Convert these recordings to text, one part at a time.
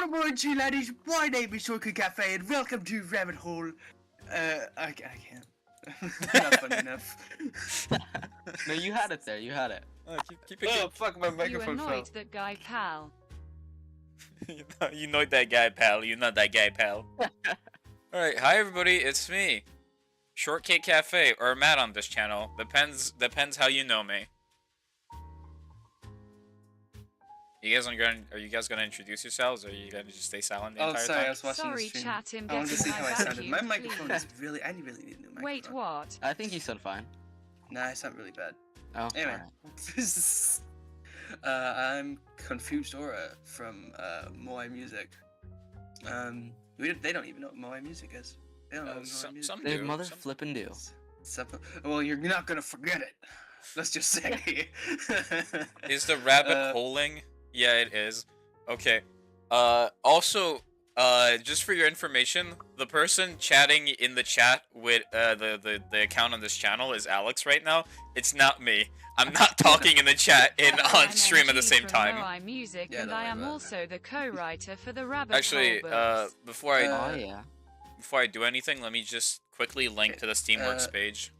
Good ladies, my name is Shortcut Cafe and welcome to Rabbit Hole. I can't. Not funny enough. No, you had it there, you had it. Keep it. Oh fuck, my You microphone fell. annoyed that guy, pal. You know that guy, pal. You know that guy, pal. Alright, hi everybody, it's me. Shortcake Cafe, or Matt on this channel. Depends how you know me. Are you guys gonna introduce yourselves, or are you gonna just stay silent the entire sorry, time? I was watching the Sorry, stream. chat him. I wanted to see how I sounded. My vacuum, microphone please. is really, I really need a new microphone. Wait, what? I think you said fine. Nah, it's not really bad. Oh, Anyway. alright. I'm Confused Aura from Moai Music. They don't even know what Moai Music is. They don't know what Moai Music Some They do. mother some- flippin' do. Well, you're not gonna forget it. Let's just say. Is the rabbit holing? Yeah, it is. Okay. Also, just for your information, the person chatting in the chat with the account on this channel is Alex right now. It's not me. I'm not talking in the chat and on stream at the same time. Moai Music, Yeah, and don't I worry am about it. also the co-writer for the Rabbit Actually, Hole books. before I Oh yeah. before I do anything, let me just quickly link to the Steamworks page.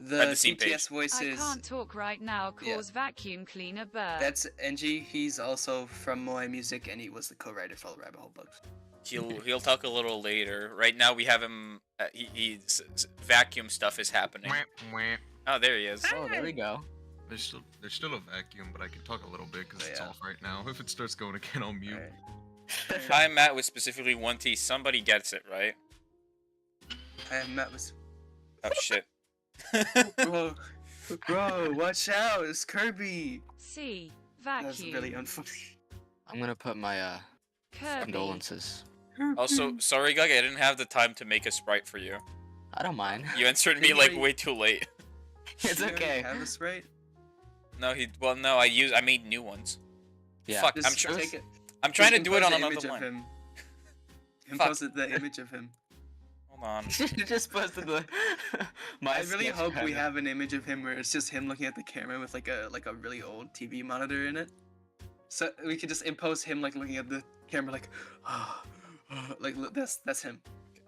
The Steam page. CTS voice I is. can't talk right now, cause vacuum cleaner burp. That's NG. He's also from Moai Music, and he was the co-writer for all the Rabbit Hole books. He'll talk a little later. Right now we have him. He's vacuum stuff is happening. Oh, there he is. Oh, there we go. There's still a vacuum, but I can talk a little bit because Oh, it's yeah. off right now. If it starts going again, I'll mute. Alright. Hi, Matt with specifically 1T. Somebody gets it, right? I have met with. Oh shit. Bro, watch out! It's Kirby. C. That's Vacuum. really unfunny. I'm gonna put my Kirby. condolences. Also, sorry, Gug, I didn't have the time to make a sprite for you. I don't mind. You answered me Didn't like we- way too late. It's You already okay. Have this right? No, no, I made new ones. Yeah. Fuck, Just I'm take it. I'm trying to Just do it on impose the another image of one. him. Fuck. Impose the image of him. Hold on. You just posted the. my I really sketch hope we pad. have an image of him where it's just him looking at the camera with like a really old TV monitor in it. So we could just impose him like looking at the camera like, like that's him.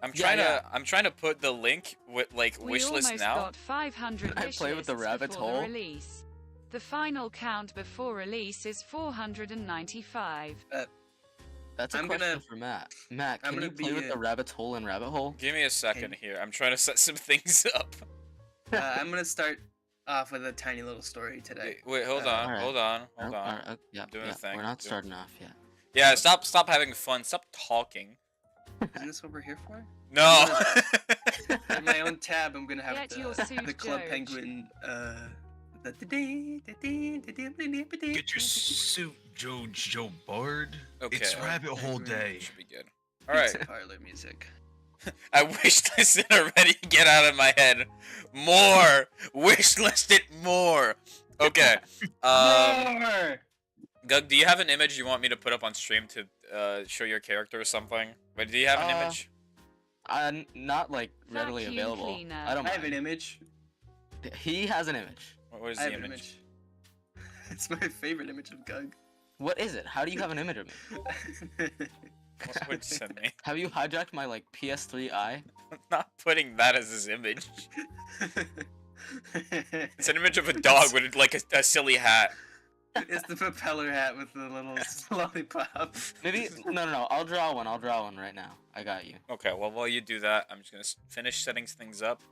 I'm trying to put the link with like We wishlist almost now. got 500 Can I wish play with the lists rabbit's before the hole? release. The final count before release is 495. That's a I'm question gonna- for Matt. Matt, I'm can you gonna play be with a- the rabbit's hole and rabbit hole? Give me a second here. I'm trying to set some things up. I'm gonna start off with a tiny little story today. Wait, hold on, alright. hold on, hold on. Yeah, Doing a yeah, thing, we're not doing- starting off yet. Yeah, stop having fun. Stop talking. Isn't this what we're here for? No. I'm For my own tab, I'm gonna have Get your suit, the Club Doge. Penguin. Get your suit, Joe Bard. Okay. It's rabbit hole day. Should be good. All right. Parlor music. I wish listed already. Get out of my head. More. Wish listed more. Okay. More! Gug, do you have an image you want me to put up on stream to show your character or something? But do you have an image? Not like readily Vacuum available. cleaner. I don't I have an mind. image. He has an image. What is I the have an image? It's my favorite image of Gug. What is it? How do you have an image of me? What's what you sent me? Have you hijacked my like PS3i? I'm not putting that as his image. It's an image of a dog with like a silly hat. It's the propeller hat with the little lollipop. Maybe no. I'll draw one. I'll draw one right now. I got you. Okay, well while you do that, I'm just gonna finish setting things up.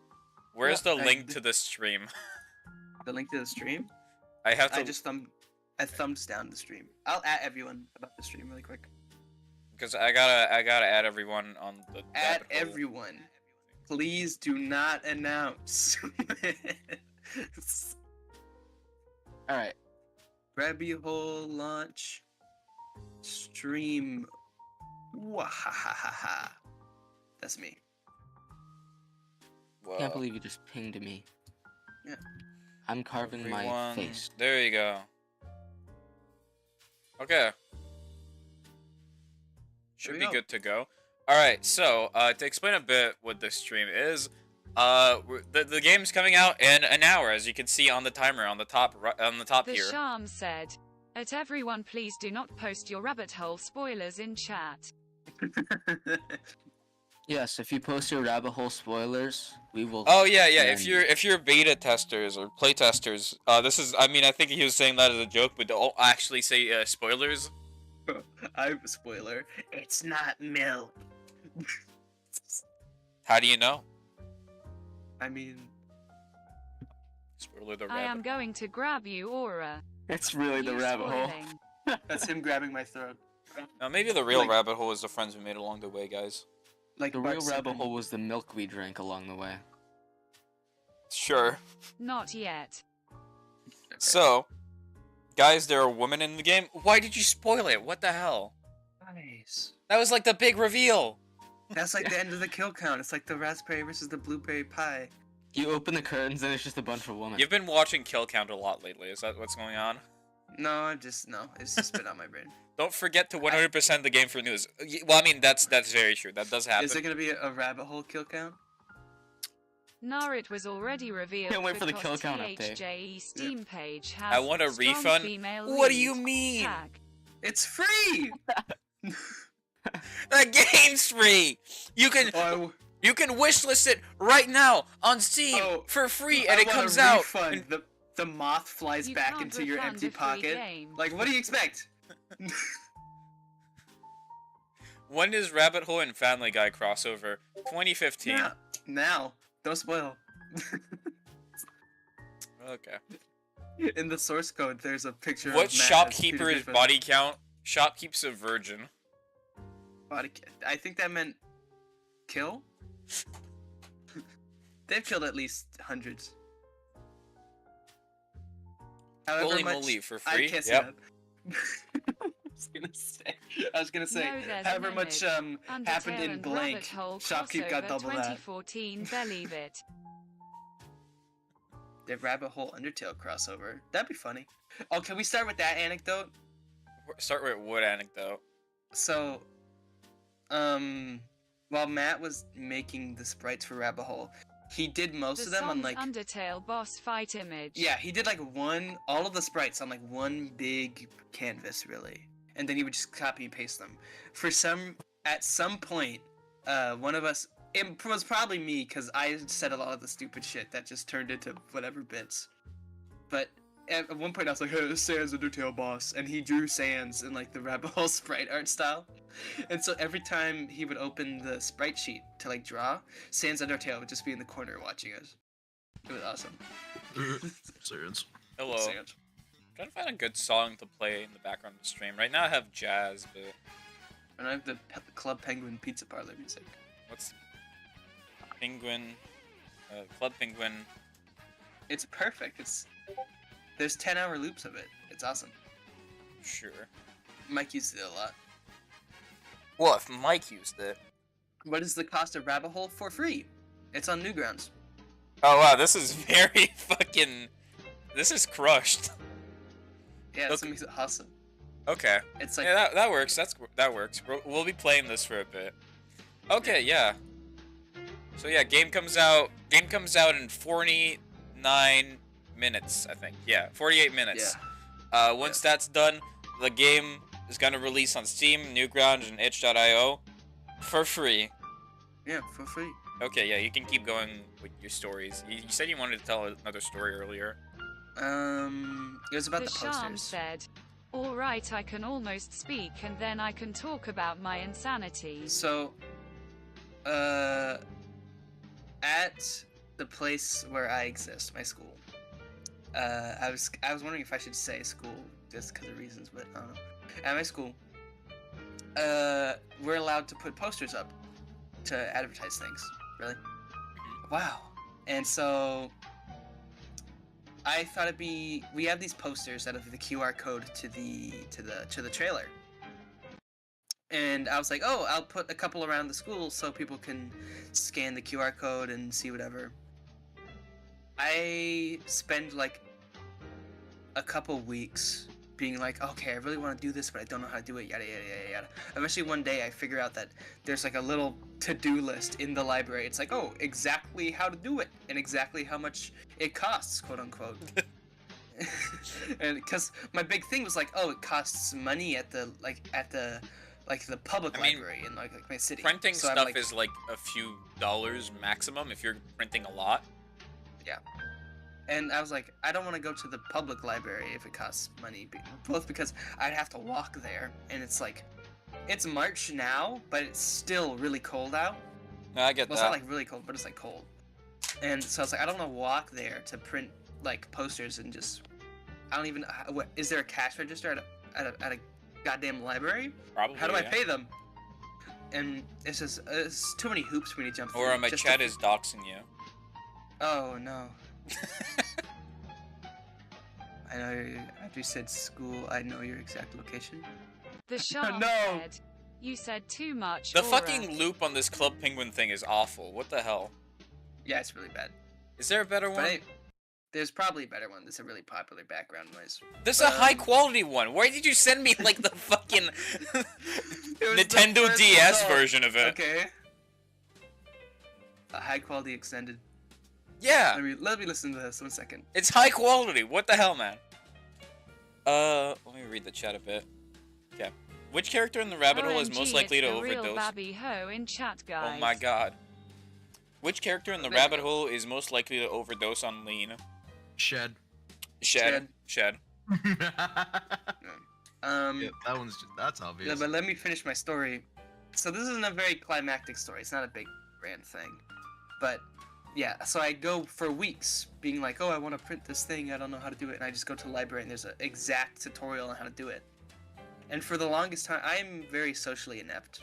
Where's the Yeah, link to the stream? The link to the stream? I have to I thumbs down the stream. I'll at everyone about the stream really quick. because I gotta add everyone on the At rabbit hole. everyone. Please do not announce. All right. Rabbit hole launch stream. Wahahaha. That's me. Whoa. Can't believe you just pinged me. Yeah. I'm carving my Everyone- face. There you go. Okay. Should we be go. good to go. All right. So to explain a bit what this stream is, the game's coming out in an hour, as you can see on the timer on the top The here. Sham said, "At everyone, please do not post your rabbit hole spoilers in chat." Yes, if you post your rabbit hole spoilers, we will. Oh yeah. ban If you. you're beta testers or play testers, this is. I mean, I think he was saying that as a joke, but don't actually say spoilers. I'm a spoiler. It's not milk. How do you know? I mean, Spoiler the I am rabbit. going to grab you, Aura. It's really the You rabbit hole. spoiling. that's him grabbing my throat. Now maybe the real Like- rabbit hole is the friends we made along the way, guys. Like The Bart real rabbit Simpson. hole was the milk we drank along the way. Sure. Not yet. So, guys, there are women in the game. Why did you spoil it? What the hell? Nice. That was like the big reveal. That's like the end of the kill count. It's like the raspberry versus the blueberry pie. You open the curtains and it's just a bunch of women. You've been watching Kill Count a lot lately. Is that what's going on? No, it's just been on my brain. Don't forget to 100% the game for news. Well, I mean, that's very true. That does happen. Is there gonna be a rabbit hole kill count? Nah, it was already revealed. Can't wait for the kill because count update. THJE Steam page has I want a strong refund? female What do lead. you mean? Tag. It's free. The game's free. You can Oh, wishlist it right now on Steam Oh, for free, I and it want a comes out. refund. and- The moth flies You back can't into your refund empty a free pocket. game. Like, what do you expect? When is Rabbit Hole and Family Guy crossover? 2015. Now, don't spoil. Okay. In the source code, there's a picture of What Matt as shopkeeper Peter is Griffin. body count? Shopkeep's a virgin. I think that meant kill. They've killed at least hundreds. However Holy much, moly, for I free? can't see Yep. that. I was gonna say, No, there's however an much image. happened Undertale in and blank, Rabbit Hole Shopkeep got crossover double that. 2014, believe it. The Rabbit Hole Undertale crossover. That'd be funny. Oh, can we start with that anecdote? Start with what anecdote? So, while Matt was making the sprites for Rabbit Hole, he did most The of them on song's like Undertale boss fight image. yeah, he did like all of the sprites on like one big canvas really, and then he would just copy and paste them. At some point, one of us, it was probably me because I said a lot of the stupid shit that just turned into whatever bits. But at one point I was like, hey, this Sans Undertale boss, and he drew Sans in like the Rabbit Hole sprite art style. And so every time he would open the sprite sheet to like draw, Sans Undertale would just be in the corner watching us. It was awesome. Serious. Hello. Sans. Trying to find a good song to play in the background of the stream. Right now I have jazz, but And I have the Club Penguin Pizza Parlor music. what's Penguin Club Penguin. It's perfect. There's 10-hour loops of it. It's awesome. Sure. Mike used it a lot. Well, if Mike used it. What is the cost of Rabbit Hole for free? It's on Newgrounds. Oh wow, this is very fucking. This is crushed. Yeah, that's what makes it awesome. Okay. It's like Yeah, that works. That works. We'll be playing this for a bit. Okay, yeah. So yeah, game comes out in 49 minutes, I think. Yeah, 48 minutes. Yeah. Once that's done, the game is gonna release on Steam, Newgrounds, and itch.io for free. Yeah, for free. Okay, yeah, you can keep going with your stories. You said you wanted to tell another story earlier. It was about the Sham posters. said, "All right, I can almost speak, and then I can talk about my insanity." So, at the place where I exist, my school, I was wondering if I should say school just because of reasons, but I don't know. At my school, we're allowed to put posters up to advertise things. Really? Wow. And so I thought we have these posters out of the QR code to the trailer. And I was like, oh, I'll put a couple around the school so people can scan the QR code and see whatever. I spend like a couple weeks being like, okay, I really want to do this, but I don't know how to do it, yada, yada, yada, yada. Eventually one day I figure out that there's like a little to-do list in the library. It's like, oh, exactly how to do it and exactly how much it costs, quote unquote. And because my big thing was like, oh, it costs money at the public library in like my city. Printing So I'm stuff like, is like a few dollars maximum if you're printing a lot. yeah. And I was like, I don't want to go to the public library if it costs money, both because I'd have to walk there, and it's like, it's March now, but it's still really cold out. No, I get Well, that. it's not like really cold, but it's like cold. And so I was like, I don't want to walk there to print like posters and just, I don't even, is there a cash register at a goddamn library? Probably. How do I yeah. pay them? And it's just, it's too many hoops for me to jump through. Or my just chat to- is doxing you. Oh no. I know after you said school, I know your exact location. The Sham No. said, "You said too much." The Aura." fucking loop on this Club Penguin thing is awful. What the hell? Yeah, it's really bad. Is there a better But one? there's probably a better one. That's a really popular background noise. There's a high quality one. Why did you send me like the fucking It was the Nintendo first DS result. version of it? Okay. A high quality extended. Yeah, Let me listen to this 1 second. it's high quality. What the hell, man? Let me read the chat a bit. Okay. Which character in the rabbit hole is OMG, most likely it's to the real overdose? Babby Ho in chat, guys. Oh my god. Which character in the There you rabbit go. hole is most likely to overdose on lean? Shed. Shed. Yeah, Um, that one's that's yeah, obvious. but let me finish my story. So this isn't a very climactic story. It's not a big grand thing, but yeah. So I go for weeks being like, oh, I want to print this thing. I don't know how to do it, and I just go to the library and there's an exact tutorial on how to do it. And for the longest time, I'm very socially inept.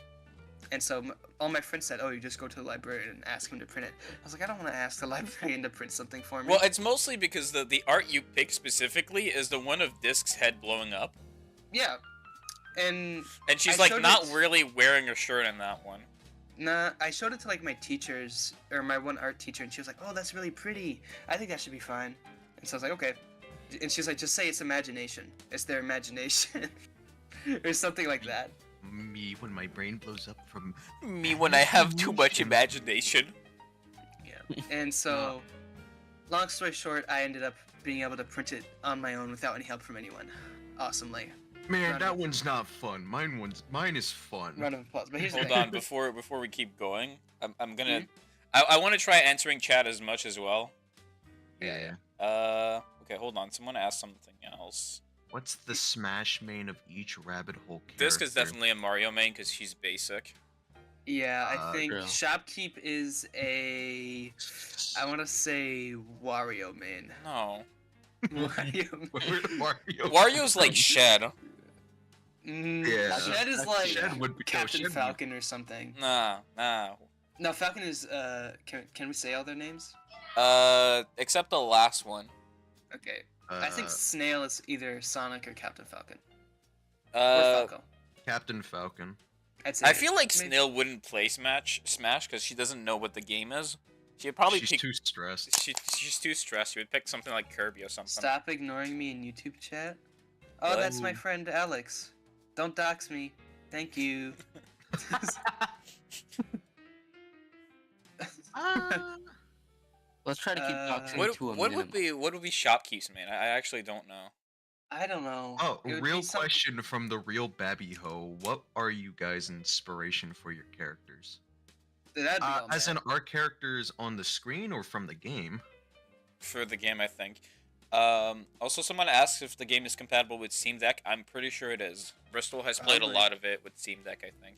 And so all my friends said, oh, you just go to the librarian and ask him to print it. I was like, I don't want to ask the librarian to print something for me. Well, it's mostly because the art you pick specifically is the one of Disc's head blowing up. Yeah. And And she's I like showed not it- really wearing a shirt in that one. nah, I showed it to like my teachers, or my one art teacher, and she was like, oh, that's really pretty. I think that should be fine. And so I was like, okay. And she was like, just say it's imagination. It's their imagination. Or something like that. Me when my brain blows up from Me when I have too much imagination. Yeah. And so, long story short, I ended up being able to print it on my own without any help from anyone. Awesomely. man. Round That of- one's not fun. Mine is fun. Round of applause. But here's the Hold thing. on, before we keep going, I'm gonna I want to try answering chat as much as well. Yeah. Okay, hold on. Someone asked something else. What's the smash main of each rabbit hole character? Disc is definitely a Mario main because she's basic. Yeah, I think True. Shopkeep is I want to say Wario main. No. Wario. Mario. Wario's like Shed. Yeah. Shed is like Shed would be Captain Shed would- Falcon or something. Nah. No, Falcon is. Can we say all their names? Except the last one. Okay. I think Snail is either Sonic or Captain Falcon. Or Uh, Falco. Captain Falcon. I'd say I feel like maybe- Snail wouldn't play Smash because she doesn't know what the game is. She'd probably She's pick. too stressed. She's too stressed. She would pick something like Kirby or something. Stop ignoring me in YouTube chat. Oh, What? that's my friend Alex. Don't dox me. Thank you. Let's try to keep doxing What, to a what minimum. would be Shopkeep's man? I actually don't know. I don't know. Oh, It would real be some- question from the real Babby Ho. What are you guys' inspiration for your characters? That'd be all As mad. in our characters on the screen or from the game? For the game, I think. Also, someone asked if the game is compatible with Steam Deck. I'm pretty sure it is. Bristol has played a Probably. lot of it with Steam Deck, I think.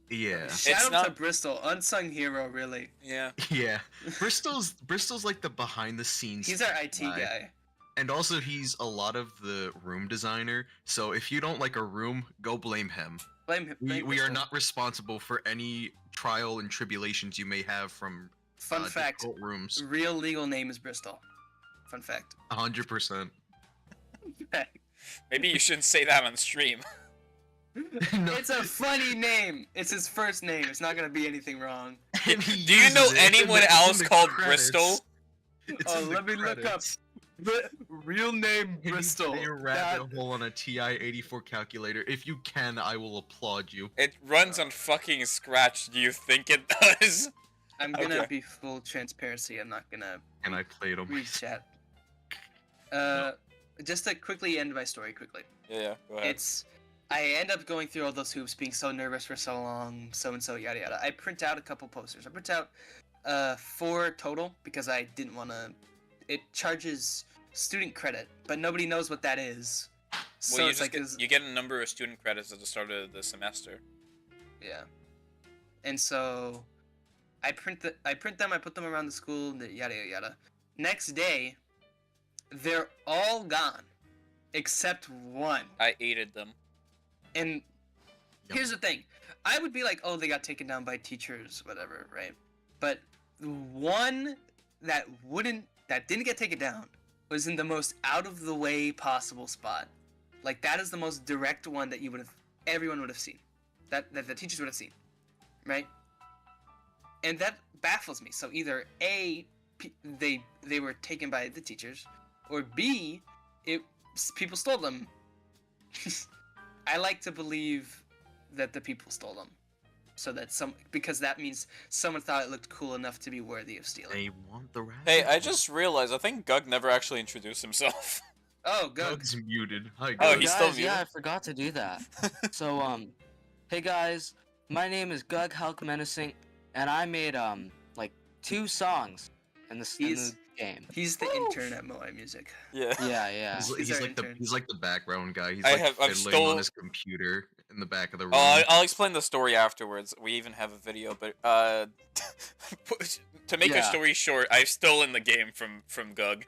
Yeah. Shout It's out to not- Bristol, unsung hero, really. Yeah. Yeah. Bristol's like the behind the scenes. He's our IT guy. And also he's a lot of the room designer. So if you don't like a room, go blame him. Blame him. We are Bristol. not responsible for any trial and tribulations you may have from Fun fact: difficult rooms. real legal name is Bristol. Fun fact. 100%. Maybe you shouldn't say that on stream. No. It's a funny name. It's his first name. It's not gonna be anything wrong. And he Do you know uses it. It's in anyone the- it's in else the called credits. Bristol? It's Oh, in the let me look up. credits. Real name Can you Bristol. play a rabbit hole on a TI-84 calculator. If you can, I will applaud you. It runs on fucking Scratch. Do you think it does? I'm gonna Okay. be full transparency. I'm not gonna And I played on my read chat. Just to quickly end my story quickly. Yeah, go ahead. It's I end up going through all those hoops, being so nervous for so long, so and so, yada yada. I print out a couple posters. I print out 4 total because I didn't want to. It charges student credit, but nobody knows what that is. So Well, you it's just like you get a number of student credits at the start of the semester. yeah. And so I print them, I put them around the school, yada yada yada. Next day, they're all gone, except one. I aided them. And Yep. here's the thing. I would be like, oh, they got taken down by teachers, whatever, right? But the one that didn't get taken down was in the most out of the way possible spot. Like that is the most direct one that everyone would have seen. That the teachers would have seen. Right? And that baffles me. So either A, they were taken by the teachers, or B, people stole them. I like to believe that the people stole them, so that because that means someone thought it looked cool enough to be worthy of stealing. They want the rabbit. Hey, I just realized I think Gug never actually introduced himself. Oh, good. Doug's muted. Hi, Oh, Doug. he's guys, still muted. yeah, I forgot to do that. So, hey guys, my name is Gug Hulk Menacing, and I made like 2 songs in the He's- game. He's the intern at Moai Music. Yeah. Yeah. He's, He's he's our like intern. he's like the background guy. He's I like have- I've fiddling stole- on his computer in the back of the room. I'll explain the story afterwards. We even have a video, but to make a Yeah. story short, I've stolen the game from Gug.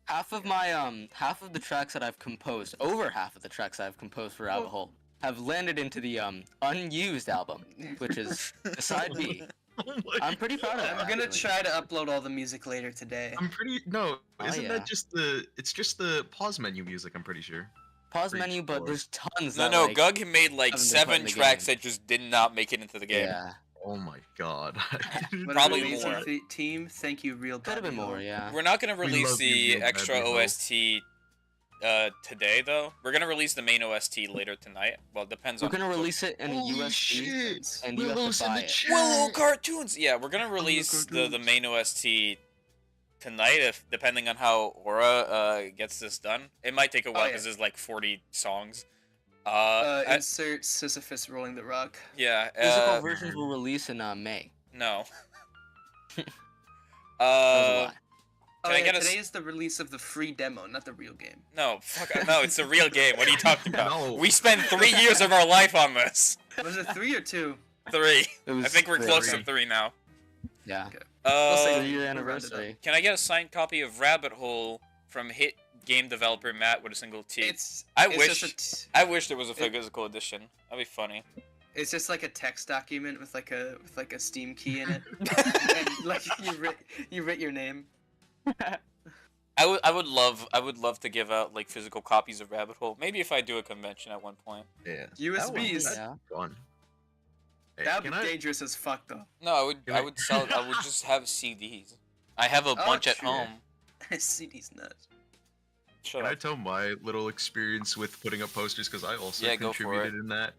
Half of my half of the tracks that I've composed, over half of the tracks I've composed for Rabbit Hole, have landed into the unused album, which is the side B. Oh my I'm pretty proud of it. I'm gonna actually. try to upload all the music later today. I'm pretty no. Oh, Isn't yeah. that just the? It's just the pause menu music. I'm pretty sure. Pause for each menu, but floor. there's tons. No, that, no, like, Gug made like haven't been put 7 in the tracks game. that just did not make it into the game. Yeah, Oh my god. What Probably an amazing more. Team. Thank you, real. could have been Babby. more. Yeah. We're not gonna release love you, the Real extra Babby Ho. OST today though. We're gonna release the main OST later tonight. Well, it depends We're on. gonna release it in a Holy USB, shit! and you have to Willow's in buy the it. chat. Willow cartoons. Yeah, we're gonna release the cartoons. main OST tonight, if depending on how Aura gets this done. It might take a while yeah. because there's like 40 songs. I- Insert Sisyphus rolling the rock. yeah. Physical versions will release in May. No. That was a lie. Oh, Can I yeah, get a today is the release of the free demo, not the real game. No, fuck. No, it's a real game. What are you talking about? No. We spent 3 years of our life on this. Was it 3 or 2? 3. It was I think we're close to three. 3 now. Yeah. Okay. Uh, say- 3-year we'll round it anniversary. Can I get a signed copy of Rabbit Hole from hit game developer Matt with a single T? It's. I it's wish- just I wish there was a physical edition. That'd be funny. It's just like a text document with like a Steam key in it, and like you write your name. I would love to give out like physical copies of Rabbit Hole. Maybe if I do a convention at one point. Yeah. USBs. That'd Yeah. be fun. Hey, That would can be I- dangerous as fuck though. No, I would Can I I- would sell. I would just have CDs. I have a bunch at true. home. CD's nuts. Shut Can I up. tell my little experience with putting up posters? Because I also Yeah, go for contributed in that.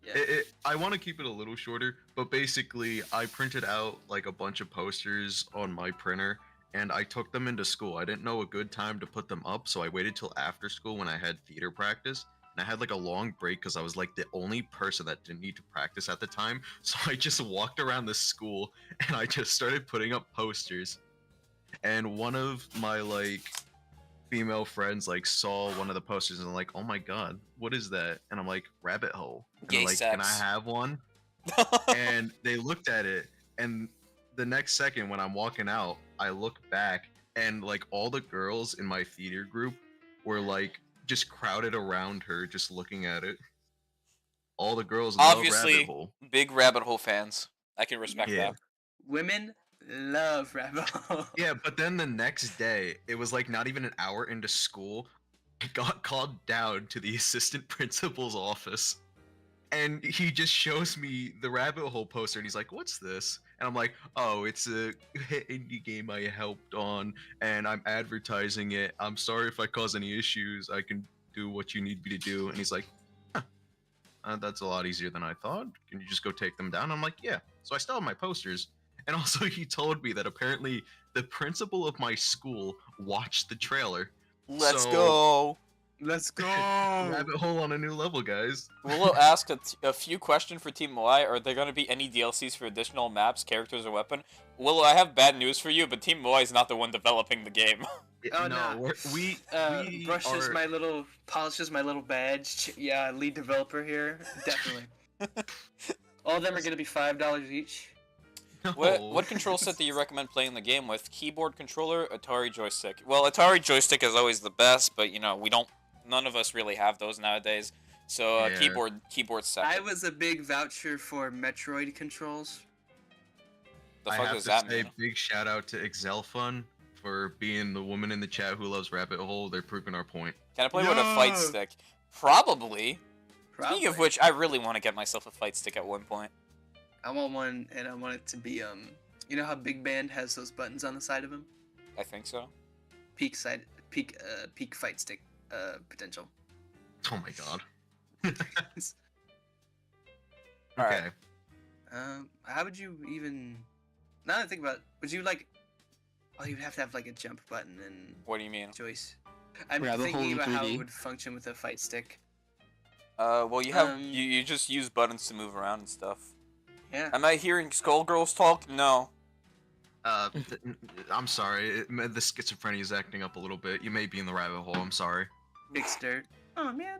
Yeah. I want to keep it a little shorter, but basically, I printed out like a bunch of posters on my printer, and I took them into school. I didn't know a good time to put them up, so I waited till after school when I had theater practice. And I had like a long break because I was like the only person that didn't need to practice at the time. So I just walked around the school and I just started putting up posters. And one of my like female friends like saw one of the posters and like, oh my god, what is that? And I'm like, rabbit hole. And Gay I'm like, can I sex. have one? And they looked at it, and the next second when I'm walking out, I look back and like all the girls in my theater group were like just crowded around her just looking at it. All the girls love Obviously, rabbit hole. big Rabbit Hole fans. I can respect Yeah. that. Women love rabbit hole. Yeah, but then the next day, it was like not even an hour into school, I got called down to the assistant principal's office. And he just shows me the rabbit hole poster and he's like, what's this? And I'm like, oh, it's a indie game I helped on and I'm advertising it. I'm sorry if I cause any issues. I can do what you need me to do. And he's like, huh, that's a lot easier than I thought. Can you just go take them down? I'm like, yeah. So I still have my posters. And also he told me that apparently the principal of my school watched the trailer. Let's So- go. Let's go. Rabbit hole on a new level, guys. Willow asked a few questions for Team Moai. Are there going to be any DLCs for additional maps, characters, or weapon? Willow, I have bad news for you, but Team Moai is not the one developing the game. Oh, no, no. we Brushes are- polishes my little badge. Yeah, lead developer here. Definitely. All of them are gonna be $5 each. What control set do you recommend playing the game with? Keyboard controller, Atari joystick. Well, Atari joystick is always the best, but you know none of us really have those nowadays. So Yeah. keyboard second. I was a big voucher for Metroid controls. The I fuck have does to that say, mean? big shout out to Exelfun for being the woman in the chat who loves rabbit hole. They're proving our point. Can I play with a fight No. stick? Probably. Probably. Speaking of which, I really want to get myself a fight stick at one point. I want one, and I want it to be you know how Big Band has those buttons on the side of him? I think so. Peak fight stick potential. Oh my god. All Okay. right. How would you even? Now that I think about it, would you like? Oh, you'd have to have like a jump button and What do you mean? choice. I'm Rabbit hole thinking in about how 3D. it would function with a fight stick. Well, you have Um, you just use buttons to move around and stuff. Yeah. Am I hearing Skullgirls talk? No. I'm sorry. The schizophrenia is acting up a little bit. You may be in the rabbit hole. I'm sorry. Big stir. Oh man.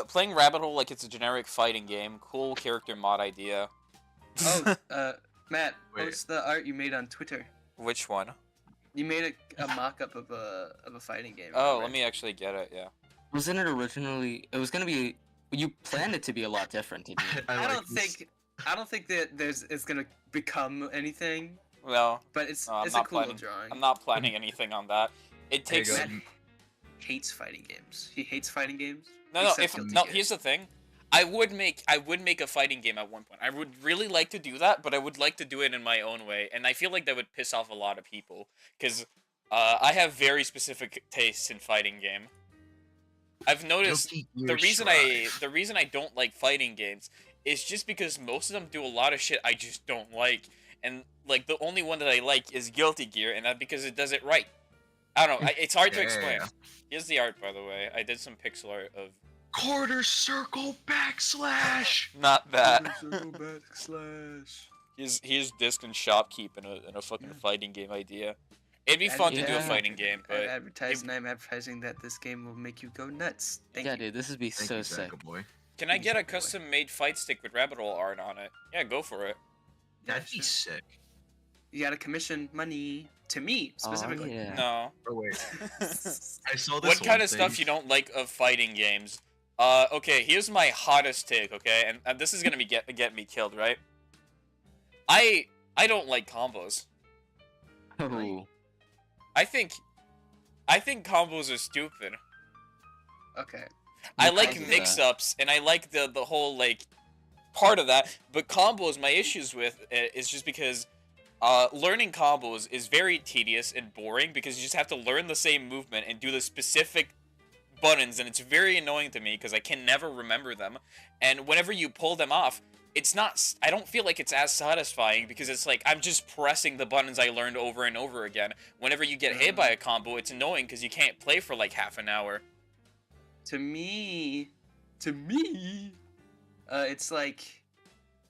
Playing Rabbit Hole like it's a generic fighting game. Cool character mod idea. Oh, Matt, Wait. post the art you made on Twitter. Which one? You made a mock-up of a fighting game. Oh, right? let me actually get it. Yeah. Wasn't it originally? It was gonna be. You planned it to be a lot different, didn't you? I like don't this. think that it's gonna become anything, Well, but it's I'm it's a not cool planning. drawing. I'm not planning anything on that. It There you takes. go. Matt hates fighting games. He hates fighting games. No. except If Guilty no, Gear. here's the thing. I would make a fighting game at one point. I would really like to do that, but I would like to do it in my own way, and I feel like that would piss off a lot of people because I have very specific tastes in fighting game. I've noticed Guilty the Gear reason I don't like fighting games is just because most of them do a lot of shit I just don't like, and like the only one that I like is Guilty Gear, and that because it does it right. I don't know. It's hard to explain. Yeah. Here's the art, by the way. I did some pixel art of Quarter circle backslash. not that. Backslash. Here's disc and shopkeep in a fucking fighting game idea. It'd be fun to do a Yeah. fighting game, I'm but advertising that this game will make you go nuts. Thank Yeah, you. dude, this would be Thank so you, sick. Zacka boy. can I get a Exactly. custom made fight stick with rabbit hole art on it? Yeah, go for it. Yeah, That'd be sure. sick. You gotta commission money to me specifically. Oh, yeah. No. Oh wait, I saw this. What kind one of stuff thing. you don't like of fighting games? Okay, here's my hottest take, okay? And this is gonna be get me killed, right? I don't like combos. Oh. I think combos are stupid. Okay. I Because like of that. mix-ups, and I like the whole, like, part of that, but combos, my issues with it is just because learning combos is very tedious and boring because you just have to learn the same movement and do the specific buttons, and it's very annoying to me because I can never remember them, and whenever you pull them off, it's not, I don't feel like it's as satisfying because it's like I'm just pressing the buttons I learned over and over again. Whenever you get hit by a combo, it's annoying because you can't play for like half an hour. To me,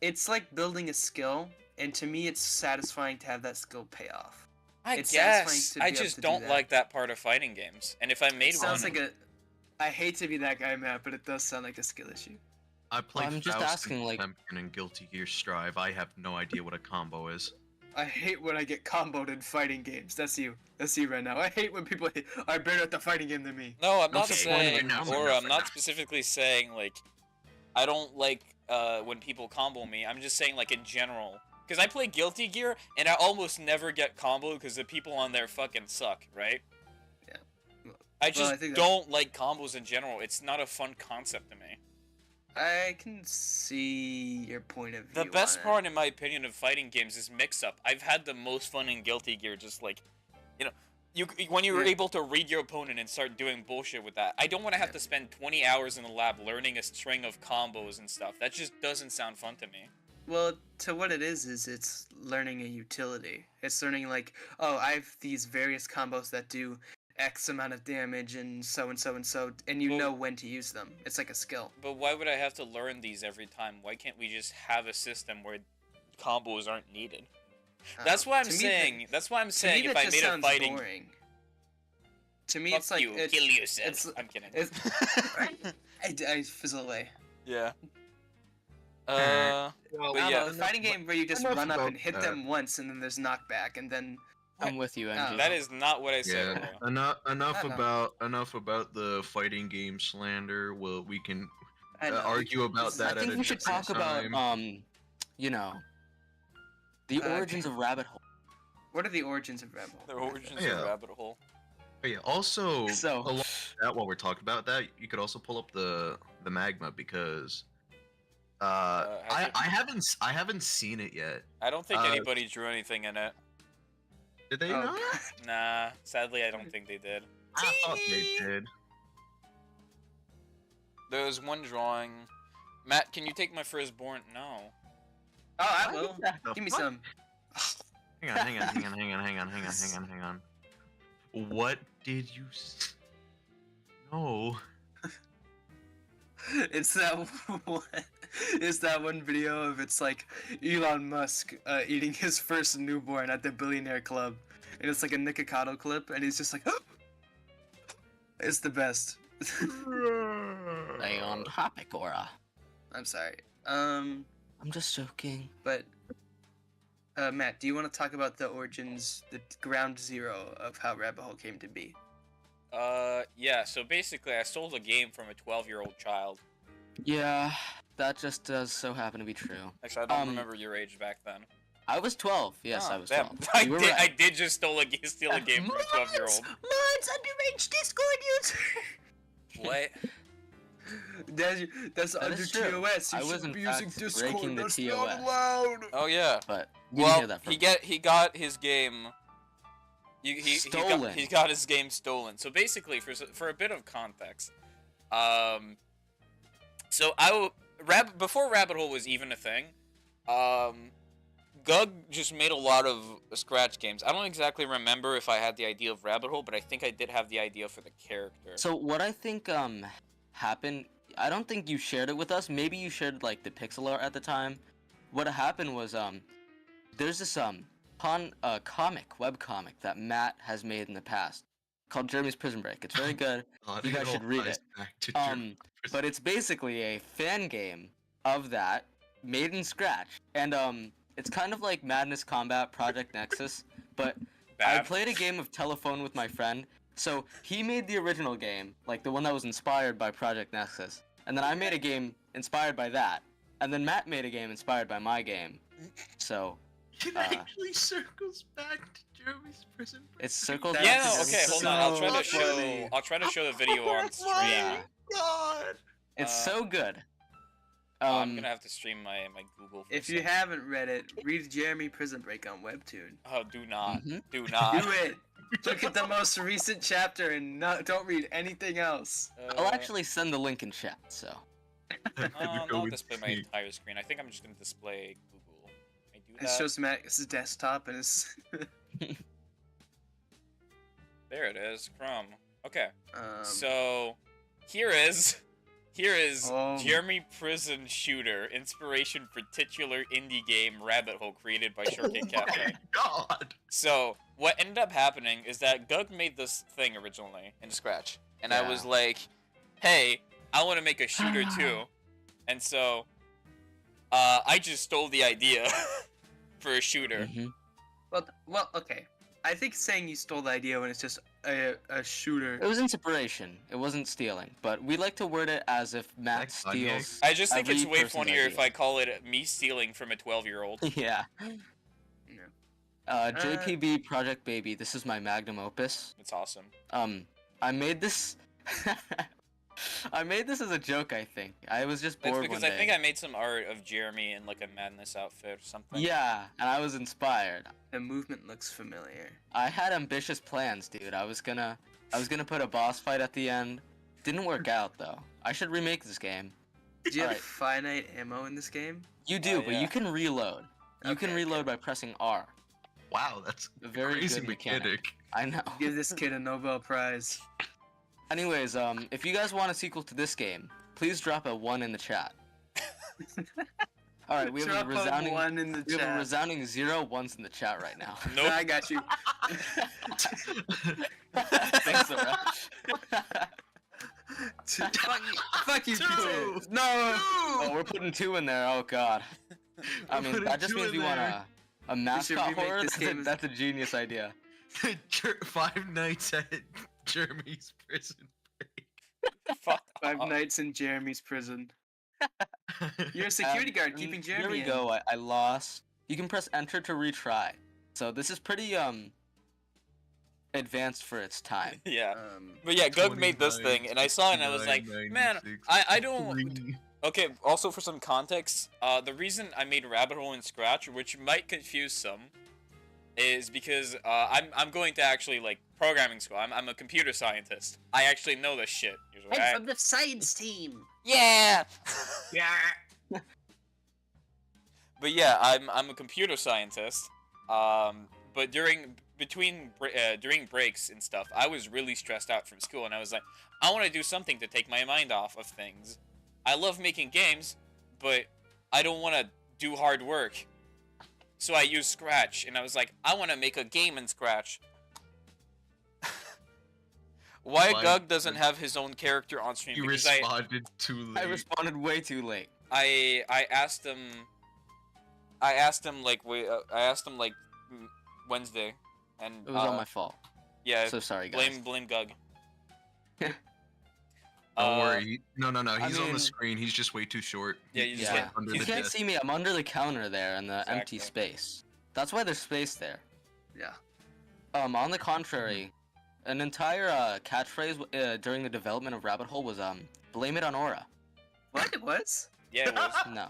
it's like building a skill, and to me, it's satisfying to have that skill pay off. I It's guess satisfying to I be able just to do don't that. like that part of fighting games, and if I made It sounds one, like a. I hate to be that guy, Matt, but it does sound like a skill issue. I play I'm just Faust asking, and like- Champion and Guilty Gear Strive. I have no idea what a combo is. I hate when I get comboed in fighting games. That's you. That's you right now. I hate when people are better at the fighting game than me. no, I'm not What's the point of saying, a combo? or I'm not specifically saying like I don't like when people combo me. I'm just saying like in general. Because I play Guilty Gear, and I almost never get comboed because the people on there fucking suck, right? Yeah. I Well, just I think don't like combos in general. It's not a fun concept to me. I can see your point of view. The best on part, in my opinion, of fighting games is mix-up. I've had the most fun in Guilty Gear, just like, you know, when you were Yeah. able to read your opponent and start doing bullshit with that. I don't want to have Yeah. to spend 20 hours in the lab learning a string of combos and stuff. That just doesn't sound fun to me. Well, to what it is it's learning a utility. It's learning like, oh, I have these various combos that do X amount of damage and so and so and so, and you Well- know when to use them. It's like a skill. But why would I have to learn these every time? Why can't we just have a system where combos aren't needed? That's why I'm To me, saying. That's why I'm To saying me, if that I just made a sounds fighting, boring. To me, fuck it's like you, it's, kill yourself. it's- I'm kidding. it's I fizzle away. Yeah. Well, But I yeah. don't know, the fighting game where you just enough run up about and hit that. them once, and then there's knockback, and then I'm with you, NG. That is not what I said. yeah. though. Enough I know. about the fighting game slander. Well, we can I know. argue about This is- that I think at we a should different talk about time. you know, the origins of rabbit hole. What are the origins of Rebel? The origins Yeah. of rabbit hole. But yeah, also So- along with that, while we're talking about that, you could also pull up the magma because has it- I haven't seen it yet. I don't think Uh, anybody drew anything in it. Did they Oh, not? God. Nah, sadly, I don't think they did. I thought they did. There was one drawing. Matt, can you take my firstborn? No. Oh, I will. The Give me fuck? some. Hang on. What did you? No. It's that one. It's that one video of it's like Elon Musk eating his first newborn at the billionaire club, and it's like a Nikocado clip, and he's just like, it's the best. Stay on topic, Aura. I'm sorry. I'm just joking. But Matt, do you want to talk about the origins, the ground zero of how Rabbit Hole came to be? Yeah, so basically, I stole a game from a 12-year-old child. Yeah, that just does so happen to be true. Actually, I don't Um, remember your age back then. I was 12. Yes, Oh, I was damn. 12. I You were did, right. I did just steal a game from a 12-year-old. Mine's underage Discord user. What? That's That under is true. TOS. You I was, shouldn't in be using fact, Discord. breaking the That's TOS. not allowed. Oh yeah. But you didn't Well, hear that from he got his game. Stolen. He got his game stolen. So basically, for a bit of context, so before Rabbit Hole was even a thing, Gug just made a lot of scratch games. I don't exactly remember if I had the idea of Rabbit Hole, but I think I did have the idea for the character. So what I think happened, I don't think you shared it with us. Maybe you shared like the pixel art at the time. What happened was there's this web comic that Matt has made in the past called Jeremy's Prison Break. It's very good. God, You guys all should read ties it. back to German prison. But it's basically a fan game of that made in Scratch. And it's kind of like Madness Combat Project Nexus, but I Bad. played a game of telephone with my friend. So he made the original game, like the one that was inspired by Project Nexus, and then I made a game inspired by that, and then Matt made a game inspired by my game. So It actually circles back to Jeremy's prison break. it circles That's back. Yeah, to no, okay, hold on. I'll try to so show. funny. I'll try to show the video on stream. Yeah. God. It's Uh, so good. I'm gonna have to stream my Google. For a If you second. haven't read it, read Jeremy Prison Break on Webtoon. Oh, do not. Mhm. Do not. Do it. Look at the most recent chapter and don't read anything else. I'll actually send the link in chat. So I'll display my entire screen. I think I'm just gonna display Google. I do It that. shows Max's desktop and his. There it is. Chrome. Okay. So. So here is Oh. Jeremy Prison Shooter, inspiration for titular indie game Rabbit Hole created by Shortcake Cafe. God. So what ended up happening is that Gug made this thing originally in Scratch, and I was like, "Hey, I want to make a shooter too," and so I just stole the idea for a shooter. Mhm. Well, okay. I think saying you stole the idea when it's just a shooter. It was inspiration. It wasn't stealing, but we like to word it as if Matt Thanks, Kanye. steals. I just think it's every way person's funnier if idea. I call it me stealing from a 12-year-old. Yeah. No. JPB Project Baby. This is my magnum opus. It's awesome. I made this. I made this as a joke. I think I was just It's bored because one I day. think I made some art of Jeremy in like a madness outfit or something. Yeah, and I was inspired. The movement looks familiar. I had ambitious plans, dude. I was gonna put a boss fight at the end. Didn't work out though. I should remake this game. Did you have Alright. finite ammo in this game? You do, but yeah. you can reload. You can Okay, reload okay. by pressing R. Wow, that's A very crazy good mechanic. I know. Give this kid a Nobel Prize. Anyways, if you guys want a sequel to this game, please drop a 1 in the chat. All right, we have Drop a resounding one in the we have a chat. resounding 0 1s in the chat right now. Nope. I got you. Thanks, Zora. Fuck you, Two. Pizza. No. Oh, we're putting 2 in there. Oh god. I We're mean, putting that just 2 means in we want there. a mascot remake horror. this game as- That's a genius idea. 5 nights at Jeremy's prison. Fuck 5 off. nights in Jeremy's prison. You're a security guard keeping Jeremy Here we in. go. I lost. You can press enter to retry. So this is pretty advanced for its time. Yeah. But yeah, Gug made this thing, and I saw it, and I was like, man, I don't... Okay, also for some context, the reason I made Rabbit Hole in Scratch, which might confuse some, is because I'm going to actually, like, programming school. I'm a computer scientist. I actually know this shit. Usually, I'm from the science team. Yeah! Yeah. But yeah, I'm a computer scientist. But during breaks and stuff, I was really stressed out from school, and I was like, I want to do something to take my mind off of things. I love making games, but I don't want to do hard work. So I used Scratch, and I was like, I want to make a game in Scratch. Why Why- Gug doesn't have his own character on stream? You Because responded too late. I responded way too late. I asked him like Wednesday, and It was all my fault. yeah. So sorry, guys. Blame Gug. Don't worry. No, I he's on mean- the screen. He's just way too short. Yeah, you just Yeah. like under You the can't desk. see me. I'm under the counter there in the empty Exactly. space. That's why there's space there. Yeah. On the contrary, an entire catchphrase during the development of Rabbit Hole was blame it on Aura. What? It was? Yeah, it was. No,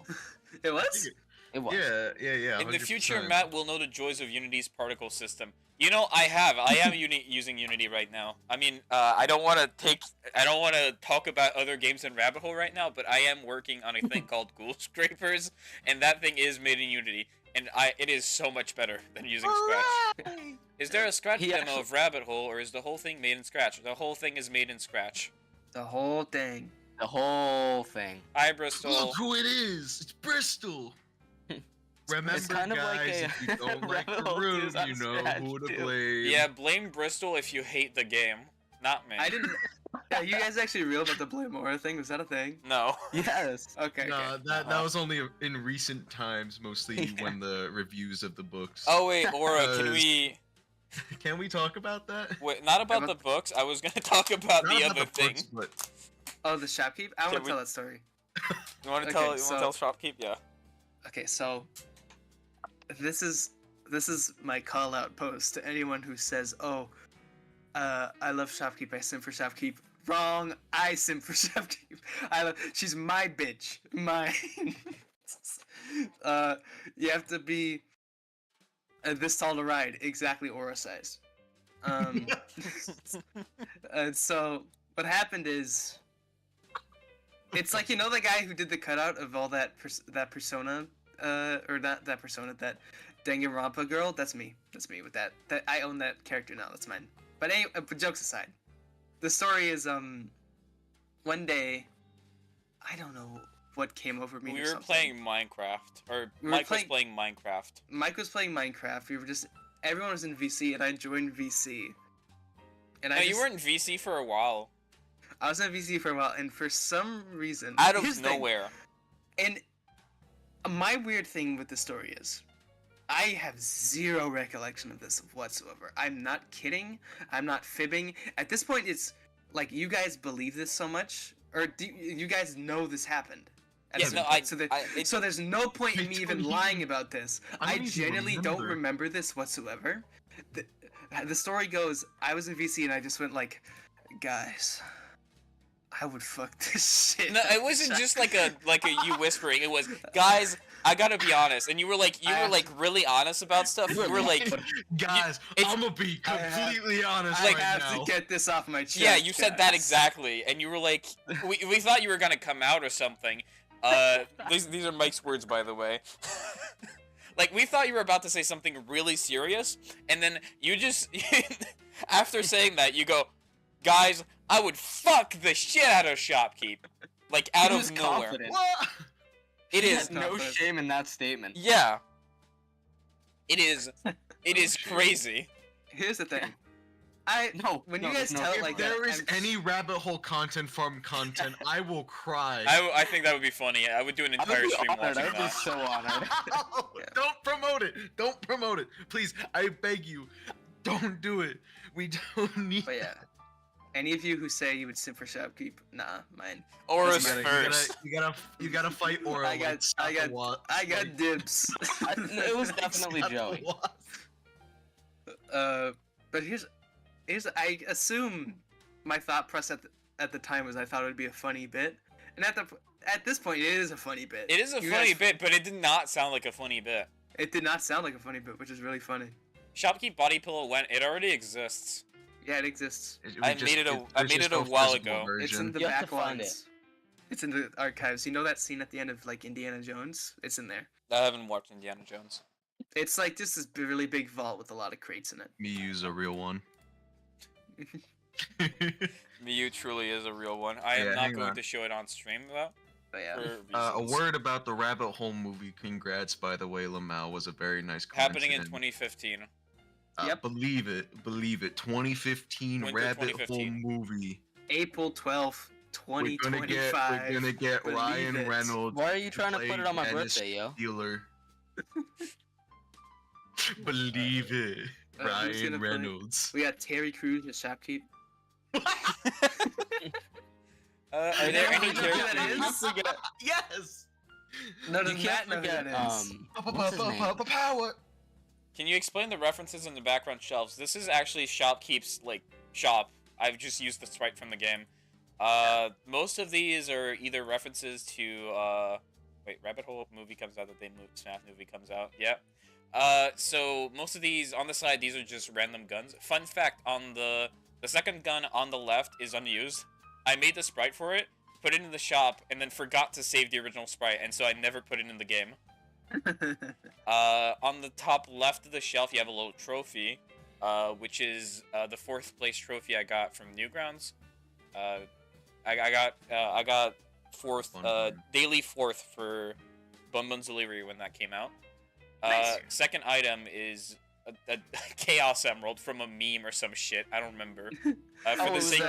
It was? it was. Yeah. In the future, 100%. Matt will know the joys of Unity's particle system. You know, I am using Unity right now. I mean, I don't want to talk about other games in Rabbit Hole right now, but I am working on a thing called Ghoul Scrapers, and that thing is made in Unity, and it is so much better than using Scratch. Is there a Scratch He demo actually- of Rabbit Hole, or is the whole thing made in Scratch? The whole thing is made in Scratch. The whole thing. The whole thing. Hi, Bristol. Look who it is! It's Bristol! Remember, kind of guys, like a if you don't like Rabbit the Hole room, is on you know Scratch, who to too. blame. Yeah, blame Bristol if you hate the game, not me. I didn't. Yeah, you guys actually real about the Blame Aura thing? Was that a thing? No. Yes. Okay. No, okay. that was only in recent times, mostly Yeah. when the reviews of the books. Oh wait, Aura, can Because- we? Can we talk about that? Wait, not about the books. I was gonna talk about Not the about other thing. books, but Oh, the shopkeep. I want Can to tell that story. You want to Okay, tell? You want so- to tell shopkeep? Yeah. Okay, so this is my call out post to anyone who says, "Oh, I love shopkeep. I simp for shopkeep." Wrong. I simp for shopkeep. She's my bitch. Mine. You have to be this tall to ride, exactly aura size. So what happened is, it's like, you know, the guy who did the cutout of all that persona, or that persona, that Danganronpa girl. That's me. That's me with that. That I own that character now. That's mine. But anyway, jokes aside, the story is one day, I don't know what came over me. We or were something. playing Minecraft, or We were Mike was playing Minecraft. Mike was playing Minecraft. We were just everyone was in VC, and I joined VC. And No, you were in VC for a while. I was in VC for a while, and for some reason, Out of here's the thing, nowhere. And my weird thing with the story is, I have zero recollection of this whatsoever. I'm not kidding. I'm not fibbing. At this point, it's like, you guys believe this so much, or do you guys know this happened? At Yeah, some no, point? So there's no point in I me don't even even- lying about this. I I don't even genuinely don't remember. remember this whatsoever. The story goes, I was in VC and I just went like, guys, I would fuck this shit. No, up." it wasn't just like a you whispering. It was, guys, I gotta be honest. And you were like really honest about stuff. You were like, Guys, it's- I'm gonna be I have- completely honest I right have now. to get this off my chest. yeah, you said that guys. exactly. And you were like, we thought you were gonna come out or something. These are Mike's words, by the way. Like, we thought you were about to say something really serious, and then you just, after saying that, you go, guys, I would fuck the shit out of shopkeep. Like, out He of was nowhere. confident. What? It He is, had no shame in that statement. yeah. It is crazy. Here's the thing. When you guys no, tell it If like there that, is any rabbit hole content from content, I will cry. I think that would be funny. I would do an I would entire be stream honored. watching I would be that. so honored. Don't promote it. Don't promote it. Please, I beg you. Don't do it. We don't need. But yeah, any of you who say you would simp for shopkeep, nah, mine. Aura's You first. You gotta fight Aura. I got dibs. It was definitely Joey. But here's I assume my thought process at the time was I thought it would be a funny bit, and at this point it is a funny bit. It is a You funny guys- bit, but it did not sound like a funny bit. It did not sound like a funny bit, which is really funny. Shopkeep body pillow it already exists. Yeah, it exists. I made it a while ago. It's in the You have back to find ones. It's in the archives. You know that scene at the end of like Indiana Jones? It's in there. I haven't watched Indiana Jones. It's like just this really big vault with a lot of crates in it. Miyu's a real one. Miyu truly is a real one. I am Yeah, not hang going on. to show it on stream though. But yeah. For A reasons. word about the rabbit hole movie. Congrats, by the way, Lamau was a very nice. Happening in coincidence. 2015. Yep. Believe it. 2015 Winter rabbit 2015. hole movie. April 12th, We're 2025. gonna get Believe Ryan it. Reynolds. Why are you trying to play put it on my Dennis birthday, yo? Steeler. Believe it, who's gonna Ryan play? Reynolds. We got Terry Crews as Shopkeep. Are there Yeah, any you know who that characters? is? Yes. No, You does Matt can't know who forget, that is? what's his name? Power. Can you explain the references in the background shelves? This is actually Shopkeep's like shop. I've just used the sprite from the game. Most of these are either references to wait, Rabbit Hole movie comes out, the They Move Snap movie comes out. Yep. So most of these on the side, these are just random guns. Fun fact: on the second gun on the left is unused. I made the sprite for it, put it in the shop, and then forgot to save the original sprite, and so I never put it in the game. On the top left of the shelf, you have a little trophy, which is the 4th place trophy I got from Newgrounds. I got 4th, daily 4th for Bun Bun's Delivery when that came out. Nice. Second item is a Chaos Emerald from a meme or some shit. I don't remember. For Oh, the it's, sake,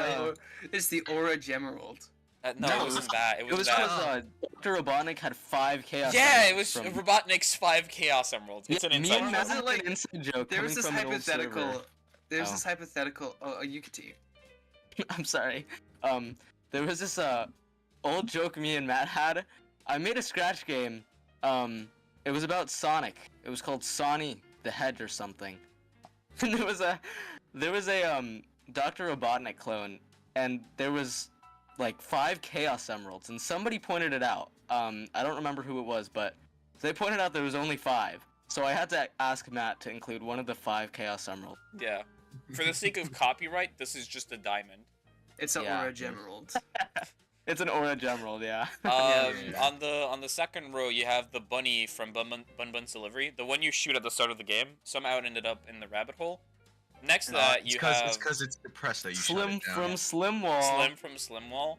it's the Aura Gemerald. no, No, it wasn't that. It It was was that. because Dr. Robotnik had 5 chaos. Yeah, it Emeralds was from... Robotnik's 5 Chaos Emeralds. It's an Me inside and joke. Was Matt it like- an inside joke There was coming this from an old hypothetical. server. There's Oh. this hypothetical. Oh, you could see. I'm sorry. there was this old joke me and Matt had. I made a scratch game. It was about Sonic. It was called Sonny the Hedge or something. And there was a Dr. Robotnik clone, and there was like 5 Chaos Emeralds, and somebody pointed it out. I don't remember who it was, but they pointed out there was only 5. So I had to ask Matt to include one of the 5 Chaos Emeralds. Yeah. For the sake of copyright, this is just a diamond. It's an Yeah. Aura Gemerald. It's an Aura Emerald, yeah. On the second row, you have the bunny from Bun Bun's Delivery, the one you shoot at the start of the game. Somehow it ended up in the rabbit hole. Next to that, you have It's because it's depressed that you shut Slim it down. from Slimwall. Slim from Slimwall.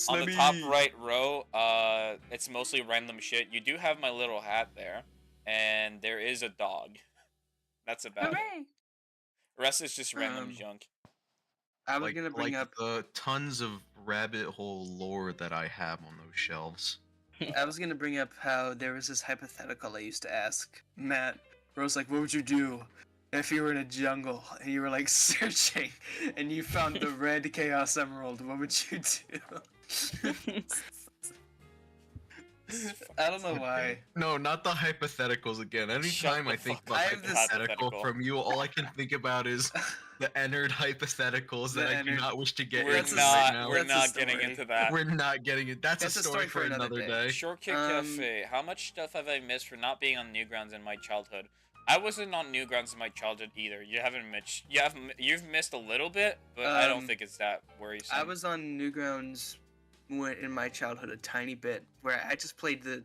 On the top right row, it's mostly random shit. You do have my little hat there, and there is a dog. That's about it. Hooray! Rest is just random Um, junk. I was gonna bring up. the tons of rabbit hole lore that I have on those shelves. I was gonna bring up how there was this hypothetical I used to ask Matt. Where I was like, "What would you do if you were in a jungle and you were like searching and you found the red Chaos Emerald? What would you do?" I don't know why. No, not the hypotheticals again. Anytime the I think fuck about up. I have this- hypothetical from you, all I can think about is the Ennard hypotheticals that The I do Ennard- not wish to get We're That's into a- right not. now. We're That's a not getting story. into that. We're not getting it. That's a story for another day. Shortcake Um, Cafe. How much stuff have I missed for not being on Newgrounds in my childhood? I wasn't on Newgrounds in my childhood either. You've missed a little bit, but I don't think it's that worrisome. I was on Newgrounds in my childhood a tiny bit, where I just played the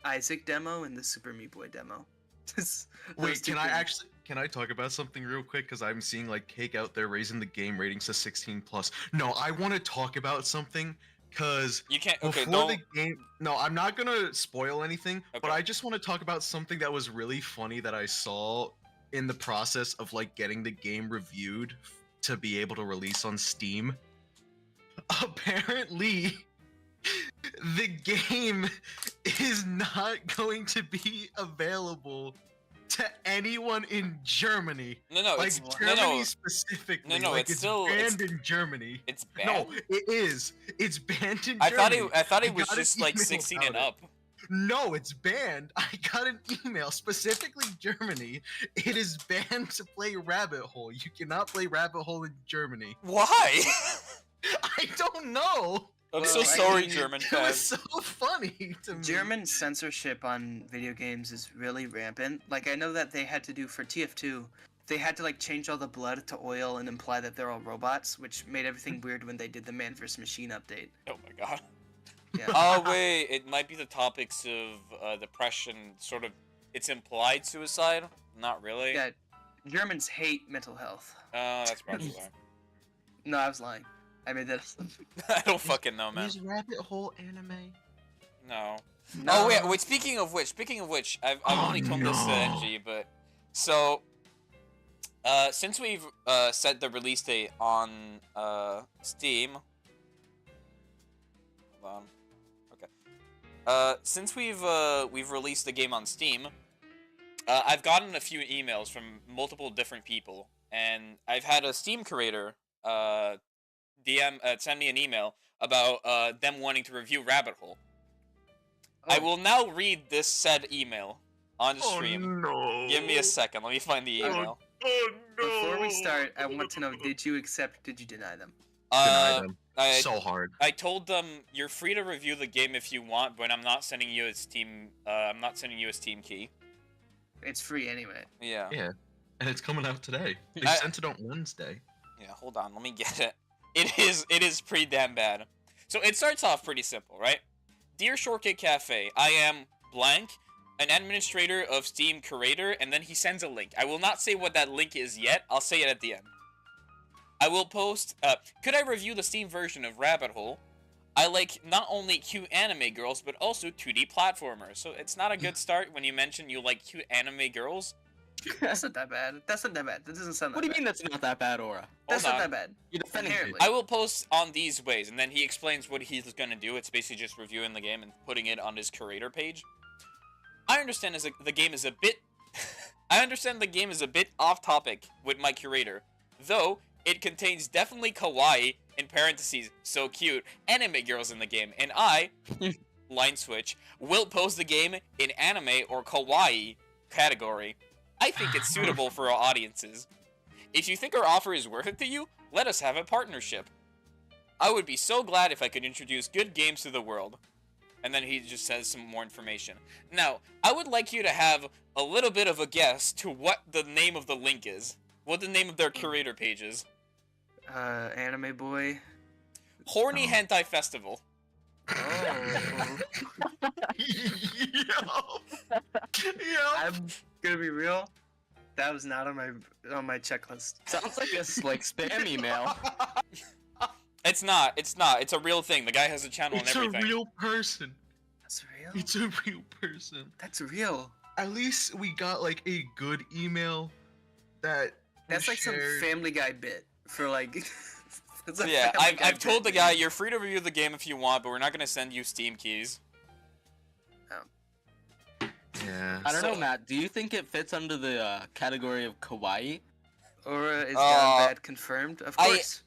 Isaac demo and the Super Meat Boy demo. Those Wait, two things. can I talk about something real quick? Because I'm seeing like Cake out there raising the game ratings to 16+. No, I want to talk about something because You can't. Okay, before don't. the game. No, I'm not gonna spoil anything, but Okay. I just want to talk about something that was really funny that I saw in the process of like getting the game reviewed to be able to release on Steam. Apparently, the game is not going to be available to anyone in Germany. No, Like it's Germany specifically. No, like it's still- banned in Germany. It's bad. No, it is. It's banned in I Germany. thought it I was got an just like email 16 and about up. No, it's banned. I got an email, specifically Germany. It is banned to play Rabbit Hole. You cannot play Rabbit Hole in Germany. Why? I don't know. I'm Well, so I sorry, mean, German It was fans. so funny to me. German censorship on video games is really rampant. Like, I know that they had to do for TF2, they had to like change all the blood to oil and imply that they're all robots, which made everything weird when they did the Man vs. Machine update. Oh my god. Yeah. Oh wait, it might be the topics of depression. Sort of, it's implied suicide. Not really. Yeah, Germans hate mental health. That's probably why. No, I was lying. I made that up. I don't fucking know, man. Is Rabbit Hole anime? No. No. Oh wait. Speaking of which, I've Oh, only told this to no. NG, but so, since we've set the release date on Steam. Hold on. Okay. Since we've released the game on Steam, I've gotten a few emails from multiple different people, and I've had a Steam creator send me an email about them wanting to review Rabbit Hole. I Oh. will now read this said email on the stream. no. Give me a second. Let me find the email. Oh no. Before we start, I want to know: did you accept? Did you deny them? Deny them. I So hard. I told them you're free to review the game if you want, but I'm not sending you a Steam. I'm not sending you a Steam key. It's free anyway. Yeah. Yeah. And it's coming out today. They I- sent it on Wednesday. Yeah, hold on, let me get it. It is pretty damn bad. So it starts off pretty simple, right? Dear Shortcake Cafe, I am blank, an administrator of Steam Curator, and then he sends a link. I will not say what that link is yet, I'll say it at the end. I will post, could I review the Steam version of Rabbit Hole? I like not only cute anime girls, but also 2D platformers. So it's not a good start when you mention you like cute anime girls. That's not that bad. That's not that bad. That doesn't sound that What do you bad. mean that's not that bad, Aura? That's Hold not on. that bad. You're defending Inherently. it. I will post on these ways, and then he explains what he's gonna do. It's basically just reviewing the game and putting it on his curator page. I understand the game is a bit. I understand the game is a bit off topic with my curator, though it contains definitely kawaii in parentheses, so cute, anime girls in the game, and I, line switch, will post the game in anime or kawaii category. I think it's suitable for our audiences. If you think our offer is worth it to you, let us have a partnership. I would be so glad if I could introduce good games to the world. And then he just says some more information. Now, I would like you to have a little bit of a guess to what the name of the link is. What the name of their curator page is. Anime boy. Horny Hentai Festival. Oh. Yo. I'm gonna be real. That was not on my checklist. Sounds like a like spam email. It's not. It's a real thing. The guy has a channel It's and a everything. real person. That's real. It's a real person. That's real. At least we got like a good email that That's was like some shared. Family Guy bit for like. It's a Yeah, Family Guy I've told the bit. guy, you're free to review the game if you want, but we're not going to send you Steam keys. Yeah. I don't know, So- Matt. Do you think it fits under the category of kawaii? Or is Gone Bad confirmed? Of I- course.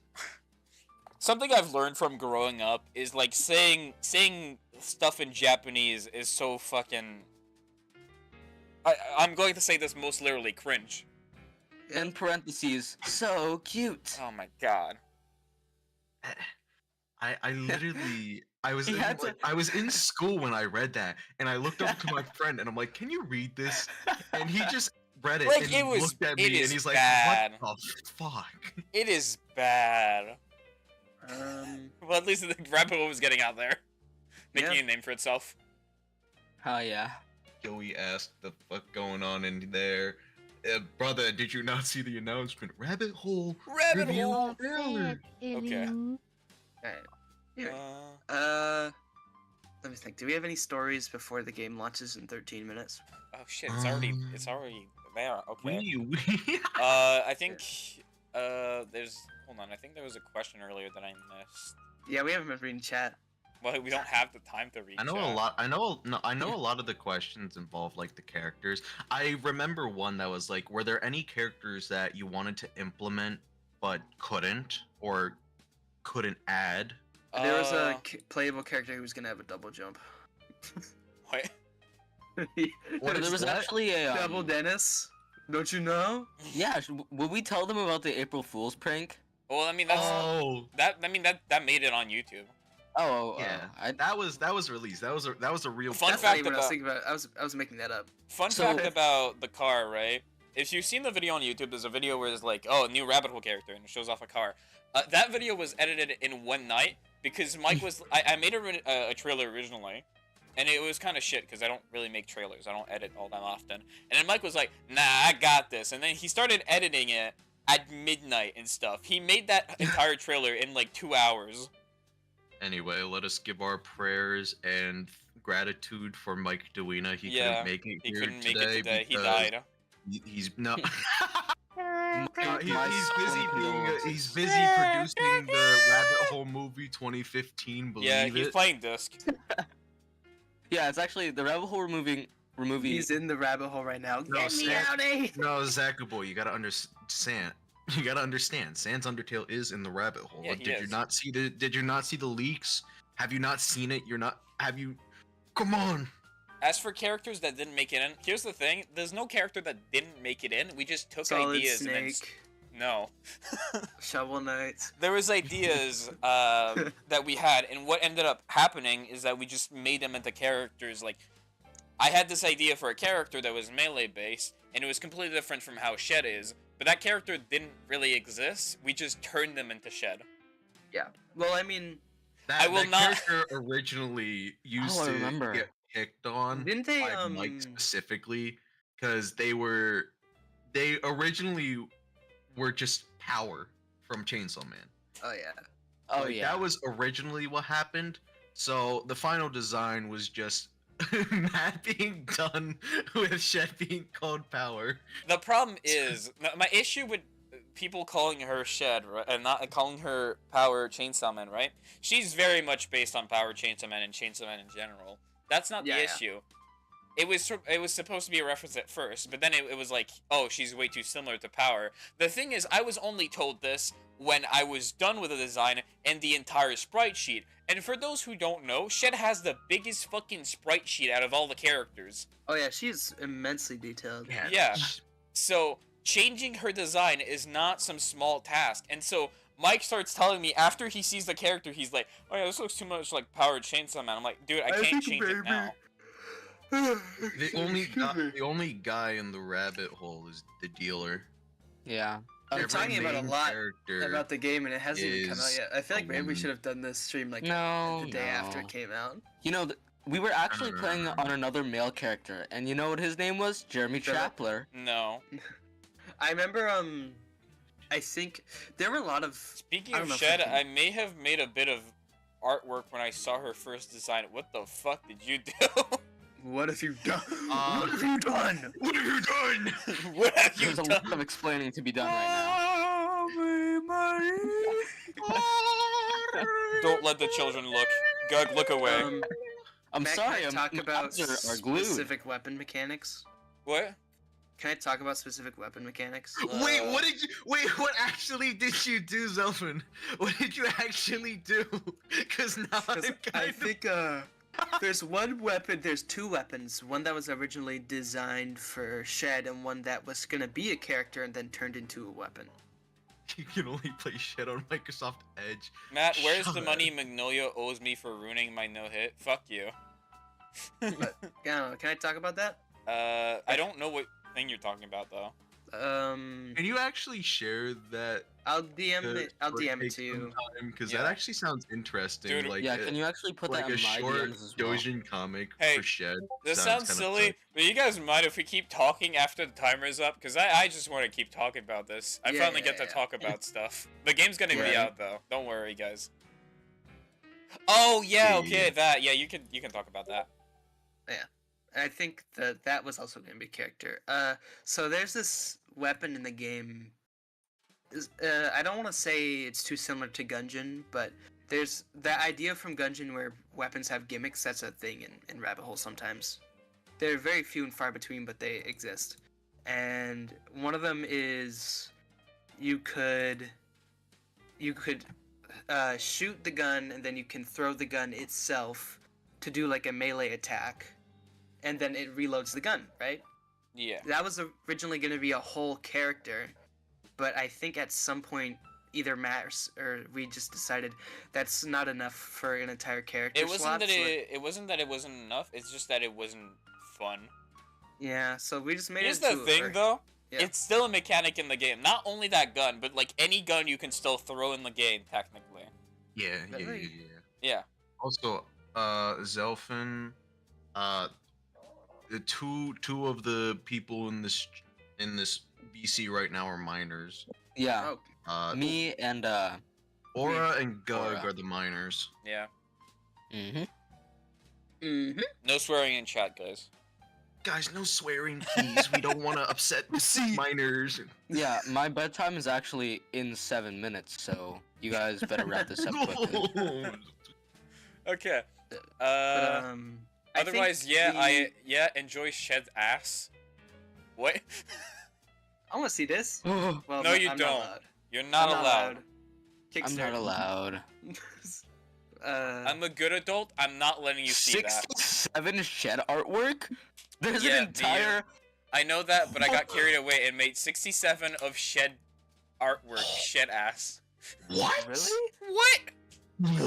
Something I've learned from growing up is like saying stuff in Japanese is so fucking... I'm going to say this most literally, cringe. In parentheses, so cute. Oh my god. I literally I was He in, had to- like, I was in school when I read that, and I looked up to my friend and I'm like, "Can you read this?" And he just read it Like, and it he was- looked at it me is and he's like, bad. "What the fuck?" It is bad. Well, at least the rabbit hole was getting out there. Making Yeah. a name for itself. Oh yeah. Joey asked, "The fuck going on in there?" Brother, did you not see the announcement? Rabbit hole. Rabbit review hole! trailer. Okay. Alright. Yeah. Uh, Let me think. Do we have any stories before the game launches in 13 minutes? oh shit, it's already there. Okay. We I think, hold on, I think there was a question earlier that I missed. Yeah, we haven't been reading chat. Well, we don't have the time to read I know chat. a lot. I know a lot of the questions involve like the characters. I remember one that was like, were there any characters that you wanted to implement but couldn't or couldn't add? There was a playable character who was gonna have a double jump. What? What there is was that? actually a Double Dennis. Don't you know? Yeah, will we tell them about the April Fool's prank? Well, I mean, that's... Oh, that made it on YouTube. Oh, yeah. That was released. That was a real. Fun That's fact not even what I was about- thinking about. I was making that up. Fun So- fact about the car, right? If you've seen the video on YouTube, there's a video where it's like, oh, new rabbit hole character, and it shows off a car. That video was edited in one night because Mike was... I made a trailer originally, and it was kind of shit because I don't really make trailers. I don't edit all that often. And then Mike was like, nah, I got this. And then he started editing it at midnight and stuff. He made that entire trailer in like 2 hours. Anyway, let us give our prayers and gratitude for Mike Dewena. He Yeah, couldn't make it He here couldn't today. make it today. He because died. He's no. My he's busy being. condolences. He's busy producing the Rabbit Hole movie 2015. Believe Yeah, he's it. playing disc. Yeah, it's actually the rabbit hole removing. He's in the rabbit hole right now. No, Get me Sam- out of here! No, Zachary, you gotta understand. You gotta understand. Sans Undertale is in the rabbit hole. Yeah, he Did you is. not see the? Did you not see the leaks? Have you not seen it? You're not. Have you? Come on. As for characters that didn't make it in, here's the thing: there's no character that didn't make it in. We just took Solid ideas and then Snake, no. Shovel Knight. There was ideas that we had, and what ended up happening is that we just made them into characters. Like, I had this idea for a character that was melee based, and it was completely different from how Shed is. But that character didn't really exist. We just turned them into Shed. Yeah. Well, I mean, I will that not- character originally used I to remember. get picked on didn't they? by Mike specifically because they originally were just power from Chainsaw Man. Oh yeah. Oh Like, yeah. that was originally what happened. So the final design was just Matt being done with Shed being called Power. The problem is my issue with people calling her Shed, right, and not calling her Power Chainsaw Man, right? She's very much based on Power Chainsaw Man and Chainsaw Man in general. That's not Yeah, the yeah. issue. it was supposed to be a reference at first, but then it was like, oh, she's way too similar to Power. The thing is, I was only told this when I was done with the design and the entire sprite sheet. And for those who don't know, Shed has the biggest fucking sprite sheet out of all the characters. Oh yeah, she's immensely detailed. Yeah. So changing her design is not some small task. And so Mike starts telling me after he sees the character, he's like, "Oh yeah, this looks too much like Power Chainsaw Man." I'm like, "Dude, I can't change it now." The only guy in the rabbit hole is the dealer. Yeah. I'm Every talking about a main lot character about the game, and it hasn't even come out is yet. I feel like a maybe we woman. should have done this stream like No, the day after no. it came out. You know, we were actually No. playing on another male character, and you know what his name was? Jeremy Philip? Chapler. No. I remember, I think there were a lot of. Speaking I of don't know if Shed, I can- I may have made a bit of artwork when I saw her first design. What the fuck did you do? What have you done? What have you done? What have you done? What have you There's a done? lot of explaining to be done right Don't let the children look. Gug, look away. now. I'm Matt, sorry, can I talk my about eyes are glued. specific weapon mechanics? What? Can I talk about specific weapon mechanics? Wait, what actually did you do, Zelfin? What did you actually do? Cause now 'Cause I'm I kind of... think there's there's two weapons. One that was originally designed for Shed, and one that was gonna be a character and then turned into a weapon. You can only play shit on Microsoft Edge. Matt, where's the Shut money Magnolia owes me for ruining my no-hit? Fuck you. Yeah, can I talk about that? I don't know what thing you're talking about, though. Can you actually share that? I'll DM it. I'll DM it to you. Because Yeah. that actually sounds interesting. Dude, like Yeah, can you actually put like that a in my short DMs as well? Dojin comic Hey, for Shed? This sounds kinda silly, sick. but you guys mind if we keep talking after the timer's up? Because I just want to keep talking about this. I Yeah, finally yeah, get to yeah. talk about stuff. The game's gonna be Right. out, though. Don't worry, guys. Oh, yeah, Yeah, okay, yeah. that. Yeah, you can talk about that. I think that was also gonna be a character. So there's this weapon in the game. I don't want to say it's too similar to Gungeon, but there's that idea from Gungeon where weapons have gimmicks. That's a thing in Rabbit Hole sometimes. They're very few and far between, but they exist. And one of them is you could shoot the gun, and then you can throw the gun itself to do like a melee attack, and then it reloads the gun, right? Yeah. That was originally going to be a whole character, but I think at some point either Matt or we just decided that's not enough for an entire character. It wasn't slot, that so it wasn't that it wasn't enough. It's just that it wasn't fun. yeah, so we just made Here's it the into a thing, ver- though. Yeah. It's still a mechanic in the game. Not only that gun, but like any gun you can still throw in the game, technically. Yeah. Really? Yeah. Also, Zelfin, the two of the people in this BC right now are minors. Yeah, Oh, me and Aura and Gug Aura. are the minors. Yeah. mm-hmm. No swearing in chat, guys. Guys, no swearing, please. We don't want to upset the minors. Yeah, my bedtime is actually in 7 minutes, so you guys better wrap this up quickly. Okay. But I think Otherwise, yeah, enjoy Shed's ass. What? I want to see this. I'm Well, No, you I'm don't. Not allowed. You're not I'm allowed. Kickstart. not allowed. I'm a good adult. I'm not letting you see that. 67 Shed artwork? There's Yeah, an entire... I know that, but I got carried away and made 67 of Shed artwork. Shed ass. What? Really? What?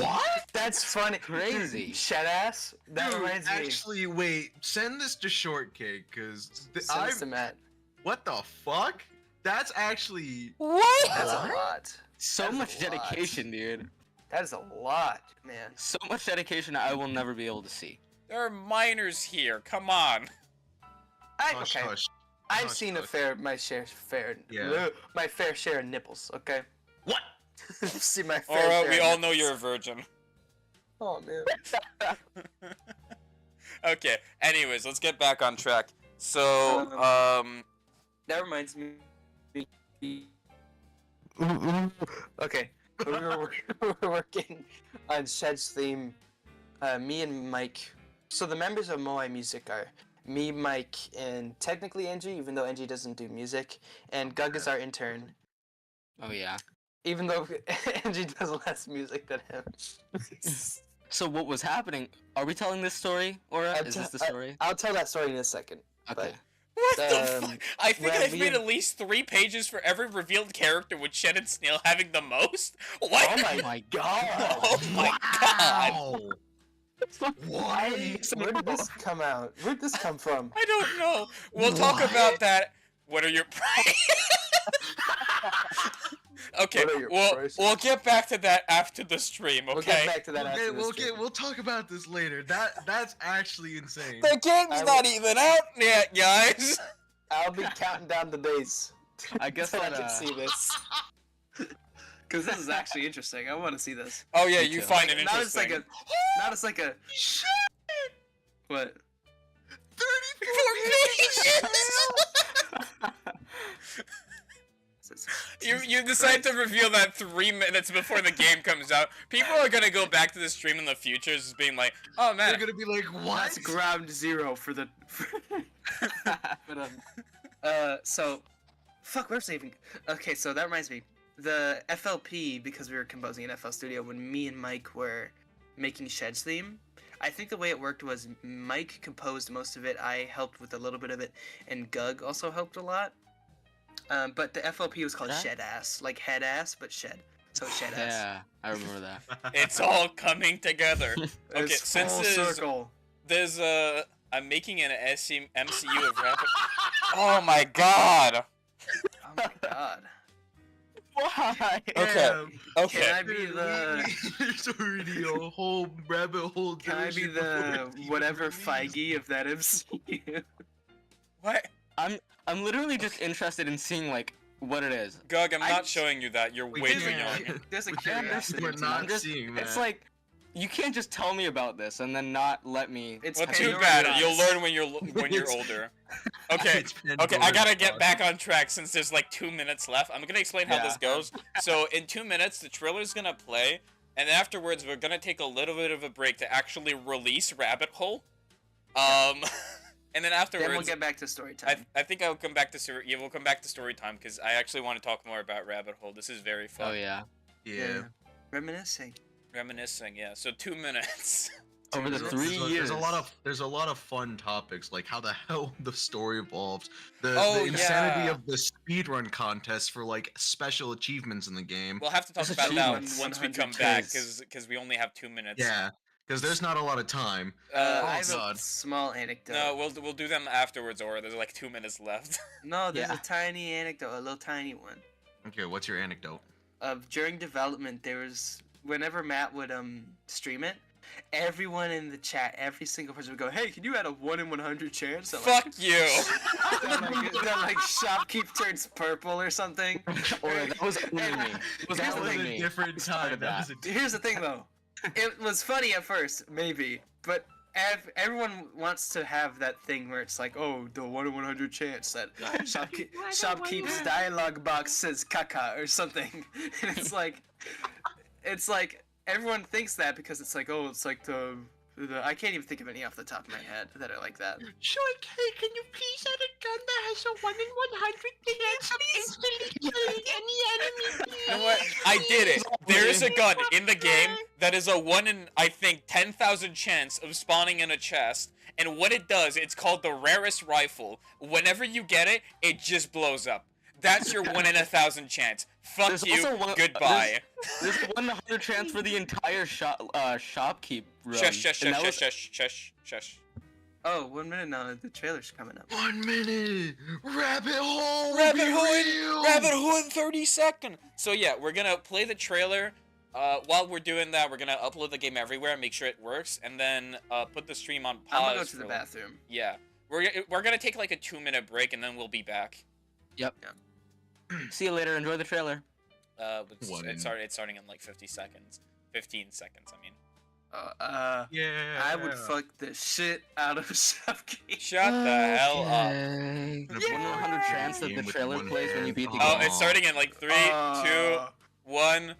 What? That's funny. Crazy. Shed ass. That Dude, reminds me. actually, wait. Send this to Shortcake, cause Send this to Matt. What the fuck? That's actually. What? That's a lot. So That's a much lot. dedication, dude. That is a lot, man. So much dedication I will never be able to see. There are minors here. Come on. Hush, Okay. hush. I've Hush, seen hush. my fair Yeah. my fair share of nipples. Okay. What? I've seen my fair Alright, share. we of all know nipples. you're a virgin. Oh man. Okay, anyways, let's get back on track. So, That reminds me. Okay. we were working on Shed's theme. Me and Mike. So the members of Moai Music are me, Mike, and technically Angie, even though Angie doesn't do music, and Gug is our intern, Oh yeah. even though Angie does less music than him. So what was happening? Are we telling this story, Aura? Is this the story? I'll tell that story in a second. Okay. What the fuck? I think well, I've me made and- at least 3 pages for every revealed character, with Shed and Snail having the most. What? Oh my god! Oh my god! Wow. Why? Where did this come out? Where did this come from? I don't know. We'll talk about that. What are your Okay, What are your we'll prices? get back to that after the stream, okay? We'll get back to that Okay, after this stream. we'll talk about this later. That's actually insane. The game's not even out yet, guys. I'll be counting down the days. I guess so I that, can see this. Because this is actually interesting. I want to see this. Oh yeah, Me you too. find it Not as like interesting. a, not as like a. What? 34 pages. You decide to reveal that 3 minutes before the game comes out. People are gonna go back to the stream in the future, just being like, "Oh man, They're gonna be like, what? That's ground zero for the. But so, fuck. Where's saving? Okay, so that reminds me. The FLP, because we were composing in FL Studio when me and Mike were making Shed's theme. I think the way it worked was Mike composed most of it. I helped with a little bit of it, and Gug also helped a lot. But the FLP was called Huh? Shed Ass, like head ass, but shed. So Shed Ass. Yeah, I remember that. it's all coming together." Okay, It's since full circle. there's I'm making an MCU of Rapid. Oh my god. Oh my god. Why? Okay. Damn. Okay. Can I be the? There's already a whole rabbit hole. Can I be version the before it's whatever even released. Feige of that MCU? What? I'm literally just interested in seeing like what it is. Gug, I'm I- not showing you that. You're We way too can't- young. There's a We can't- curiosity. We're to not it. I'm just- seeing that. It's like you can't just tell me about this and then not let me. It's Well, too Pandora's bad. box. You'll learn when you're older. Okay. It's Okay, I Pandora's gotta get box. back on track since there's like 2 minutes left. I'm gonna explain how Yeah. this goes. So in 2 minutes, the trailer's gonna play, and afterwards we're gonna take a little bit of a break to actually release Rabbit Hole. And then afterwards, Then we'll get back to story time. I think I'll come back to we'll come back to story time because I actually want to talk more about Rabbit Hole. This is very fun. Oh yeah. Yeah. Reminiscing. Reminiscing, yeah. So 2 minutes. Over the There's 3 years. There's a lot of fun topics, like how the hell the story evolves, the Oh, insanity yeah. of the speedrun contest for like special achievements in the game. We'll have to talk There's about that achievements. once we 100 come back kills. because we only have 2 minutes. Yeah, because there's not a lot of time. Uh, I have God. a small anecdote. no, we'll do them afterwards, or there's like 2 minutes left. No, there's Yeah. a tiny anecdote, a little tiny one. Okay, what's your anecdote? During development, there was whenever Matt would stream it, everyone in the chat, every single person would go, "Hey, can you add a 1 in 100 chance that Fuck you. that like shopkeep turns purple or something?" Or that was only me. It was Here's the only thing. me. different Started that. Here's the thing, though. It was funny at first, maybe, but everyone wants to have that thing where it's like, oh, the 1 in 100 chance that shopkeep's dialogue box says caca or something. And it's like everyone thinks that because it's like, oh, it's like the I can't even think of any off the top of my head that are like that. Sure, hey, can you please add a gun that has a 1 in 100 chance of instantly killing any enemy? You know what? I did it. There is a gun in the game that is a 1 in, I think, 10,000 chance of spawning in a chest. And what it does, it's called the rarest rifle. Whenever you get it, it just blows up. That's your 1 in 1,000 chance. Fuck There's you. also one- Goodbye. There's a 100 chance for the entire shopkeep run. Shush, shush, and shush, that was- shush, shush, shush. Oh, 1 minute now. The trailer's coming up. 1 minute! Rabbit hole! will Rabbit be hole in, real! rabbit hole in 30 seconds. So yeah, we're gonna play the trailer. While we're doing that, we're gonna upload the game everywhere, make sure it works, and then put the stream on pause. I'm gonna go to the for- bathroom. Yeah, we're gonna take like a 2-minute break, and then we'll be back. See you later. Enjoy the trailer. It's starting in like 50 seconds. 15 seconds, I mean. Yeah. I would fuck the shit out of shopkeep. Shut the hell up. There's 100 chance that the Game with trailer one plays when you hand. beat the Oh, game. it's starting in like 3, 2, 1.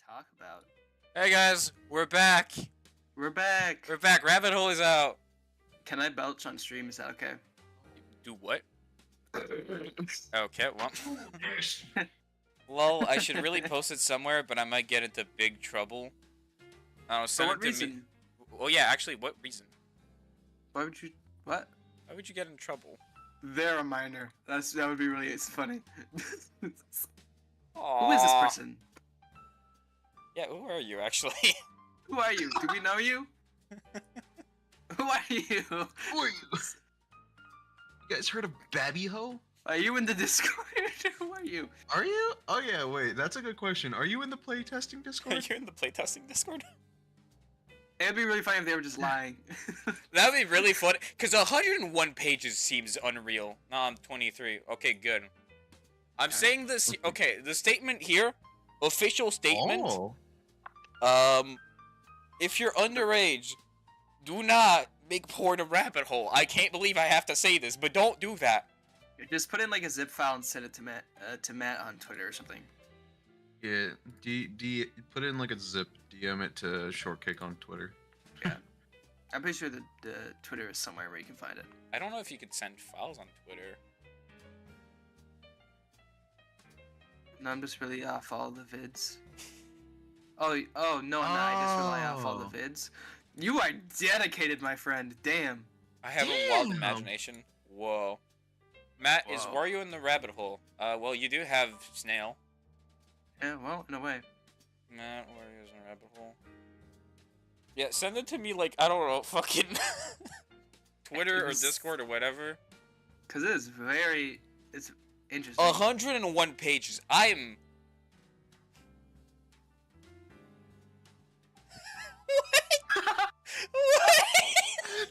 Talk about. Hey guys, we're back. We're back. We're back. Rabbit hole is out. Can I belch on stream? Is that okay? Do what? Okay, well. Lol, I should really post it somewhere, but I might get into big trouble. I don't know, For send what it to reason? me. Well, yeah, actually, what reason? Why would you? What? Why would you get in trouble? They're a minor. That would be really. It's funny. Who Aww. is this person? Yeah, who are you actually? Who are you? Do we know you? Who are you? Who are you? You guys heard of Babby Ho? Are you in the Discord? Who are you? Are you? Oh yeah, wait, that's a good question. Are you in the playtesting Are Discord? you in the playtesting Discord? It'd be really funny if they were just lying. That'd be really funny, because 101 pages seems unreal. No, I'm 23. Okay, good. I'm saying this, okay, the statement here, official statement, Oh. if you're underage, do not make porn a rabbit hole. I can't believe I have to say this, but don't do that. Just put in like a zip file and send it to Matt on Twitter or something. Yeah, put it in like a zip, DM it to Shortcake on Twitter. Yeah. I'm pretty sure that the Twitter is somewhere where you can find it. I don't know if you could send files on Twitter. No, I'm just really off all the vids. Oh no, I'm not. I just rely off all the vids. You are dedicated, my friend. Damn. I have a wild Damn. imagination. Whoa. Matt, is Wow. Wario in the rabbit hole? Well, you do have Snail. Yeah, well, in a way. Matt, Wario's in the rabbit hole. Yeah, send it to me like, I don't know, fucking Twitter or Discord or whatever. Cause it's interesting. 101 pages. I'm... What?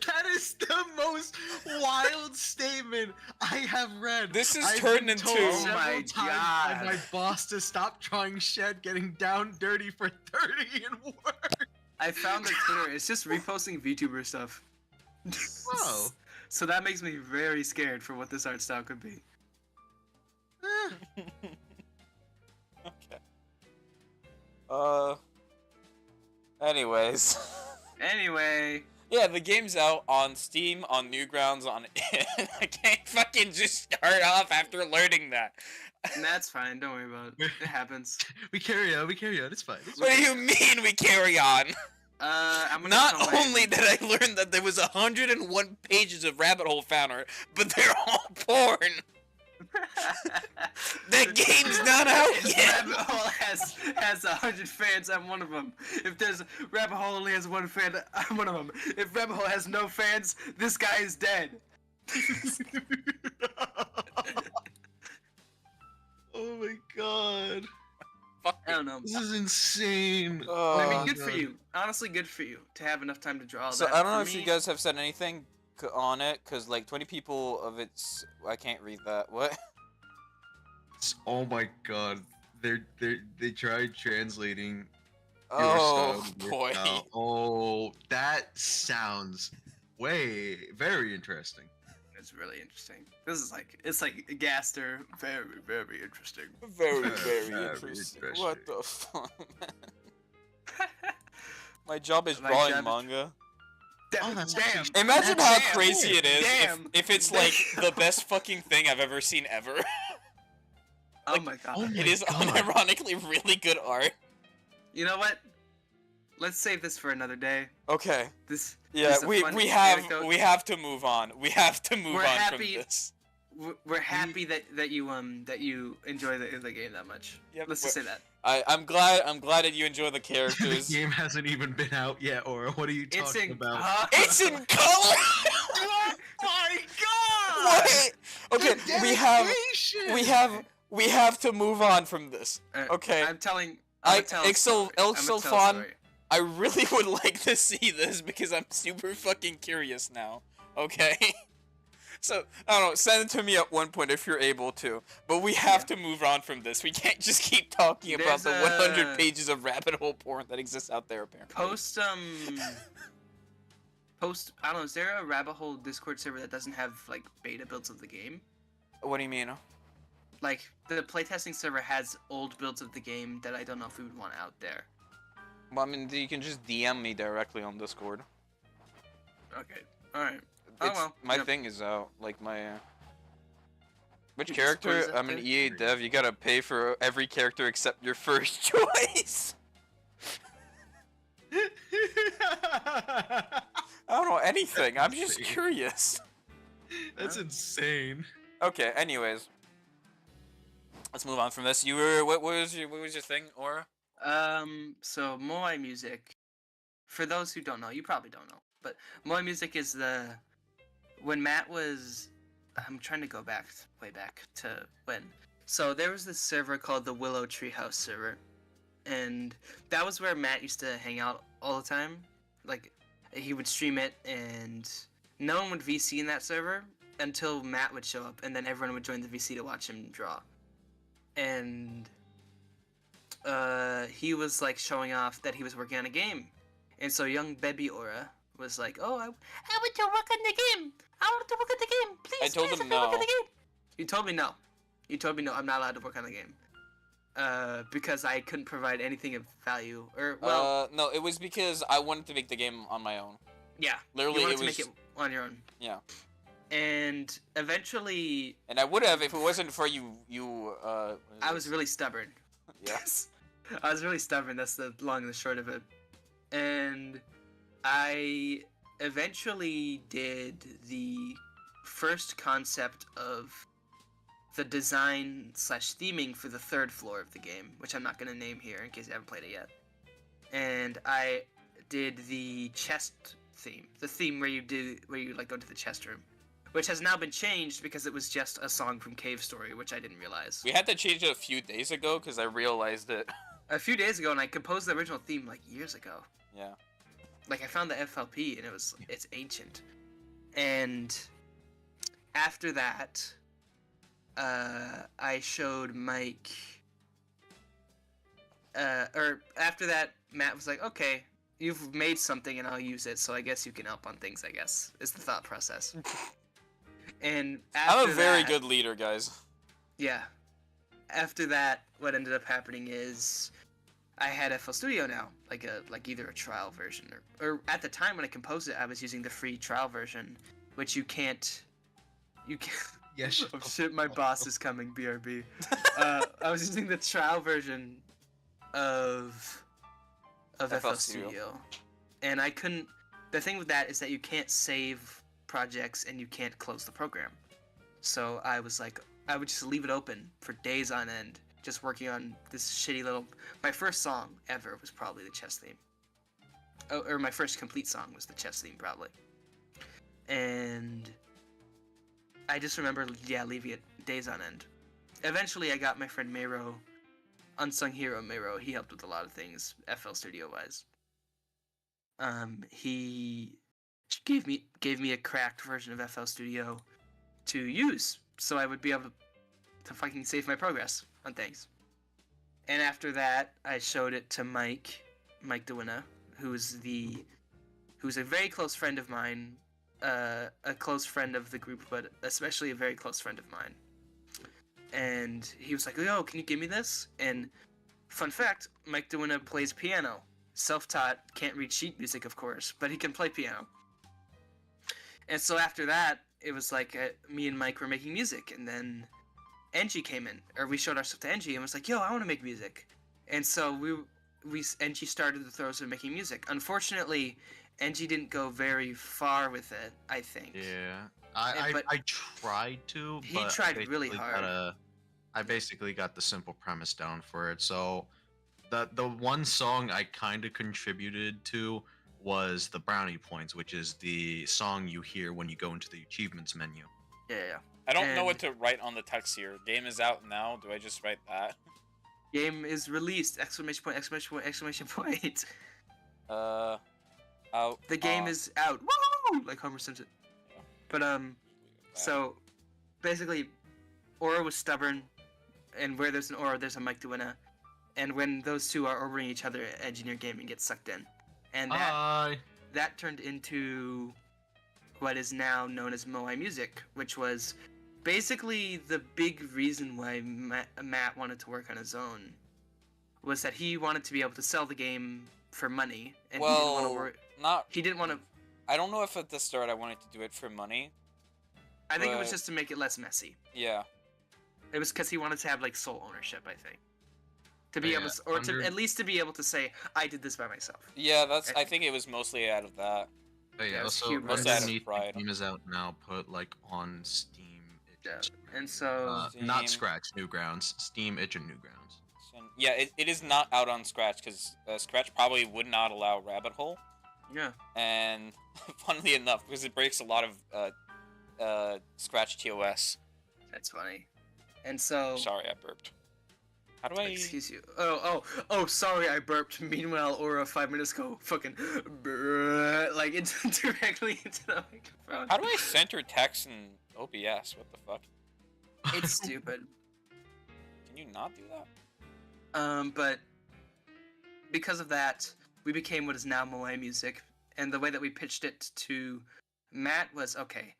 That is the most wild statement I have read. This is I've turned been into- told Oh several my times by God. my boss to stop trying shed getting down dirty for 30 and work. I found their Twitter. It's just reposting VTuber stuff. Whoa. So that makes me very scared for what this art style could be. Okay. Anyways. Anyway, Yeah, the game's out on Steam, on Newgrounds, on... I can't fucking just start off after learning that. that's fine. Don't worry about it. It happens. We carry on. It's fine. What do you mean we carry on? I'm gonna Not tell my- only did I learn that there was 101 pages of rabbit hole founder, but they're all porn. That game's not out If yet. Rabbit Hole has 100 fans, I'm one of them. If there's Rabbit Hole only has one fan, I'm one of them. If Rabbit Hole has no fans, this guy is dead. Oh my god. Fuck I don't know. This is insane. I mean, Oh, good for you. Honestly, good for you to have enough time to draw So that. I don't know For if you me, guys have said anything on it, cause like 20 people of it's. I can't read that. What? Oh my god. They tried translating your Oh style to boy. work out. Oh, that sounds very interesting. It's really interesting. This is like it's like Gaster. Very, very interesting. Very, Very very interesting. What interesting. the fuck, man? My job is My drawing job is- manga. Oh, that's damn. actually- Imagine That's how damn. crazy it is Damn. if it's like the best fucking thing I've ever seen ever. Oh my god. Oh my It is God. unironically really good art. You know what? Let's save this for another day. Okay. This. Yeah, this is a we fun have anecdote. to move on. We have to move We're on happy- from this. We're happy that you enjoy the game that much. Yep, Let's just say that. I'm glad that you enjoy the The characters. game hasn't even been out yet, or what are you talking It's in. about? It's in color. Oh my god! Wait. Okay, The we dedication! have to move on from this. Okay. I'm telling. I- I'm gonna tell a Ixel- story. I'm gonna tell a Ixelfon- story. I really would like to see this because I'm super fucking curious now. Okay? So, I don't know, send it to me at one point if you're able to. But we have to move on from this. We can't just keep talking about There's the 100 a- pages of rabbit hole porn that exists out there, apparently. Post I don't know, is there a rabbit hole Discord server that doesn't have like beta builds of the game? What do you mean? Like the playtesting server has old builds of the game that I don't know if we would want out there. Well, I mean, you can just DM me directly on Discord. Okay. Alright. Oh It's, well. my Yep. thing is out. Like, my... Which Your Discord character? is out I'm an there? EA dev. You gotta pay for every character except your first choice. I don't know anything. I'm just Insane. curious. That's insane. Okay. Anyways, let's move on from this. You were what was your thing, Aura? So Moai music. For those who don't know, you probably don't know, but Moai music is when Matt was. I'm trying to go back way back to when. So there was this server called the Willow Treehouse server, and that was where Matt used to hang out all the time. Like he would stream it, and no one would VC in that server until Matt would show up, and then everyone would join the VC to watch him draw. And he was like showing off that he was working on a game, and so young baby Aura was like, "Oh, I want to work on the game. I want to work on the game. Please, I told please, him let me work on no. the game." You told me no. You told me no. I'm not allowed to work on the game. Because I couldn't provide anything of value, or well, No, it was because I wanted to make the game on my own. yeah, Literally, you wanted it to was. make it on your own. Yeah. And eventually, And I would have if it wasn't for you. I was really stubborn. Yes. I was really stubborn. That's the long and the short of it. And I eventually did the first concept of the design slash theming for the third floor of the game, which I'm not gonna name here in case you haven't played it yet. And I did the chest theme, the theme where you like go to the chest room, which has now been changed because it was just a song from Cave Story, which I didn't realize. We had to change it a few days ago because I realized it. A few days ago, and I composed the original theme like years ago. Yeah. Like I found the FLP and it's ancient. And after that, I showed Mike. Or after that, Matt was like, "Okay, you've made something, and I'll use it. So I guess you can help on things. I guess is the thought process." And after I'm a very that- good leader, guys. Yeah. After that, what ended up happening is I had FL Studio now, like either a trial version or at the time when I composed it, I was using the free trial version, which you can't. Yes. Oh shit! My boss is coming. BRB. I was using the trial version of FL Studio, and I couldn't. The thing with that is that you can't save projects and you can't close the program. So I was like, I would just leave it open for days on end, just working on this shitty little. My first song ever was probably the chess theme. Oh, or my first complete song was the chess theme, probably. And I just remember, leaving it days on end. Eventually, I got my friend Mero, unsung hero Mero. He helped with a lot of things, FL Studio wise. He gave me a cracked version of FL Studio to use, so I would be able to fucking save my progress on things. And after that, I showed it to Mike DeWinna, who's a very close friend of mine, a close friend of the group, but especially a very close friend of mine. And he was like, "Yo, can you give me this?" And fun fact, Mike DeWinna plays piano. Self-taught, can't read sheet music, of course, but he can play piano. And so after that, it was like me and Mike were making music, and then Angie came in, or we showed our stuff to Angie, and was like, "Yo, I want to make music." And so Angie started the throes of making music. Unfortunately, Angie didn't go very far with it, I think. Yeah. But I tried to. he but tried I really basically hard. I basically got the simple premise down for it. So the one song I kind of contributed to was the Brownie Points, which is the song you hear when you go into the achievements menu. Yeah. I don't know And- what to write on the text here. Game is out now. Do I just write that? Game is released! Exclamation point! Exclamation point! Exclamation point! Out. The game is out! Woo! Like Homer Simpson. Yeah. But so basically, Aura was stubborn, and where there's an Aura, there's a Mike DeWinna, and when those two are orbiting each other, Engineer Gaming gets sucked in, and that turned into what is now known as Moai Music, which was basically the big reason why Matt wanted to work on his own, was that he wanted to be able to sell the game for money, and he didn't want to work. He didn't want to. I don't know if at the start I wanted to do it for money. I think it was But- just to make it less messy. Yeah. It was because he wanted to have like sole ownership, I think, to be Yeah, able to, or under- to at least to be able to say, "I did this by myself." Yeah, I think it was mostly out of that. But Yeah, yeah, it's also cute, but it's- underneath Pride. the game is out now. Put like on Steam. Yeah. And so, Not Steam. Scratch, Newgrounds. Steam, Itch, and Newgrounds. Yeah, it is not out on Scratch because Scratch probably would not allow Rabbit Hole. yeah. And funnily enough, because it breaks a lot of Scratch TOS. That's funny. And so, Sorry, I burped. How do I? excuse you. Oh! Sorry, I burped. Meanwhile, Aura 5 minutes ago, fucking like into directly into the microphone. How do I center text in OBS? What the fuck? It's stupid. Can you not do that? But because of that, we became what is now Moai Music, and the way that we pitched it to Matt was, okay,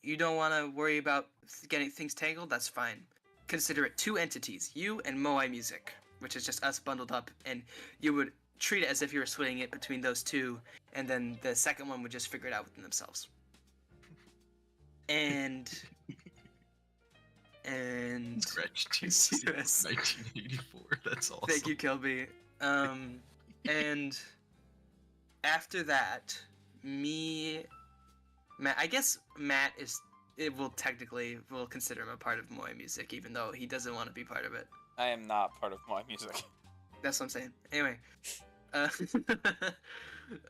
you don't want to worry about getting things tangled, that's fine. Consider it two entities, you and Moai Music, which is just us bundled up, and you would treat it as if you were splitting it between those two, and then the second one would just figure it out within themselves. And Scratch Yes. 1984. That's awesome. thank you, Kilby. And after that, Matt, I guess Matt is we'll consider him a part of Moai Music, even though he doesn't want to be part of it. I am not part of my music. That's what I'm saying. Anyway,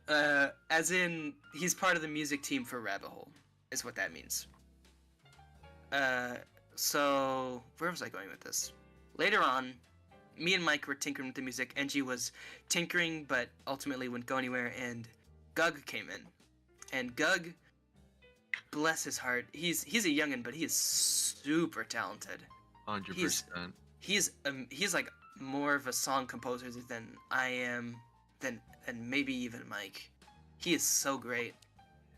uh, as in he's part of the music team for Rabbit Hole, is what that means. So where was I going with this? Later on, me and Mike were tinkering with the music. Engie was tinkering, but ultimately wouldn't go anywhere. And Gug came in, and Gug, bless his heart, he's a youngin, but he is super talented. 100%. He's like more of a song composer than I am, and maybe even Mike. He is so great.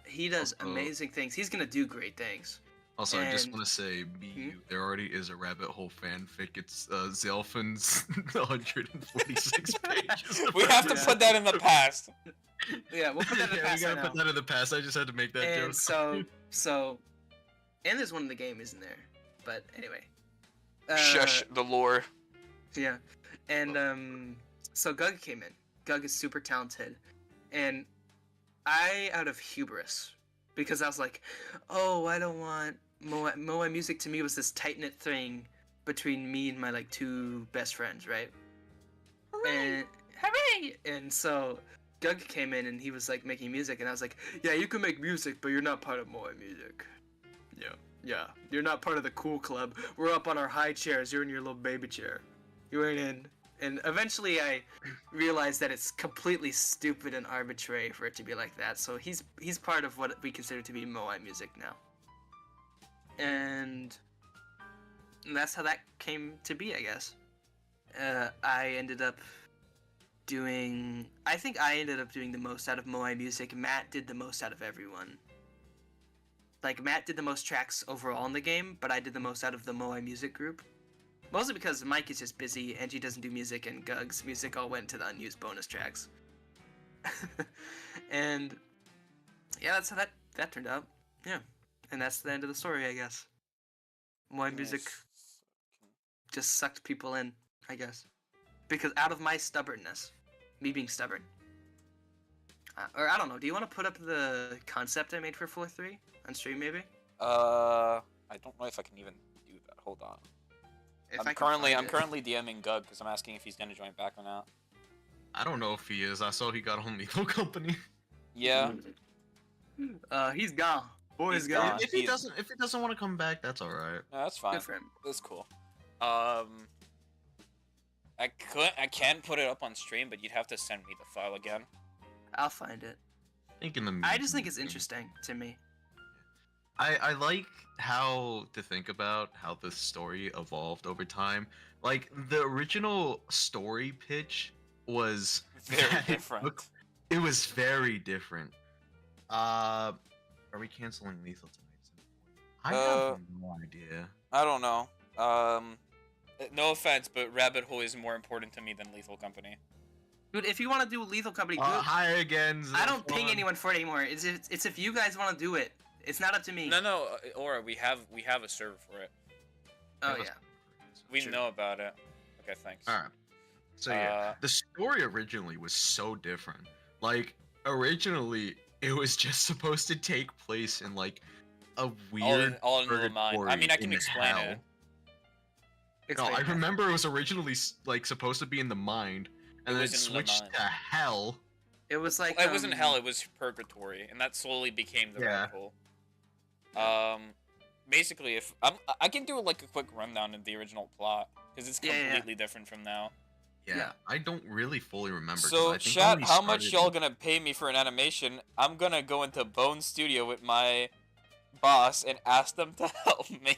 He does amazing things. He's gonna do great things. Also, I just And- want to say, there already is a Rabbit Hole fanfic. It's Zelfin's 146 pages. We have to Yeah. put that in the past. Yeah, we'll put that in the Yeah, past we right gotta now. put that in the past. I just had to make that And joke. and there's one in the game, isn't there? But anyway. Shush the lore. Yeah, and so Gug came in. Gug is super talented, and I, out of hubris, because I was like, oh, I don't want Moai Music. To me was this tight knit thing between me and my like two best friends, right? And hooray! And so Gug came in and he was like making music, and I was like, yeah, you can make music, but you're not part of Moai Music. Yeah, you're not part of the cool club. We're up on our high chairs. You're in your little baby chair. You ain't in. And eventually I realized that it's completely stupid and arbitrary for it to be like that. So he's part of what we consider to be Moai Music now. And that's how that came to be, I guess. I think I ended up doing the most out of Moai Music. Matt did the most out of everyone. Like, Matt did the most tracks overall in the game, but I did the most out of the Moai Music group. Mostly because Mike is just busy, and he doesn't do music, and Gug's music all went to the unused bonus tracks. And yeah, that's how that turned out. Yeah. And that's the end of the story, I guess. Moai Music just sucked people in, I guess. Because out of my stubbornness, me being stubborn. Or I don't know, do you want to put up the concept I made for Floor 3 on stream, maybe? I don't know if I can even do that. Hold on. If I'm I can currently find it. DMing Gug because I'm asking if he's gonna join back or not. I don't know if he is. I saw he got on Lethal Company. Yeah. He's gone. Boy's He's gone. gone. If he doesn't want to come back, that's all right. No, that's fine. Good for him. That's cool. I can put it up on stream, but you'd have to send me the file again. I'll find it. I just think it's interesting to me. I like how to think about how the story evolved over time. Like, the original story pitch was Very different. It was very different. Are we canceling Lethal tonight? I have no idea. I don't know. No offense, but Rabbit Hole is more important to me than Lethal Company. Dude, if you want to do Lethal Company, do it. Hi again. I don't ping Zafon. anyone for it anymore. It's if you guys want to do it. It's not up to me. No, Aura, we have a server for it. Oh That was- yeah. We True. know about it. Okay, thanks. All right. So yeah, the story originally was so different. Like, originally it was just supposed to take place in like a weird all in the mind. I mean, I can in explain hell. it. No, I remember it was originally like supposed to be in the mind, and then it was in the switched mind. to hell. It was like Well, it wasn't hell, it was purgatory, and that slowly became the Yeah. Rabbit Hole. Basically, if I can do like a quick rundown of the original plot because it's Yeah, yeah, yeah. completely different from now. Yeah, Yeah. I don't really fully remember. 'cause So, I think I chat, only how much started y'all in- gonna pay me for an animation? I'm gonna go into Bone Studio with my boss and ask them to help me.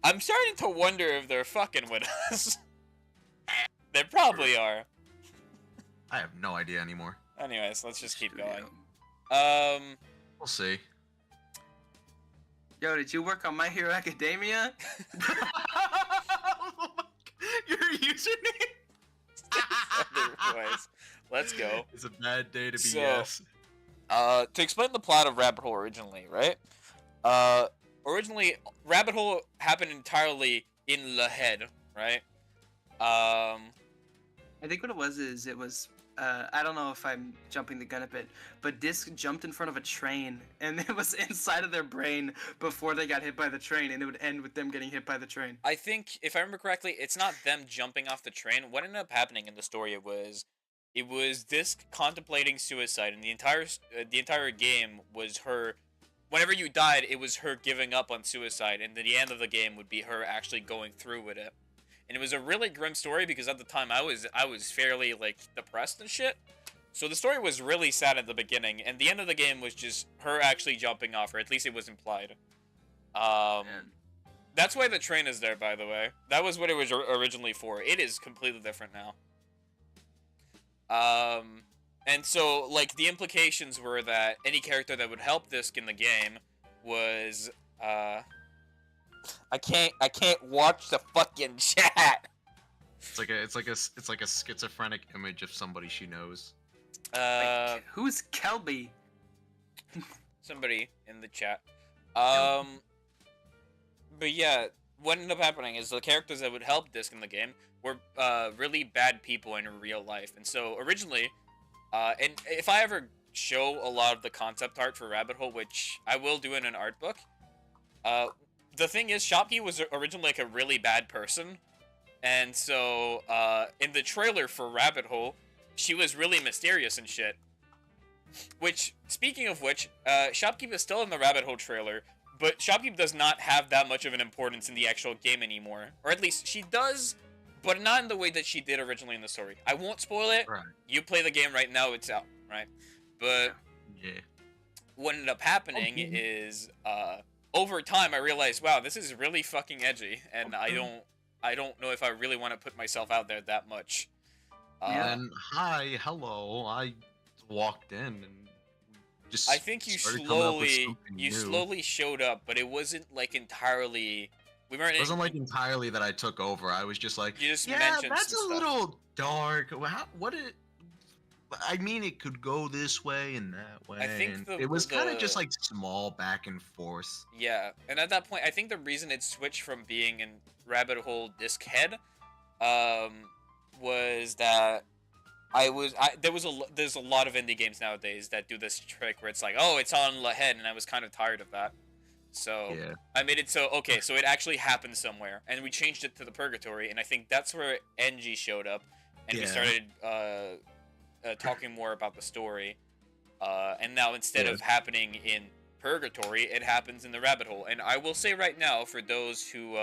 I'm starting to wonder if they're fucking with us. They probably are. I have no idea anymore. Anyways, let's just keep going. Studio. We'll see. Yo, did you work on My Hero Academia? Your username? Anyways, let's go. It's a bad day to be So- yes. To explain the plot of Rabbit Hole originally, right? Originally, Rabbit Hole happened entirely in the head, right? I think what it was I don't know if I'm jumping the gun a bit, but Disc jumped in front of a train, and it was inside of their brain before they got hit by the train, and it would end with them getting hit by the train. I think, if I remember correctly, it's not them jumping off the train. What ended up happening in the story it was Disc contemplating suicide, and the entire game was her. Whenever you died, it was her giving up on suicide, and then the end of the game would be her actually going through with it. And it was a really grim story because at the time I was fairly like depressed and shit. So the story was really sad at the beginning, and the end of the game was just her actually jumping off, or at least it was implied. That's why the train is there, by the way. That was what it was originally for. It is completely different now. And so, like, the implications were that any character that would help Disc in the game was, I can't watch the fucking chat! It's like a schizophrenic image of somebody she knows. Like, who's Kelby? Somebody in the chat. But yeah, what ended up happening is the characters that would help Disc in the game were really bad people in real life. And so originally, and if I ever show a lot of the concept art for Rabbit Hole, which I will do in an art book, the thing is, Shopkey was originally like a really bad person. And so in the trailer for Rabbit Hole, she was really mysterious and shit. Which, speaking of which, Shopkeep is still in the Rabbit Hole trailer, but Shopkeep does not have that much of an importance in the actual game anymore. Or at least, she does, but not in the way that she did originally in the story. I won't spoil it. Right. You play the game right now, it's out, right? But Yeah. what ended up happening is, over time, I realized, wow, this is really fucking edgy, and I don't know if I really want to put myself out there that much. And hi, hello. I walked in and just. I think you started coming up with slowly something you new. slowly showed up, but it wasn't like entirely. We weren't. It wasn't like entirely that I took over. I was just like, You just yeah, mentioned that's some a stuff. little dark. What it? I mean, it could go this way and that way. I think and it was kind of just the- like small back and forth. Yeah, and at that point, I think the reason it switched from being in Rabbit Hole Disc Head, was that there's a lot of indie games nowadays that do this trick where it's like, oh, it's on La Head, and I was kind of tired of that. So Yeah. I made it so okay, so it actually happened somewhere, and we changed it to the Purgatory, and I think that's where NG showed up, and we Yeah. started talking more about the story, and now instead Yeah. of happening in Purgatory, it happens in the Rabbit Hole. And I will say right now, for those who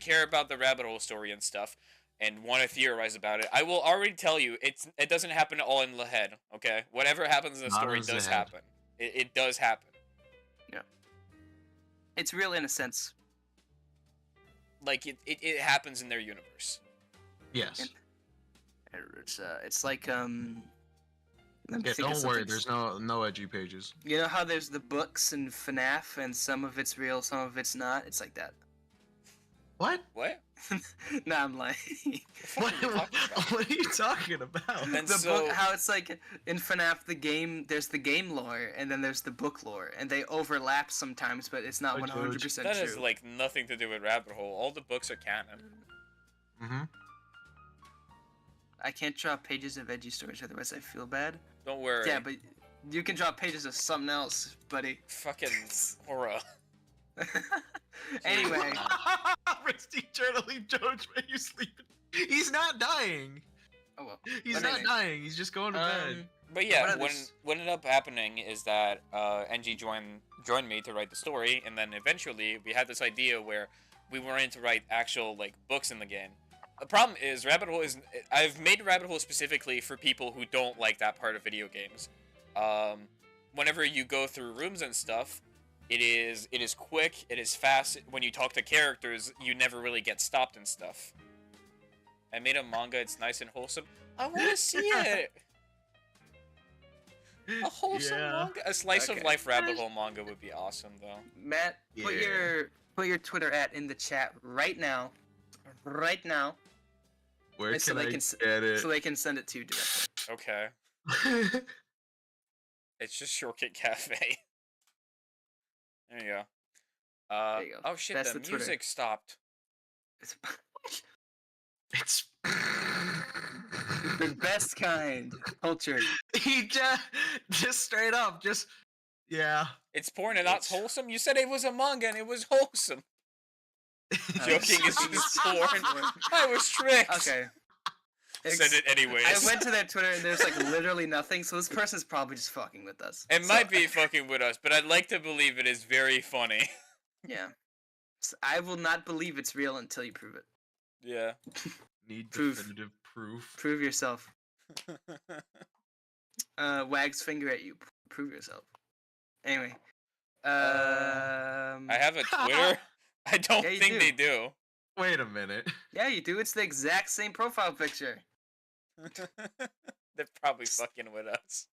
care about the Rabbit Hole story and stuff, and want to theorize about it, I will already tell you it doesn't happen all in La Head. Okay, whatever happens in the Not story in the does head. happen. It does happen. It's real in a sense. Like it happens in their universe. Yes. It's like let me Yeah, think of don't worry. something. There's no edgy pages. You know how there's the books in FNAF, and some of it's real, some of it's not. It's like that. What? What? Nah, I'm lying. What? are you talking about? What are you talking about? And The so- book, how it's like in FNAF, the game, there's the game lore, and then there's the book lore, and they overlap sometimes, but it's not Hi, George. 100% That true. has like nothing to do with Rabbit Hole. All the books are canon. Mm-hmm. I can't draw pages of edgy stories, otherwise I feel bad. Don't worry. Yeah, but you can draw pages of something else, buddy. Fucking horror. Anyway, Rusty trying to leave George when you sleeping. He's not dying. oh well. He's But not anyway. dying. He's just going to bed. But yeah, What when others? what ended up happening is that NG joined me to write the story, and then eventually we had this idea where we wanted to write actual like books in the game. The problem is Rabbit Hole is I've made Rabbit Hole specifically for people who don't like that part of video games. Whenever you go through rooms and stuff, it is quick, it is fast. When you talk to characters, you never really get stopped and stuff. I made a manga. It's nice and wholesome. I want to see it. A wholesome Yeah. manga? A slice of Okay. life Rabbit Hole manga would be awesome, though. Matt, put Yeah. your Twitter in the chat right now. Right now. Where so can they I can get it? So they can send it to you directly. Okay. It's just Shortcut Cafe. There you go. There you go. Oh shit, That's the the Twitter. music stopped. It's- It's. The best kind. Cultured. He just straight up, yeah. It's porn and not wholesome. You said it was a manga and it was wholesome. Joking is just porn. I was tricked. Okay. Said it anyways. I went to their Twitter and there's like literally nothing, so this person's probably just fucking with us. It might be fucking with us, but I'd like to believe it is very funny. Yeah. So I will not believe it's real until you prove it. Yeah. Need Proof. definitive proof. Prove yourself. Wags finger at you. Prove yourself. Anyway. I have a Twitter. I don't Yeah, you think do. they do. Wait a minute. Yeah, you do. It's the exact same profile picture. They're probably fucking with us.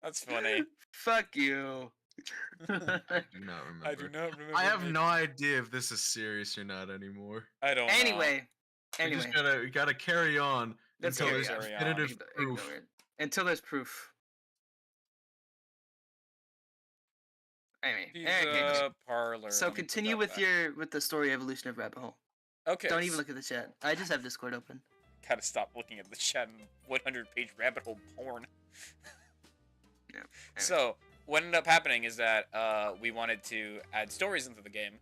That's funny. Fuck you. I do not remember. I do not remember. I have making- no idea if this is serious or not anymore. I don't know. Anyway. We just gotta carry on Let's until carry there's on. definitive Ignore proof. it. Until there's proof. Anyway. Pizza parlor. So Let me put continue that with back. the story evolution of Rabbit Hole. Okay. Don't even look at the chat. I just have Discord open. Gotta stop looking at the chat and 100-page rabbit hole porn. Yeah. So, what ended up happening is that we wanted to add stories into the game,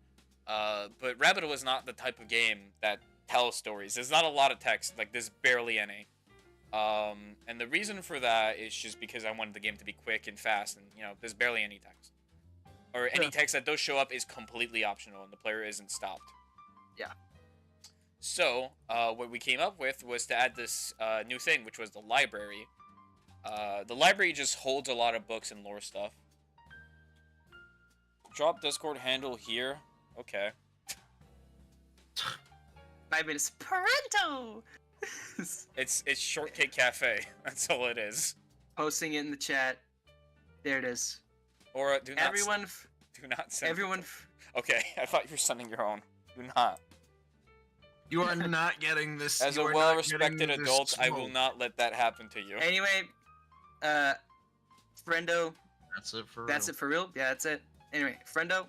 but Rabbit Hole is not the type of game that tells stories. There's not a lot of text, like there's barely any. And the reason for that is just because I wanted the game to be quick and fast, and there's barely any text. Or any text that does show up is completely optional, and the player isn't stopped. Yeah. So, what we came up with was to add this new thing, which was the library. The library just holds a lot of books and lore stuff. Drop Discord handle here. Okay. 5 minutes. Parental! It's Shortcake Cafe. That's all it is. Posting it in the chat. There it is. Or do not. Do not send. Everyone. Okay, I thought you were sending your own. Do not. You are not getting this. As a you are not well-respected getting this adult, I will smoke. not let that happen to you. Anyway, Friendo. That's it for. That's real. it for real. Yeah, that's it. Anyway, Friendo.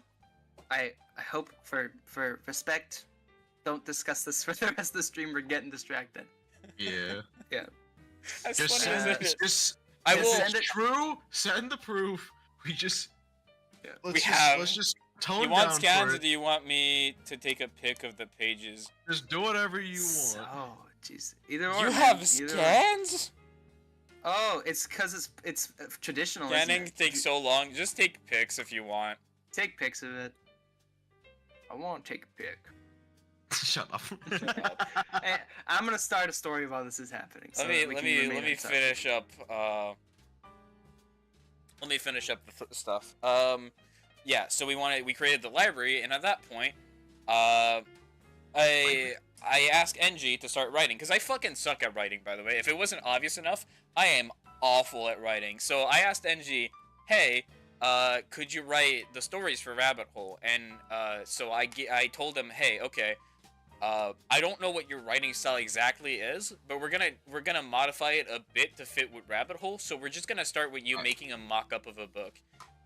I hope for respect, don't discuss this for the rest of the stream. We're getting distracted. Yeah. As Just funny as send, it is. just. I if will. it's true. Send the proof. We just. Yeah. Let's just tone You want down scans, for or it. do you want me to take a pic of the pages? Just do whatever you want. So, jeez. Either or. You man. have Either or. scans? Oh, it's because it's traditional. isn't Scanning it? takes so long. Just take pics if you want. Take pics of it. I won't take a pic. Shut up. Eh, I'm gonna start a story while this is happening. So that we Let can remain me in touch. finish up. Let me finish up the stuff. Yeah. So we created the library, and at that point, I asked NG to start writing, because I fucking suck at writing, by the way. If it wasn't obvious enough, I am awful at writing. So I asked NG, hey, could you write the stories for Rabbit Hole? And so I told him, hey, okay, I don't know what your writing style exactly is, but we're gonna modify it a bit to fit with Rabbit Hole. So we're just gonna start with you making a mock-up of a book.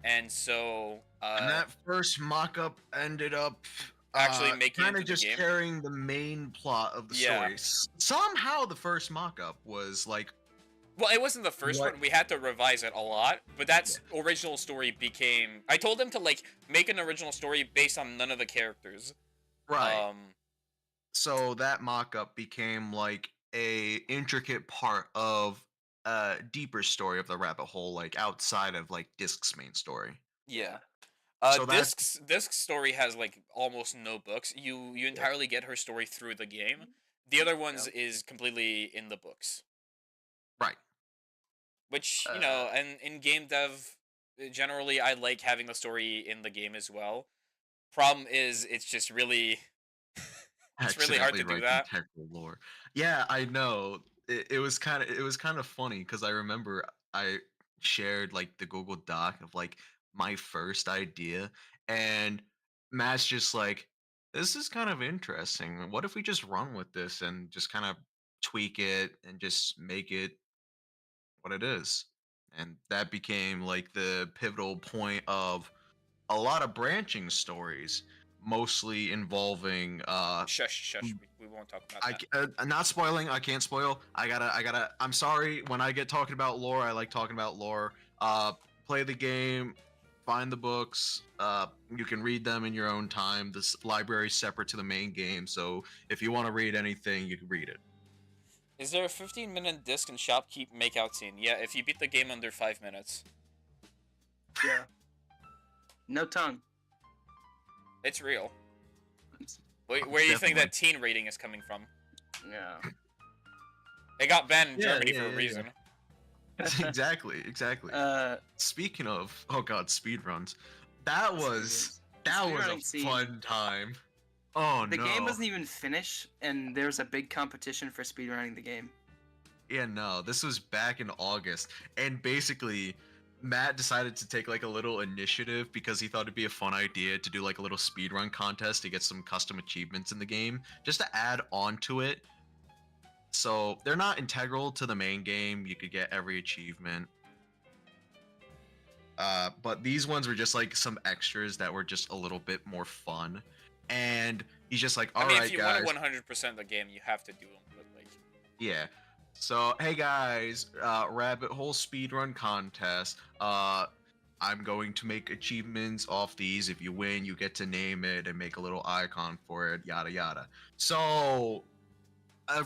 And so and that first mock-up ended up actually making it kind into of the just game. carrying the main plot of the Yeah. story. Somehow the first mock-up was like, Well, it wasn't the first What? one. We had to revise it a lot, but that original story became. I told them to make an original story based on none of the characters. right. So that mock-up became like a intricate part of a deeper story of the rabbit hole, like outside of like Disc's main story. Yeah. So that's- Disc's story has like almost no books. You entirely get her story through the game. The other ones is completely in the books. Right. Which and in game dev, generally I like having the story in the game as well. Problem is, it's just really. It's really hard to Accidentally do write that. integral lore. Yeah, I know. It was kind of funny because I remember I shared like the Google Doc of like my first idea, and Matt's just like, "This is kind of interesting. What if we just run with this and just kind of tweak it and just make it what it is?" And that became like the pivotal point of a lot of branching stories. mostly involving Shush. We won't talk about I that. not spoiling. I can't spoil. I gotta. I'm sorry. When I get talking about lore, I like talking about lore. Play the game, find the books. You can read them in your own time. This library's separate to the main game, so if you want to read anything, you can read it. Is there a 15-minute disc and shopkeep makeout scene? Yeah, if you beat the game under 5 minutes. Yeah. No tongue. It's real. Where do you think that teen rating is coming from? Yeah. It got banned in Yeah, Germany yeah, for a yeah, reason. exactly. Speaking of, oh god, speedruns. That was a Speedrunning scene. fun time. Oh The no. game wasn't even finished, and there was a big competition for speedrunning the game. Yeah, no, this was back in August, and basically, Matt decided to take like a little initiative because he thought it'd be a fun idea to do like a little speedrun contest to get some custom achievements in the game, just to add on to it. So they're not integral to the main game. You could get every achievement. But these ones were just like some extras that were just a little bit more fun. And he's just like, all right, if you guys. want to 100% the game, you have to do them. But like, Yeah. So, hey guys, rabbit hole speedrun contest. I'm going to make achievements off these. If you win, you get to name it and make a little icon for it, yada yada. So,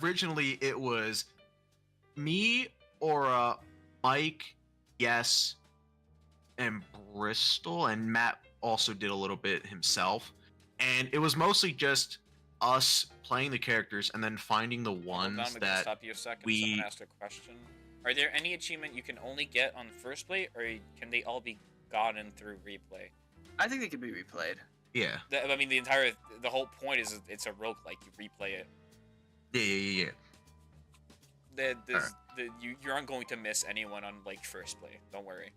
originally it was me, Aura, Mike, Yes, and Bristol, and Matt also did a little bit himself. And it was mostly just us playing the characters and then finding the hold ones on, we're gonna that stop you a second. we- Someone asked a question. Are there any achievement you can only get on first play, or can they all be gotten through replay? I think they could be replayed. yeah. I mean, the whole point is it's a roguelike. You replay it. Yeah. You aren't going to miss anyone on like first play. Don't worry.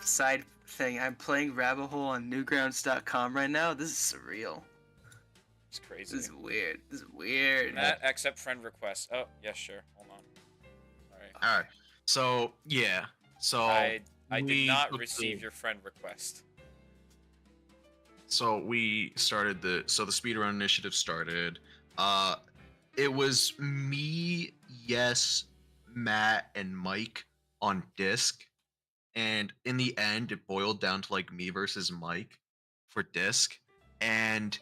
Side thing, I'm playing Rabbit Hole on Newgrounds.com right now. This is surreal. It's crazy. This is weird. Matt, accept friend request. Oh, yeah, sure. Hold on. Alright. All right. So yeah. So I we did not took receive the- your friend request. So we started the speedrun initiative started. It was me, Yes, Matt, and Mike on disc, and in the end, it boiled down to like me versus Mike for disc, and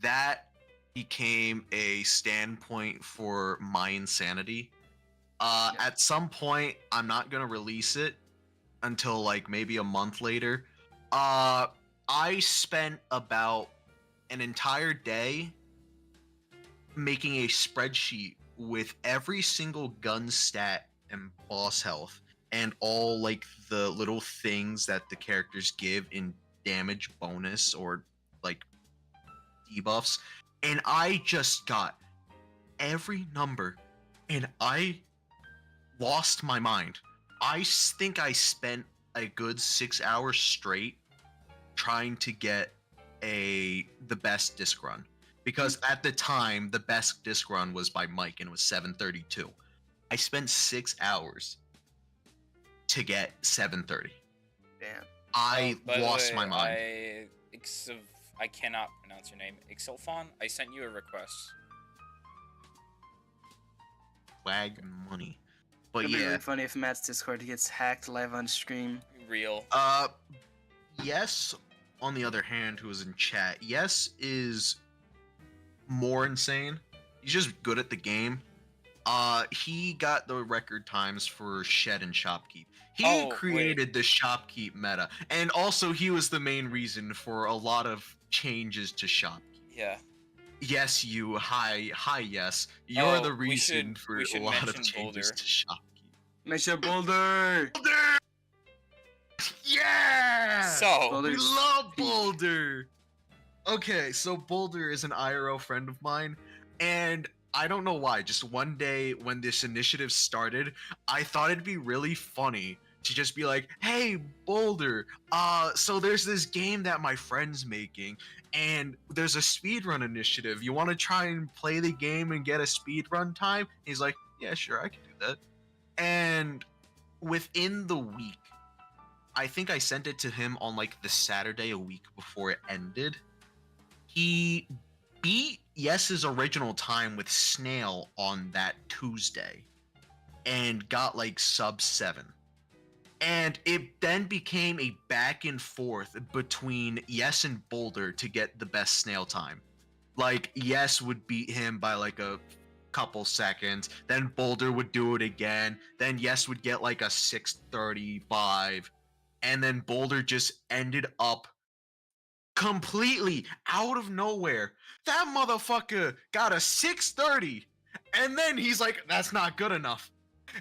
that became a standpoint for my insanity. At some point, I'm not gonna release it until like maybe a month later. I spent about an entire day making a spreadsheet with every single gun stat and boss health and all like the little things that the characters give in damage bonus or like debuffs, and I just got every number and I lost my mind. Think I spent a good 6 hours straight trying to get the best disc run, because at the time the best disc run was by Mike and it was 732. I spent 6 hours to get 730. Damn. I By the lost way, my mind. I cannot pronounce your name. Ixilfon, I sent you a request. Wag money. But It'd be yeah, really funny if Matt's Discord gets hacked live on stream. Real. Yes, on the other hand, who was in chat, Yes is more insane. He's just good at the game. He got the record times for Shed and Shopkeep. He created the Shopkeep meta, and also he was the main reason for a lot of changes to Shopkeep. Yeah. Yes, you. Hi, yes. You're the we reason should- for we should a lot of mention changes Boulder. to Shopkeep. Mr. Boulder! Boulder! Yeah! So, Boulder- We love Boulder! Okay, so Boulder is an IRL friend of mine, and I don't know why, just one day when this initiative started, I thought it'd be really funny to just be like, hey, Boulder, so there's this game that my friend's making, and there's a speedrun initiative. You want to try and play the game and get a speedrun time? He's like, yeah, sure, I can do that. And within the week, I think I sent it to him on like the Saturday a week before it ended. he beat Yes's original time with Snail on that Tuesday and got like sub 7. And it then became a back and forth between Yes and Boulder to get the best Snail time. Like, Yes would beat him by like a couple seconds, then Boulder would do it again, then Yes would get like a 6:35, and then Boulder just ended up completely out of nowhere. That motherfucker got a 6:30, and then he's like, that's not good enough.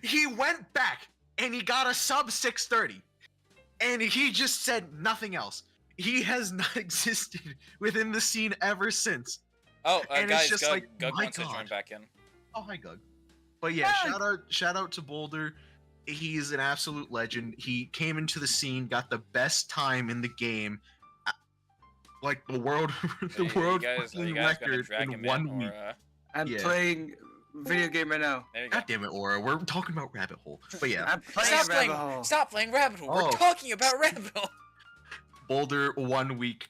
He went back and he got a sub 6:30, and he just said nothing else. He has not existed within the scene ever since. Oh, And it's guys, just Gug, like, Gug my wants to join God. back in. Oh, hi, Gug. But yeah, shout out to Boulder. He's an absolute legend. He came into the scene, got the best time in the game, like the world, the world Are you fucking guys gonna record drag in him 1 in, week. or, I'm Yeah. playing video game right now. there you go. God damn it, Aura. We're talking about Rabbit Hole. But yeah, I'm playing Stop playing, Rabbit Hole. stop playing Rabbit Hole. Oh. We're talking about Rabbit Hole. Boulder 1 week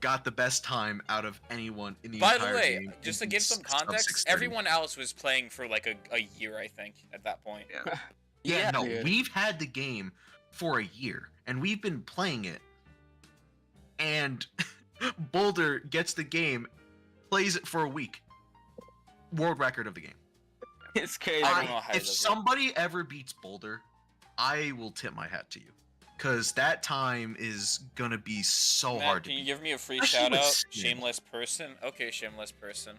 got the best time out of anyone in the By entire the way, game. just to in give some sub context, 6:30. everyone else was playing for like a year, I think, at that point. Yeah. Yeah, no, dude. we've had the game for a year, and we've been playing it. And Boulder gets the game, plays it for a week. World record of the game. It's crazy. I don't know how he If does it. somebody ever beats Boulder, I will tip my hat to you. Because that time is gonna be so Matt, hard to can you beat. give me a free Especially shout with out? Skin. Shameless person. Okay, shameless person.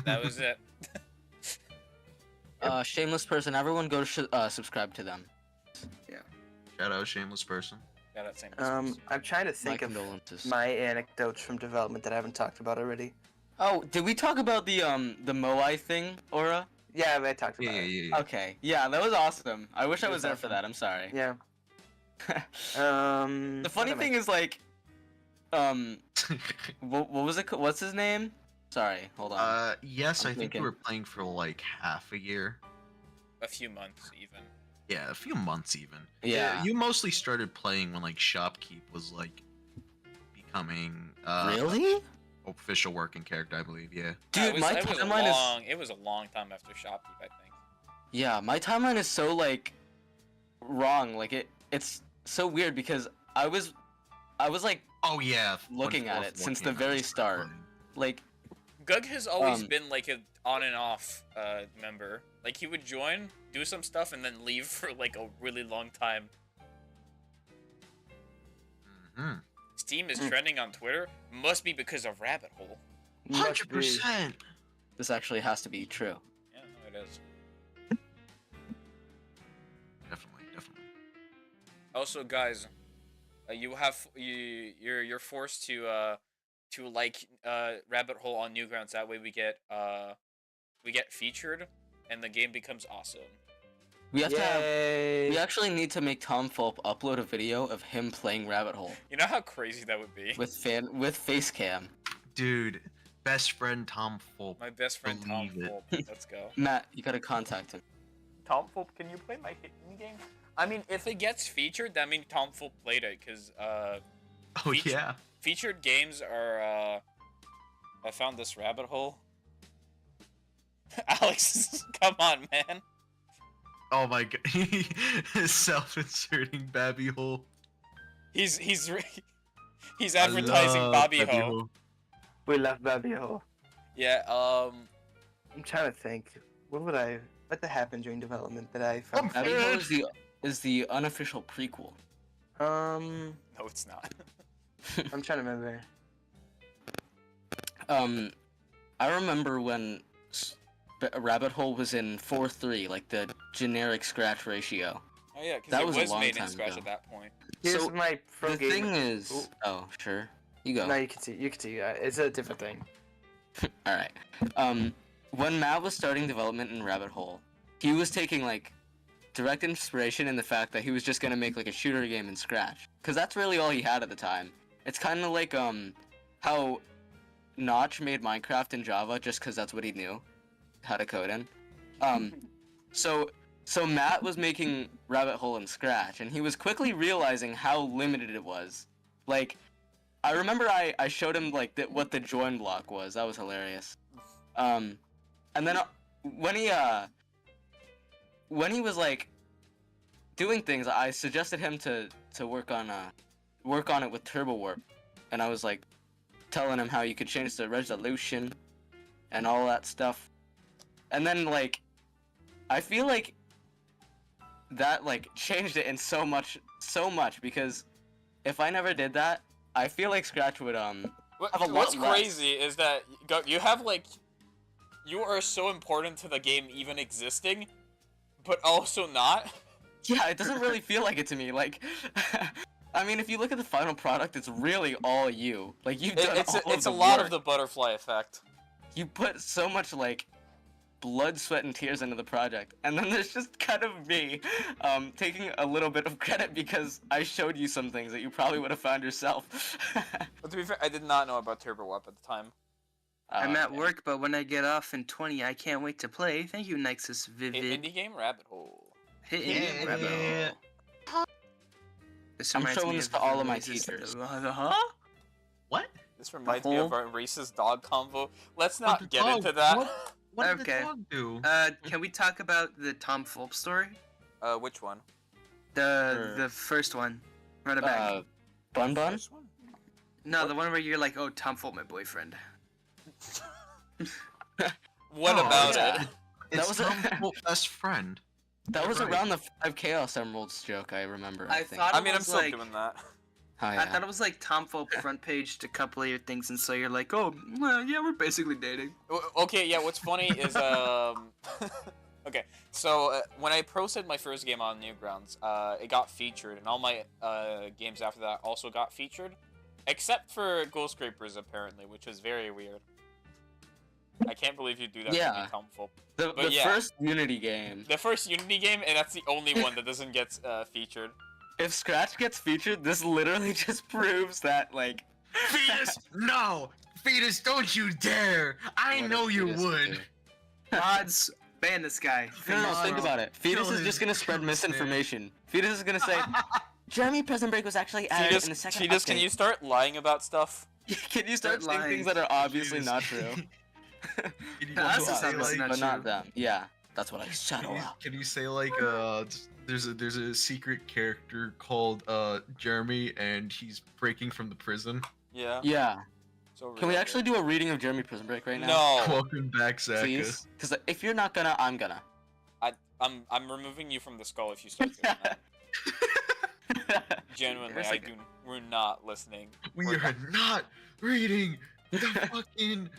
That was it. Shameless person. Everyone go subscribe to them. Shout out shameless person. Yeah, that same person. I'm trying to My think of condolences. my anecdotes from development that I haven't talked about already. Oh, did we talk about the Moai thing, Aura? Yeah, I talked about it. Yeah. Okay. Yeah, that was awesome. I wish I It was was there for awesome. that. I'm sorry. Yeah. The funny thing is like, what was it? What's his name? Sorry, hold on. Yes, I'm I think thinking. you were playing for like half a year. A few months, even. Yeah, a few months even. Yeah. You mostly started playing when like Shopkeep was like becoming Really? official working character, I believe. Yeah. Dude, my it was timeline is long. It was a long time after Shopkeep, I think. yeah, my timeline is so like wrong. Like it's so weird because I was like Oh yeah. Looking at it since the very start. like Gug has always Um, been like a on and off member. Like he would join, do some stuff, and then leave for like a really long time. Mhm. Steam is trending on Twitter. Must be because of Rabbit Hole. 100%. this actually has to be true. Yeah, no, it is. Definitely. Also, guys, you're forced to like Rabbit Hole on Newgrounds. That way we get featured, and the game becomes awesome. We have to have. Yay! We actually need to make Tom Fulp upload a video of him playing Rabbit Hole You know how crazy that would be? with face cam. Dude, best friend Tom Fulp. My best friend Tom Believe it. Fulp. Let's go. Matt, you gotta contact him. Tom Fulp, can you play my hidden game? I mean, if it gets featured, that means Tom Fulp played it, because Oh Feature- yeah. featured games are, I found this rabbit hole. Alex, come on, man. Oh my god. Self-inserting Babby hole. He's I advertising love Bobby Babby Ho. Hole. We left Babby Ho. Yeah, I'm trying to think. What happened during development that I found? Rabbit Hole is the unofficial prequel. Um, no, it's not. I'm trying to remember. I remember when Rabbit Hole was in 4:3, like the generic scratch ratio. Oh yeah, because That it was a was long made in time Scratch ago. at that point. Here's So, my pro The game. thing is, Ooh. oh sure, you go. No, you can see. It's a different thing. All right. When Matt was starting development in Rabbit Hole, he was taking like direct inspiration in the fact that he was just gonna make like a shooter game in Scratch, because that's really all he had at the time. It's kind of like how Notch made Minecraft in Java just because that's what he knew how to code in. So Matt was making Rabbit Hole in Scratch, and he was quickly realizing how limited it was. Like, I remember I showed him like what the join block was. That was hilarious. And then when he was like doing things, I suggested him to work on it with Turbo Warp, and I was like telling him how you could change the resolution and all that stuff. And then like I feel like that like changed it in so much because if I never did that, I feel like Scratch would have a lot What's less. crazy is that you have like you are so important to the game even existing, but also not. Yeah, it doesn't really feel like it to me. Like, I mean, if you look at the final product, it's really all you. Like you've done all of It's the a lot work. of the butterfly effect. You put so much like blood, sweat, and tears into the project, and then there's just kind of me taking a little bit of credit because I showed you some things that you probably would have found yourself. But to be fair, I did not know about Turbo Warp at the time. I'm at Okay. work, but when I get off in 20, I can't wait to play. Thank you, Nexus Vivid. Indie game rabbit hole. Hit indie rabbit hole. This I'm reminds showing me this of to all the of my racist- teachers. Huh? What? This reminds me of whole- our racist dog convo. Let's What not the get dog- into that. What did Okay. the dog do? Can we talk about the Tom Fulp story? Which one? The first one. Run it back. Bun Bun? First one? No, the one where you're like, oh, Tom Fulp, my boyfriend. What Oh, about yeah. it? It's was Tom a- Fulp's best friend. That was Right. around the 5 Chaos Emeralds joke, I remember. I I think. thought I it mean, I'm was still like, doing that. Oh, I yeah. thought it was like Tom Fulp front page to a couple of your things, and so you're like, oh, well, yeah, we're basically dating. Okay, yeah. What's funny is okay. So when I posted my first game on Newgrounds, it got featured, and all my games after that also got featured, except for Ghost Scrapers apparently, which was very weird. I can't believe you do that Yeah. to me, Tom Fulp. The but yeah. first Unity game. The first Unity game, and that's the only one that doesn't get featured. If Scratch gets featured, this literally just proves that, like... Fetus, no! Fetus, don't you dare! I What know if you Fetus would! do? Mods, ban this guy. No, think about it. Fetus Kill is just his- gonna spread kill his misinformation. Fetus is gonna say, Jeremy Prison Break was actually added in the second Fetus, can update." you start lying about stuff? Can you start Start saying things lying. that are obviously Fetus. not true? Can you To us, also it's say, obviously like- not But not true. them. Yeah, that's what I shut Can you, up. can you say like there's a secret character called Jeremy and he's breaking from the prison? Yeah. Yeah. So Can we real. actually do a reading of Jeremy Prison Break right now? No. Welcome back, Zaka. Please? Because if you're not gonna, I'm gonna. I'm removing you from the skull if you start doing that. Genuinely, There's like we're not listening. We We're are not reading the fucking.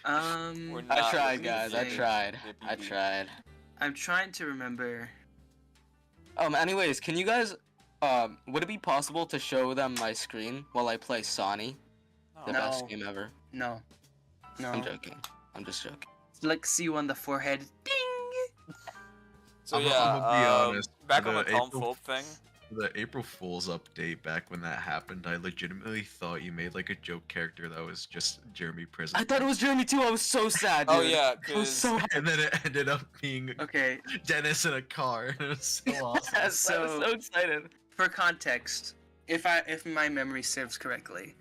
We're Um, not I tried, listening. guys. I Thing. tried. Yippee I yee. tried. I'm trying to remember. Anyways, can you guys, would it be possible to show them my screen while I play Sonny? The No. best No. game ever. No. No. I'm joking. I'm just joking. Let's see you on the forehead. Ding! So I'ma yeah, be honest, back the on the Tom April Fulp thing. The April Fool's update back when that happened, I legitimately thought you made like a joke character that was just Jeremy Prison. I thought it was Jeremy too. I was so sad, dude. Oh yeah, I was 'cause so And then it ended up being Okay, Dennis in a car. And it was so awesome. yes, I was So- so excited. for context, if my memory serves correctly,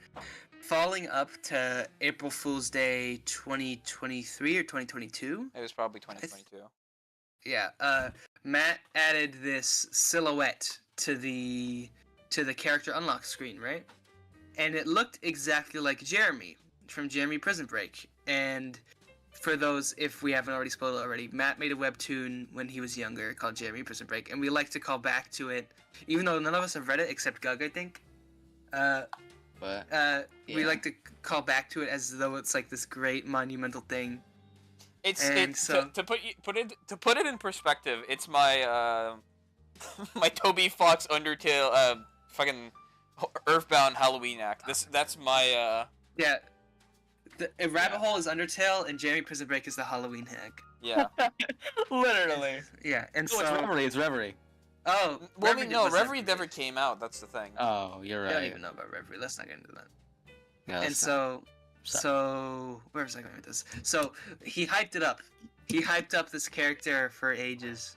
falling up to April Fool's Day 2023 or 2022, it was probably 2022. yeah, Matt added this silhouette to the character unlock screen, right? And it looked exactly like Jeremy from Jeremy Prison Break. And for those, if we haven't already spoiled it already, Matt made a webtoon when he was younger called Jeremy Prison Break, and we like to call back to it, even though none of us have read it except Gug, I think. But We Yeah. like to call back to it as though it's like this great monumental thing. It's And so- to put it in perspective. It's my my Toby Fox Undertale fucking Earthbound Halloween act. That's my Yeah. A rabbit hole is Undertale, and Jeremy Prison Break is the Halloween hack. yeah. literally. Yeah, and Oh, so it's Reverie. It's Reverie. oh, Well, I mean, no, was Reverie after never it. came out. That's the thing. Oh, you're I right. don't even know about Reverie. Let's not get into that. Yeah, And that's so, Sorry. where was I going with this? So he hyped it up. He hyped up this character for ages,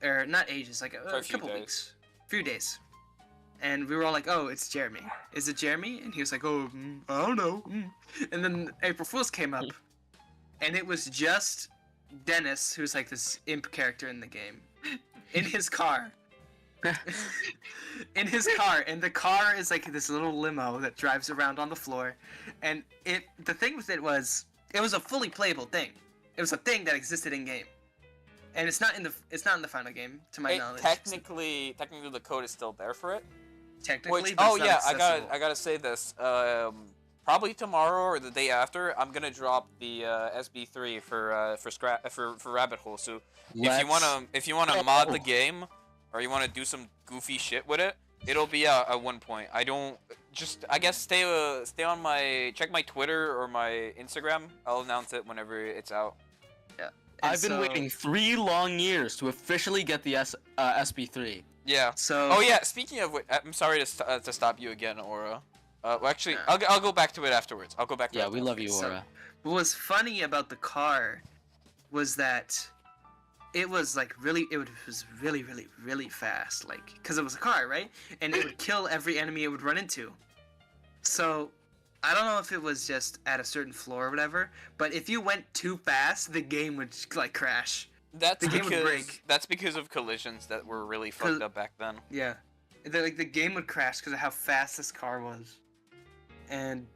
or not ages, like For a a few couple days. weeks, few days, And we were all like, "Oh, it's Jeremy. Is it Jeremy?" And he was like, "Oh, I don't know." And then April Fool's came up, and it was just Dennis, who's like this imp character in the game, in his car. In his car, and the car is like this little limo that drives around on the floor, and the thing with it was a fully playable thing. It was a thing that existed in game, and it's not in the final game, to my knowledge. Technically, the code is still there for it. Technically, Which, but oh it's not yeah, accessible. I gotta say this. Probably tomorrow or the day after, I'm gonna drop the SB3 for Rabbit Hole. So if you wanna mod the game, or you wanna do some goofy shit with it, it'll be out at one point. I guess stay on check my Twitter or my Instagram. I'll announce it whenever it's out. Yeah. I've been waiting 3 long years to officially get the SB3. Yeah. So. Oh yeah. Speaking of which, I'm sorry to stop you again, Aura. Well, actually, I'll go back to it afterwards. I'll go back to it. Yeah, we love you, So, Aura. what was funny about the car was that it was like really fast, like, because it was a car, right? And it would kill every enemy it would run into. So I don't know if it was just at a certain floor or whatever, but if you went too fast, the game would like crash. That's The game would break. That's because of collisions that were really fucked up back then. Yeah, the game would crash because of how fast this car was. And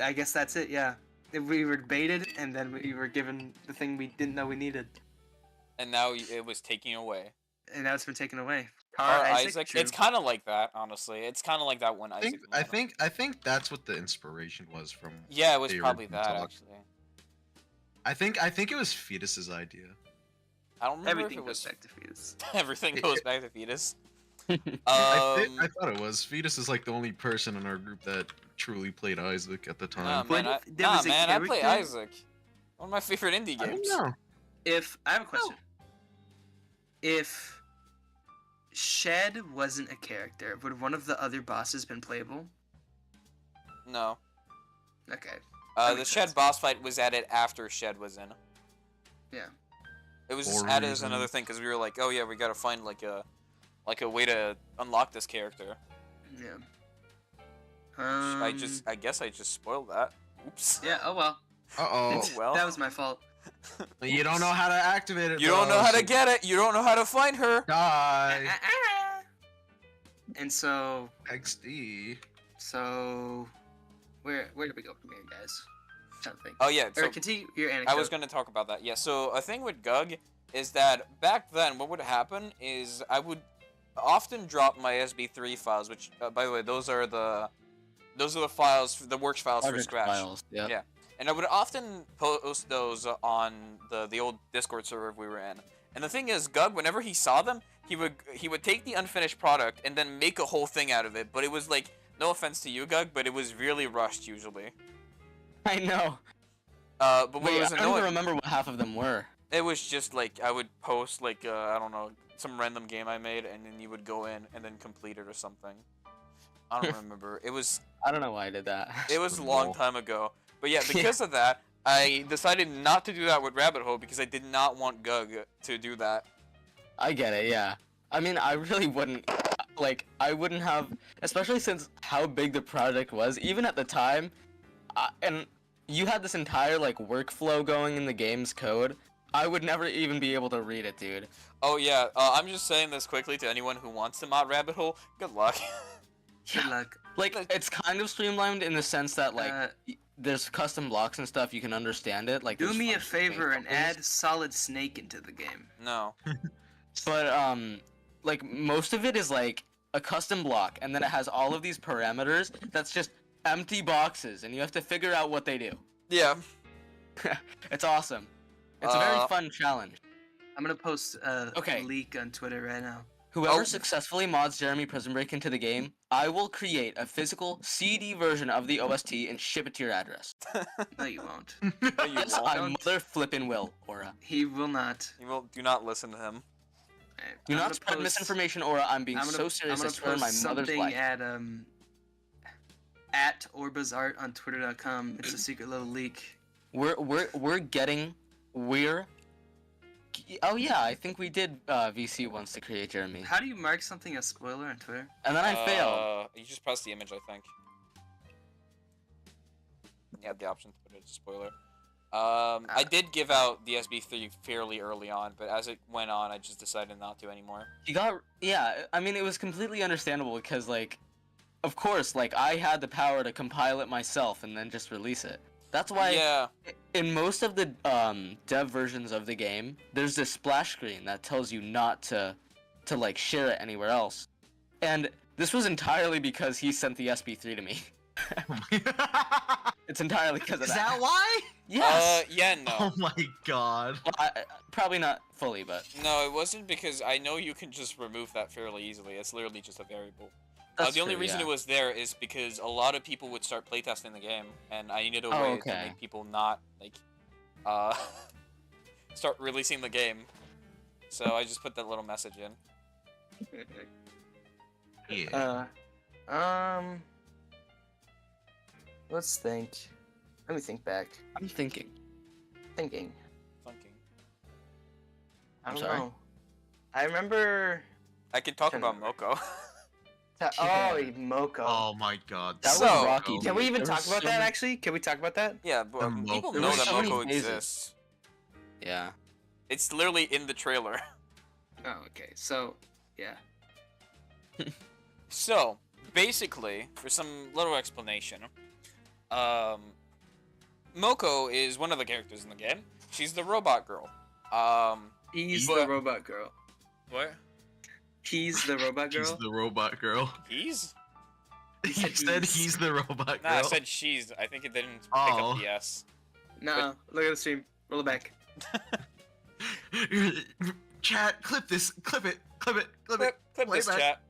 I guess that's it. Yeah, we were baited, and then we were given the thing we didn't know we needed. And now it was taken away. And now it's been taken away. Isaac. True. It's kind of like that, honestly. It's kind of like that when Isaac. I think that's what the inspiration was from. Yeah, it was the probably original that talk. actually. I think it was Fetus's idea. I don't remember Everything if it goes was. back to fetus. Everything goes back to Fetus. I thought it was. Fetus is like the only person in our group that truly played Isaac at the Nah, time. man, But there was a I play character- Isaac. One of my favorite indie I games. don't know. If I have a question, if Shed wasn't a character, would one of the other bosses been playable? No. Okay. The makes Shed sense. boss fight was added after Shed was in. Yeah. It was just For added as another reasons. thing because we were like, oh yeah, we gotta find like a way to unlock this character. Yeah. I guess I just spoiled that. Oops. Yeah. Oh well. Oh, well. That was my fault. you don't know how to activate it. You don't know though, how to so get it. You don't know how to find her. Die. And so, XD. where did we go from here, guys? I'm trying to think. Oh yeah. Or So continue your anecdote. I was gonna talk about that. Yeah. So a thing with Gug is that back then, what would happen is I would often drop my SB3 files, which by the way, those are the files, the works files for Project Scratch. files, yeah. Yeah. And I would often post those on the old Discord server we were in. And the thing is, Gug, whenever he saw them, he would take the unfinished product and then make a whole thing out of it. But it was like, no offense to you, Gug, but it was really rushed usually. I know. But what Wait, was I don't annoying, even remember what half of them were. it was just like I would post like I don't know, some random game I made, and then you would go in and then complete it or something. I don't remember. It was I don't know why I did that. a long time ago. But yeah, because of that, I decided not to do that with Rabbit Hole because I did not want Gug to do that. I get it, yeah. I mean, I really wouldn't, like, I wouldn't have, especially since how big the project was, even at the time, and you had this entire, like, workflow going in the game's code, I would never even be able to read it, dude. Oh yeah, I'm just saying this quickly to anyone who wants to mod Rabbit Hole. Good luck. Good luck. Like, it's kind of streamlined in the sense that, like, Uh, there's custom blocks and stuff, you can understand it, like, Do there's me a functions being favor and companies. add Solid Snake into the game. No. But, like, most of it is, like, a custom block, and then it has all of these parameters that's just empty boxes, and you have to figure out what they do. Yeah. It's awesome. It's a very Uh, fun challenge. I'm gonna post a Okay. leak on Twitter right now. Whoever Oh. successfully mods Jeremy Prison Break into the game, I will create a physical CD version of the OST and ship it to your address. No, you won't. No, you Yes, won't. I Don't. mother flippin' will, Aura. He will not. You will. Do not listen to him. Alright, Do I'm not gonna spread post- misinformation, Aura. I'm being I'm gonna, so serious. I'm I gonna swear on my post mother's something life. at Orbazart on Twitter.com. It's a secret little leak. We're Oh yeah, I think we did VC once to create Jeremy, How do you mark something a spoiler on Twitter? and then I failed. You just press the image, I think. You have the option to put it as a spoiler. I did give out the SB3 fairly early on, but as it went on, I just decided not to anymore. Yeah. I mean, it was completely understandable because like, of course, like I had the power to compile it myself and then just release it. That's why. Yeah. In most of the dev versions of the game, there's this splash screen that tells you not to like share it anywhere else. And this was entirely because he sent the SB3 to me. It's entirely because of Is that why? Yes. Yeah, no. Oh my god. Well, probably not fully, but No, it wasn't because I know you can just remove that fairly easily. It's literally just a variable. that's The only true, reason yeah. it was there is because a lot of people would start playtesting the game, and I needed a way to okay. make people not, like, start releasing the game. So I just put that little message in. Yeah. Let's think. Let me think back. I'm thinking. Thinking. Funking. I I'm don't sorry? know. I remember. I could talk Can- about Moko. Oh, Moko. Oh my god. That So- was rocky. Can we dude. even There talk was about so that? many- Actually, can we talk about that? Yeah, but The people Moko. know There were that so many Moko phases. exists. Yeah. It's literally in the trailer. Oh, okay. So, yeah. So, basically, for some little explanation, Moko is one of the characters in the game. She's the robot girl. He's But- the robot girl. What? He's the robot girl. He's the robot girl. He's? He said said he's- he's the robot girl. Nah, I said she's. I think it didn't pick Oh. up the S. No, look at the stream. Roll it back. Chat, clip this. Clip it. Clip it. Clip it. Clip Play this, back. chat.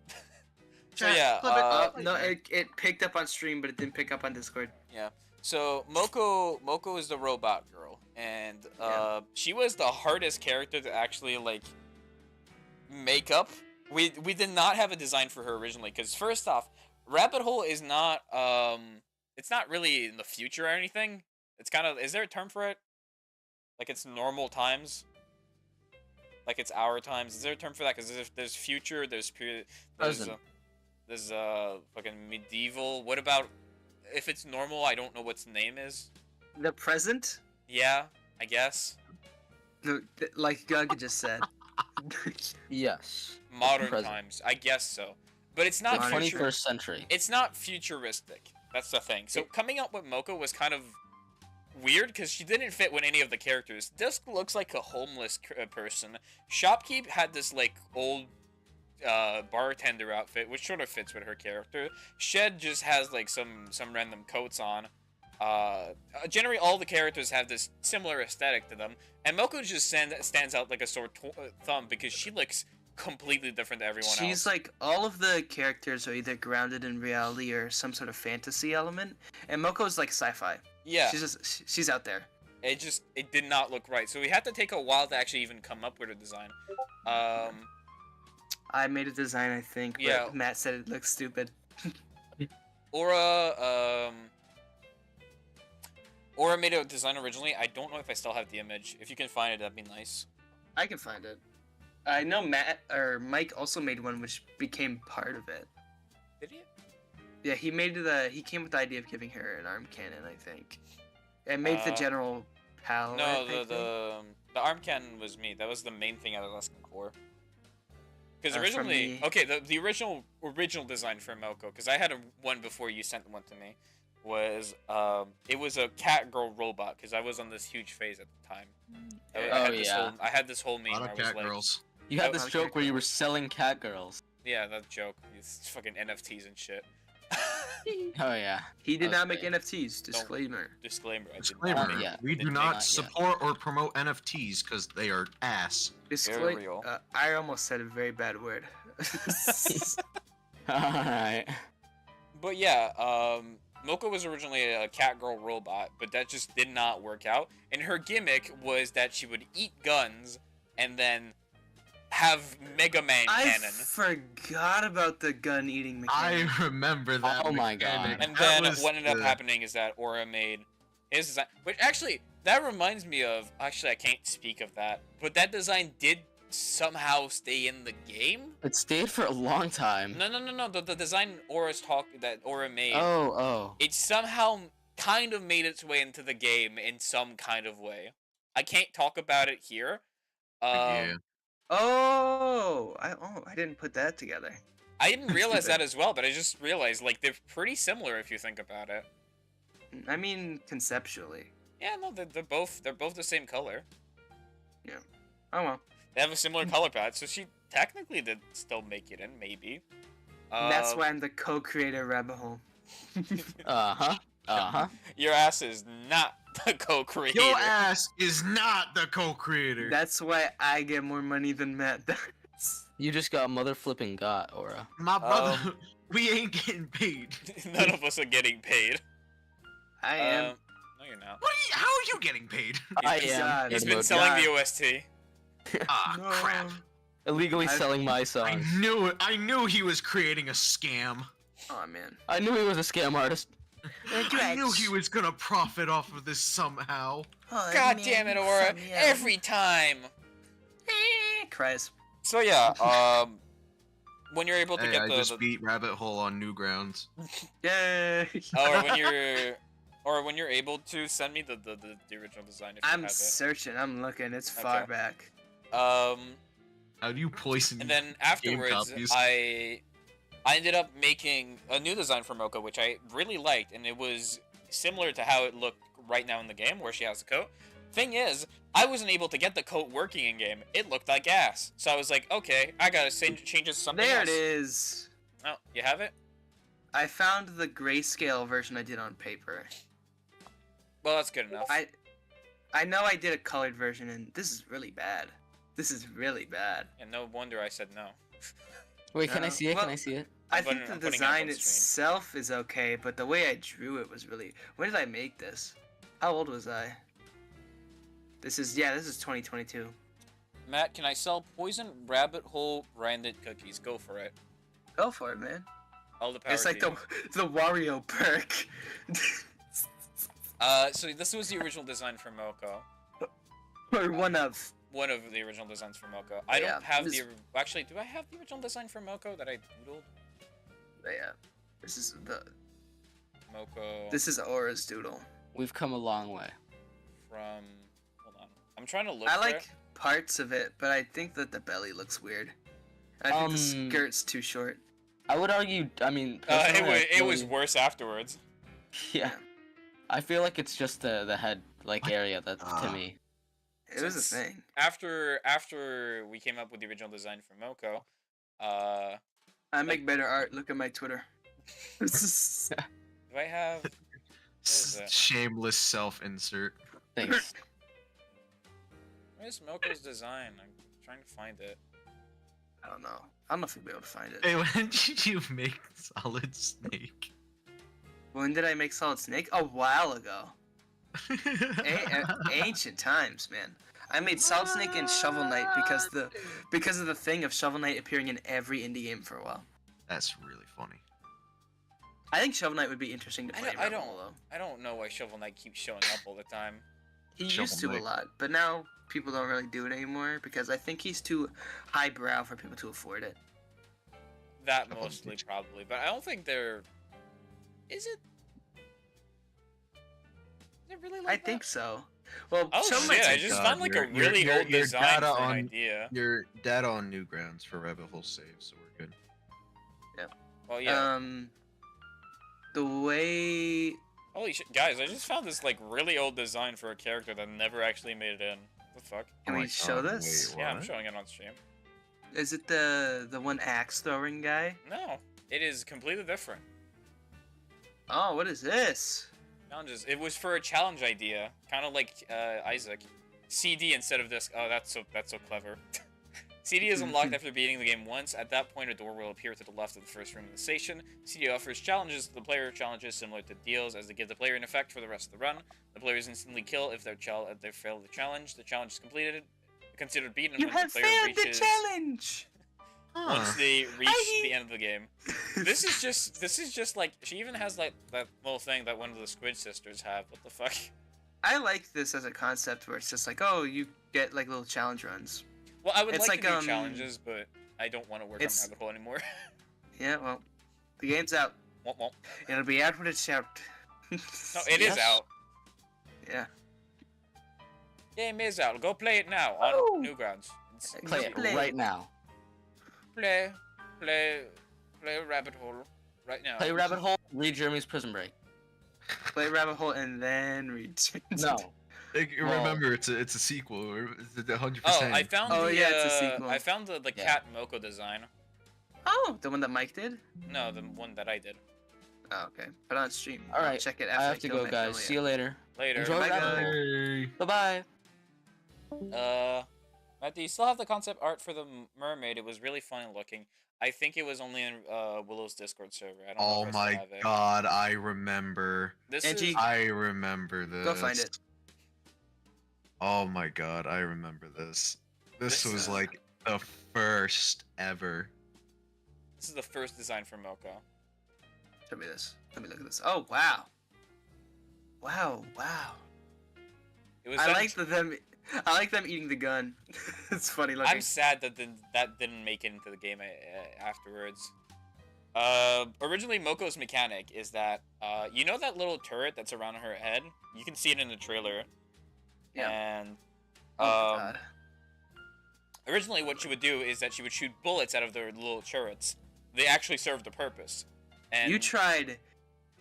So Chat, yeah, clip it. No, it picked up on stream, but it didn't pick up on Discord. so Moko is the robot girl, and she was the hardest character to actually like make up. We did not have a design for her originally, because first off, Rabbit Hole is not it's not really in the future or anything. It's kind of, is there a term for it? Like it's normal times. Like it's our times. Is there a term for that? Because there's future, there's period, Present. there's fucking medieval. What about if it's normal? I don't know what its name is. The present, Yeah, I guess. like Gug just said. Yes. Modern Present. times, I guess so. But it's The not Modern future. 21st century. It's not futuristic. That's the thing. So coming up with Moko was kind of weird because she didn't fit with any of the characters. Dusk looks like a homeless person. Shopkeep had this like old bartender outfit, which sort of fits with her character. Shed just has like some random coats on. Generally, all the characters have this similar aesthetic to them, and Moko just stands out like a sore thumb because she looks completely different to everyone else. She's like, all of the characters are either grounded in reality or some sort of fantasy element, and Moko's like sci-fi. Yeah, She's out there. it did not look right. So we had to take a while to actually even come up with a design. I made a design, I think, but Yeah. Matt said it looks stupid. Aura made a design originally. I don't know if I still have the image. If you can find it, that'd be nice. I can find it. I know Mike also made one which became part of it. Did he? Yeah, he came with the idea of giving her an arm cannon, I think. And made the Uh, general pal. No, I think. the arm cannon was me. That was the main thing I was asking for. Because From originally, me. okay, the original design for Melko, because I had one before you sent one to me, was it was a cat girl robot. Because I was on this huge phase at the time. I had this whole A meme. lot where of I was cat like, girls. You had Oh, this okay, joke where you cool. were selling cat girls. yeah, that joke. It's fucking NFTs and shit. Oh yeah. He did That was not make great. NFTs. Disclaimer. Disclaimer. I did Disclaimer: not make- yeah. we did do not- not yeah. support or promote NFTs because they are ass. real. I almost said a very bad word. Alright. But yeah, Moko was originally a cat girl robot, but that just did not work out. And her gimmick was that she would eat guns and then have Mega Man I cannon. forgot about the gun eating I mechanic. remember that. Oh my mechanic. God. And That then was what ended up the- happening is that Aura made his design, which actually That reminds me of. Actually, I can't speak of that. But that design did somehow stay in the game. It stayed for a long time. No. The design that Aura made. Oh. It somehow kind of made its way into the game in some kind of way. I can't talk about it here. Yeah. I didn't put that together. I didn't realize Stupid. that as well, but I just realized like they're pretty similar if you think about it. I mean, conceptually. Yeah, no, they're both the same color. Oh well. They have a similar color palette, so she technically did still make it in, maybe. That's why I'm the co-creator rabbit hole. Your ass is not the co-creator. Your ass is not the co-creator. That's why I get more money than Matt does. You just got mother flipping got, Aura. My brother, we ain't getting paid. None of us are getting paid. I am. No, you're not. How are you getting paid? I He's am. He's in been mode. selling God. the OST. Ah, No. crap. Illegally I've- selling my I songs. knew it. I knew he was creating a scam. Oh man. I knew he was a scam artist. I knew he was gonna profit off of this somehow. Oh, God man, damn it, Aura! fuck me up. Every time. Cries. So yeah, when you're able to Hey, get I the, just beat Rabbit Hole on Newgrounds. Yay! or when you're able to send me the original design if you I'm have it. searching. I'm looking. It's far Okay. back. How do you poison? And then afterwards, copies. I ended up making a new design for Mocha, which I really liked, and it was similar to how it looked right now in the game, where she has the coat. Thing is, I wasn't able to get the coat working in game. It looked like ass. So I was like, okay, I gotta change it to something There else. it is. Oh, you have it? I found the grayscale version I did on paper. Well, that's good enough. I know I did a colored version, and this is really bad. This is really bad. And no wonder I said no. Wait, can I No. see it? Can Well- I see it? I I'm think putting- the I'm putting it up design on the screen. itself is okay, but the way I drew it was really. When did I make this? How old was I? This is 2022. Matt, can I sell poison rabbit hole branded cookies? Go for it. Go for it, man. All the power It's like to the Wario perk. so this was the original design for Mocha. Or one of. One of the original designs for Mocha. I Yeah, don't have this- Actually, do I have the original design for Mocha that I doodled? Yeah. This is Mocha This is Aura's doodle. We've come a long way. from... Hold on. I'm trying to look I for like it. parts of it, but I think that the belly looks weird. I think the skirt's too short. I would argue. I mean, personally, I It was feel- worse afterwards. Yeah. I feel like it's just the head area that to Ah. me. It was a Since- thing. After we came up with the original design for Mocha, I make better art. Look at my Twitter. do I have... is it? Shameless self-insert. Thanks. Where's Mocha's design? I'm trying to find it. I don't know. I don't know if we'll be able to find it. Hey, when did you make Solid Snake? When did I make Solid Snake? A while ago. Ancient times, man. I made Solid Snake and Shovel Knight because of the thing of Shovel Knight appearing in every indie game for a while. That's really funny. I think Shovel Knight would be interesting to play. I in don't- Rebel, though. I don't know why Shovel Knight keeps showing up all the time. He Shovel used to Knight. a lot, but now people don't really do it anymore because I think he's too highbrow for people to afford it. That Shovel mostly, Knight. probably. But I don't think they're... Is it? Is it really like I that? think so. Well, Oh Shovel shit, Knight's I a- just God, found like a your- really your- old your design data for an on- idea. Your data on Newgrounds for Rabbit Hole saves, so we're good. Well, yeah. The way Holy shit, guys, I just found this like really old design for a character that never actually made it in. What the fuck? can Oh we my show God, this? wait, Yeah, I'm What? showing it on stream. Is it the one axe throwing guy? No, it is completely different. Oh, what is this? Challenges. It was for a challenge idea, kind of like Isaac. CD instead of this. Oh, that's so clever. CD is unlocked after beating the game once. At that point, a door will appear to the left of the first room in the station. CD offers challenges to the player, challenges similar to deals, as they give the player an effect for the rest of the run. The player is instantly killed if they fail the challenge. The challenge is completed, considered beaten You once the have player failed the reaches. challenge. Once they reach I- the end of the game. This is just like she even has like that little thing that one of the Squid sisters have. What the fuck? I like this as a concept where it's just like, oh, you get like little challenge runs. Well, I would It's like to like, do challenges, but I don't want to work on it's- Rabbit Hole anymore. Yeah, well, the game's out. Womp womp. It'll be out when it's out. No, it is Yes. out. Yeah. Game is out. Go play it now on Oh. Newgrounds. It's Play easy. it Play. right now. Play Rabbit Hole right now. Play Rabbit Hole. Read Jeremy's Prison Break. Play Rabbit Hole and then read. No. Remember, it's a sequel. It's 100%. Oh, I found Oh, the yeah, it's a sequel. I found the Yeah. cat Moko design. Oh, the one that Mike did? No, the one that I did. Oh, okay. But on stream. All I'll right, check it I after have to kill go, guys. Magnolia. See you later. Later. Enjoy Bye, Rabbit guys. Hole. Bye bye. Matt, do you still have the concept art for the mermaid? It was really funny looking. I think it was only in Willow's Discord server. I don't know Oh if I still my have it. god, I remember. This Angie, is I remember this. Go find it. Oh my god, I remember this. This This was is- like the first ever. this is the first design for Moko. Show me this. Let me look at this. Oh, wow. Wow. It was. I done- like I like them eating the gun. It's funny looking. I'm sad that that didn't make it into the game afterwards. Originally Moko's mechanic is that you know that little turret that's around her head? You can see it in the trailer. Yeah. And Oh my god. originally what she would do is that she would shoot bullets out of their little turrets. They actually served a purpose. And You tried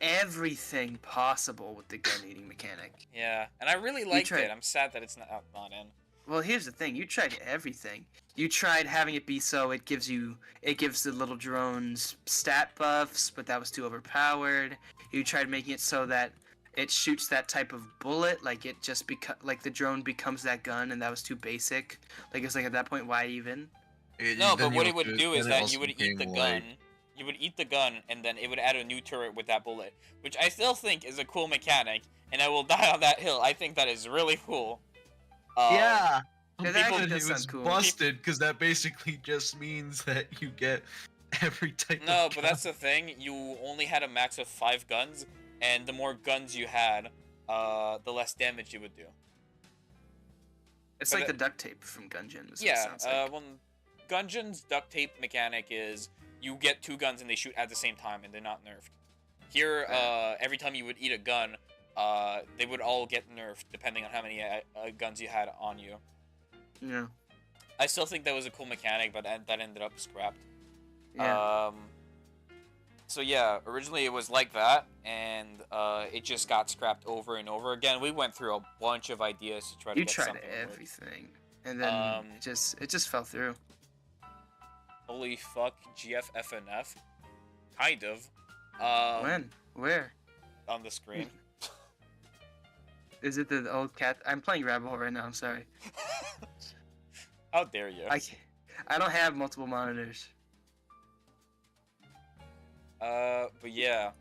everything possible with the gun eating mechanic. yeah, and I really liked tried- it. I'm sad that it's not in. Well, here's the thing. You tried everything. You tried having it be so it gives the little drones stat buffs, but that was too overpowered. You tried making it so that it shoots that type of bullet, like it just like the drone becomes that gun, and that was too basic. Like it's like at that point, why even? No, Then but what you it would have do to- is then it that also you would eat became, the like- gun. You would eat the gun, and then it would add a new turret with that bullet, which I still think is a cool mechanic. And I will die on that hill. I think that is really cool. Yeah. Yeah, that People- actually does it was sound cool. busted because that basically just means that you get every type No, of but that's the thing. You only had a max of 5 guns, and the more guns you had, the less damage you would do. It's But like it- the duct tape from Gungeon. is what it Yeah, sounds like. well, Gungeon's duct tape mechanic is you get 2 guns and they shoot at the same time, and they're not nerfed. Here, every time you would eat a gun, they would all get nerfed depending on how many guns you had on you. Yeah. I still think that was a cool mechanic, but that ended up scrapped. Yeah. So yeah, originally it was like that, and it just got scrapped over and over again. We went through a bunch of ideas to try to You get tried something. that worked. everything, and then it just fell through. Holy fuck, GFFNF. Kind of. When? Where? On the screen. Is it the old cat? I'm playing Rabbit Hole right now. I'm sorry. How dare you? I don't have multiple monitors. But yeah.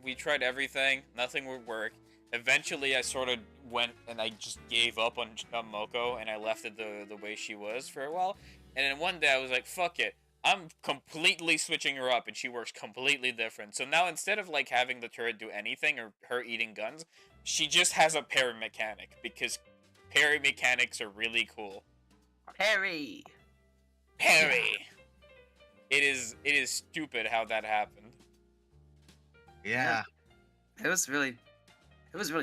We tried everything. Nothing would work. Eventually, I sort of went and I just gave up on Moko, and I left it the way she was for a while. And then one day I was like, fuck it. I'm completely switching her up, and she works completely different. So now instead of like having the turret do anything or her eating guns, she just has a parry mechanic, because parry mechanics are really cool. Harry. Parry! It is stupid how that happened. Yeah. It was really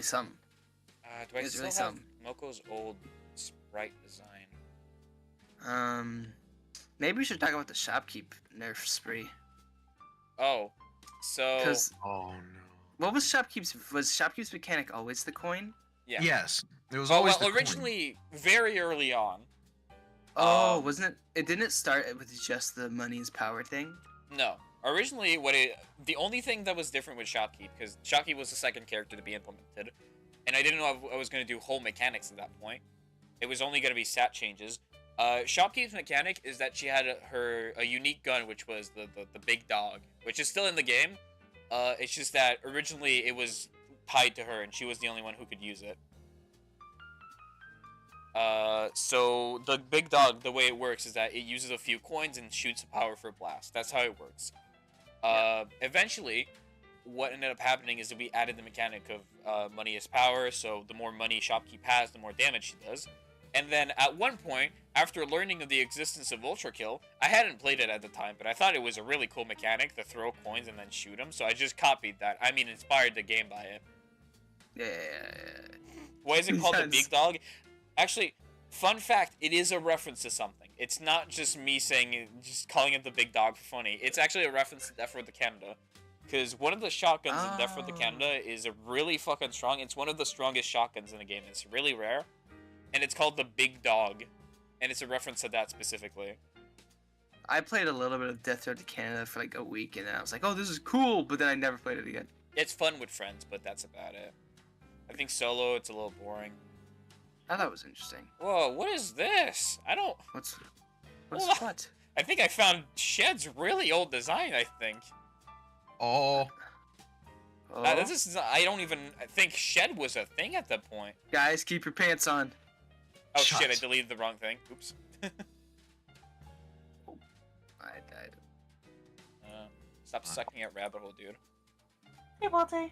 something. Do I It's still really have something. Moko's old sprite design? Maybe we should talk about the shopkeep nerf spree. Oh, so Because Oh no. what was shopkeep's mechanic always the coin? yeah. Yes. It was Oh, always well, the coin. originally, very early on. Oh, wasn't it? It didn't start with just the money's power thing. No. Originally, the only thing that was different with Shopkeep, because Shopkeep was the second character to be implemented, and I didn't know I was going to do whole mechanics at that point. It was only going to be stat changes. Shopkeep's mechanic is that she had a unique gun, which was the big dog, which is still in the game. It's just that originally it was tied to her, and she was the only one who could use it. So the big dog, the way it works is that it uses a few coins and shoots a powerful blast. That's how it works. Eventually, what ended up happening is that we added the mechanic of money is power, so the more money Shopkeep has, the more damage she does. And then at one point, after learning of the existence of Ultra Kill, I hadn't played it at the time, but I thought it was a really cool mechanic to throw coins and then shoot them, so I just copied that. I mean, inspired the game by it. Yeah. Why is it called the Yes. Big Dog? Actually, fun fact, it is a reference to something. It's not just me saying, just calling it the Big Dog for funny. It's actually a reference to Death Road to Canada. Because one of the shotguns in Death Road to Canada is a really fucking strong. It's one of the strongest shotguns in the game. It's really rare. And it's called the Big Dog. And it's a reference to that specifically. I played a little bit of Death Road to Canada for like a week, and I was like, "Oh, this is cool," but then I never played it again. It's fun with friends, but that's about it. I think solo, it's a little boring. I thought it was interesting. Whoa, what is this? I don't... What's Hold on. what? I think I found Shed's really old design, I think. Oh, Oh, This is... I don't even think Shed was a thing at that point. guys, keep your pants on. Oh shit, I Shots. deleted the wrong thing. Oops. I died. Stop sucking at rabbit hole, dude. Hey, Walter.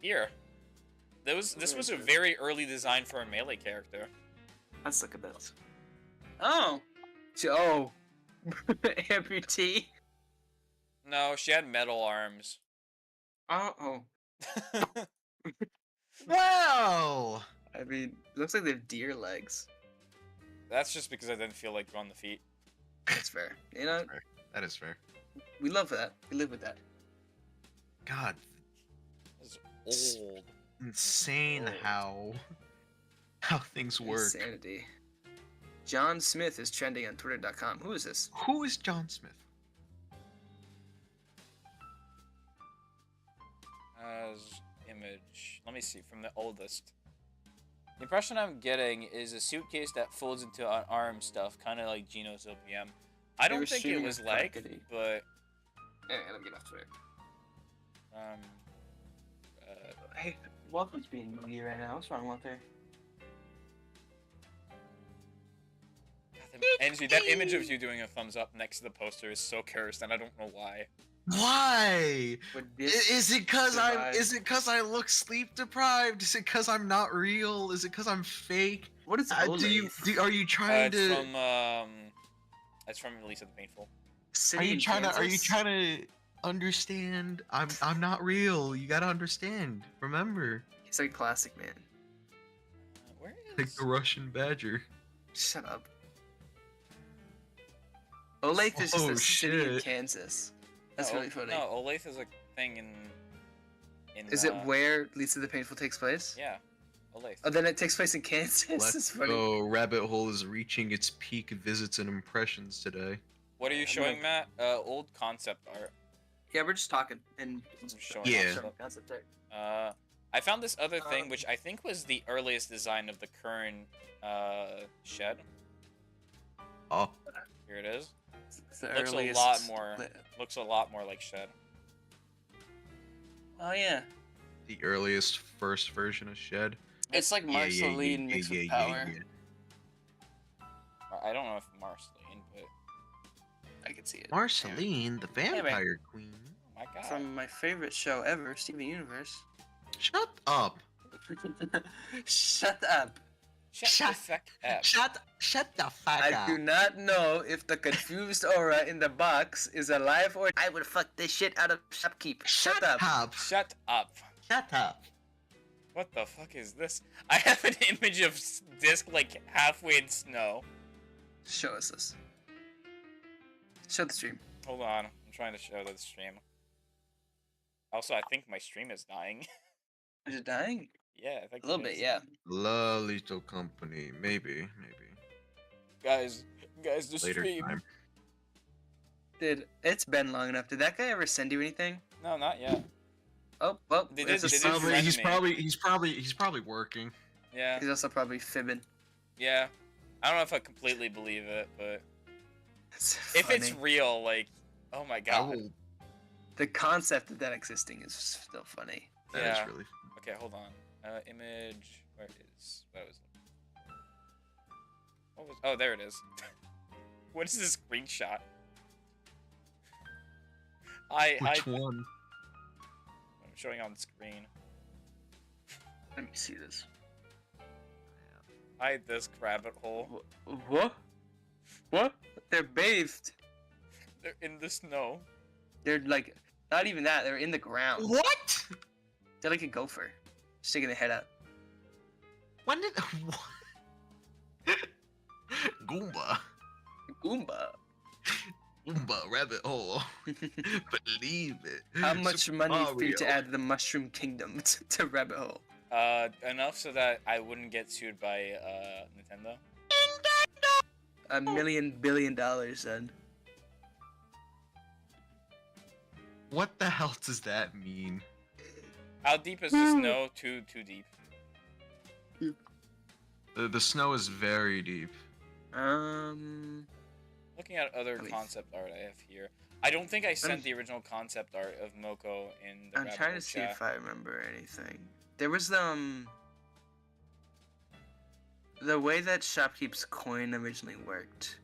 Here. This was a very early design for a melee character. Let's look at this. Oh. Oh. Amputee. No, she had metal arms. Oh. well. I mean, it looks like they have deer legs. That's just because I didn't feel like on the feet. That's fair. You know, That is fair. we love that. We live with that. God, This is old. insane Oh. how things work. Insanity. John Smith is trending on Twitter.com. Who is this? Who is John Smith? As image. Let me see, from the oldest. The impression I'm getting is a suitcase that folds into an arm stuff, kind of like Geno's OPM. I They don't were think it streaming was a like, Crackety. but Let me get off Twitter. um, Hey, Walter's being moody right now. What's wrong, Walter? Angie, that image of you doing a thumbs up next to the poster is so cursed, and I don't know why. Why? Would this Is it cause survive? Is it cause I look sleep deprived? Is it cause I'm not real? Is it cause I'm fake? What is Are you trying It's from Release of the Painful. Are you trying to understand? I'm not real. You gotta understand. Remember. He's like plastic man. Where Like is? the Russian badger. Shut up. Olathe is just Oh, a city in shit. Kansas. That's No, really funny. No, Olathe is a thing in. Is it where Lisa the Painful takes place? Yeah, Olathe. Oh, then it takes place in Kansas. That's Let's funny. go. Rabbit Hole is reaching its peak visits and impressions today. What are you showing, Matt? Old concept art. Yeah, we're just talking and I'm showing Yeah. off concept art. stuff. I found this other thing, which I think was the earliest design of the current shed. Oh, Here it is. It's the Looks a earliest lot more. li- Looks a lot more like shed. Oh yeah, the earliest first version of Shed. it's like Marceline mixed with power. I don't know if Marceline, but I can see it. Marceline, the vampire queen. oh my god. From my favorite show ever, Steven Universe. Shut up. Shut up. Shut the fuck up. Shut the fuck I do not know if the confused aura in the box is alive or I would fuck this shit out of Shopkeep. Shut up. Shut up. Shut up. What the fuck is this? I have an image of Disc like halfway in snow. Show us this. Show the stream. Hold on, I'm trying to show the stream. Also, I think my stream is dying. Is it dying? Yeah, I think A little it bit, is. yeah. La Little Company. Maybe. Guys, the Later stream. time. Dude, it's been long enough. Did that guy ever send you anything? No, not yet. Oh, well, They there's did- a they did sub- friend He's probably working. Yeah, He's also probably fibbing. yeah. I don't know if I completely believe it, but It's if it's funny. real, like, oh my I god. will. The concept of that existing is still funny. That Yeah. is really. Okay, hold on. Image. Where is? What was? Oh, there it is. What is this screenshot? Which one? I'm showing on screen. Let me see this. Hide this rabbit hole. What? What? They're bathed. They're in the snow. They're like, not even that. They're in the ground. What? They're like a gopher, sticking their head out. When did? Goomba. Goomba. Goomba rabbit hole. Believe it. How much Super money for you Mario. to add the Mushroom Kingdom to Rabbit Hole? Enough so that I wouldn't get sued by Nintendo. $1 million billion then. What the hell does that mean? How deep is the snow? Too deep. The snow is very deep. Looking at other Let me concept art I have here. I don't think I sent the original concept art of Moko in the I'm rabbit trying hole to see chat. if I remember anything. There was the way that Shopkeep's coin originally worked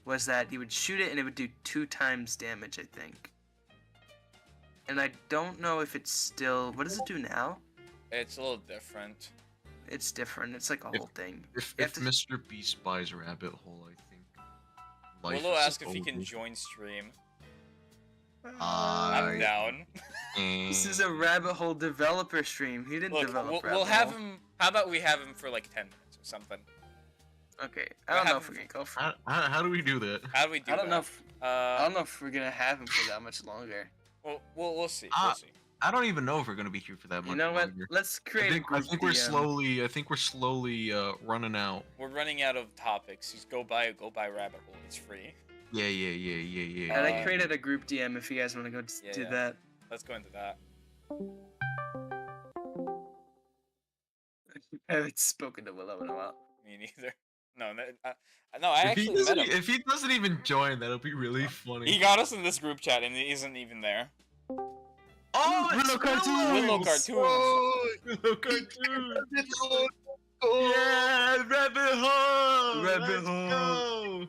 was that you would shoot it and it would do 2 times damage, I think. And I don't know if it's still. What does it do now? It's a little different. It's different. It's like a whole thing. If You have to- Mr. Beast buys Rabbit Hole, I think. Life Willow is asked if he can over. join stream. I- I'm down. This is a Rabbit Hole developer stream. He didn't Look, develop we'll Rabbit have Hole. him. How about we have him for like 10 minutes or something? Okay, we'll I don't know have if him we're gonna go for. How do we do that? How do we do I don't that? know if I don't know if we're gonna have him for that much longer. We'll see. Ah, We'll see. I don't even know if we're gonna be here for that much You know what? longer. Let's I create a think, group we're DM. slowly running out. We're running out of topics. Just go buy Rabbit Hole. It's free. Yeah. And I created a group DM if you guys want to go Yeah, do yeah. that. Let's go into that. I haven't spoken to Willow in a while. Me neither. No, I If he, actually met doesn't, him. if he doesn't even join, that'll be really funny. He got us in this group chat and he isn't even there. Oh, Willow Cartoons! Willow Cartoons. Willow Cartoons! Yeah, Rabbit Hole! Rabbit Let's Hole! go!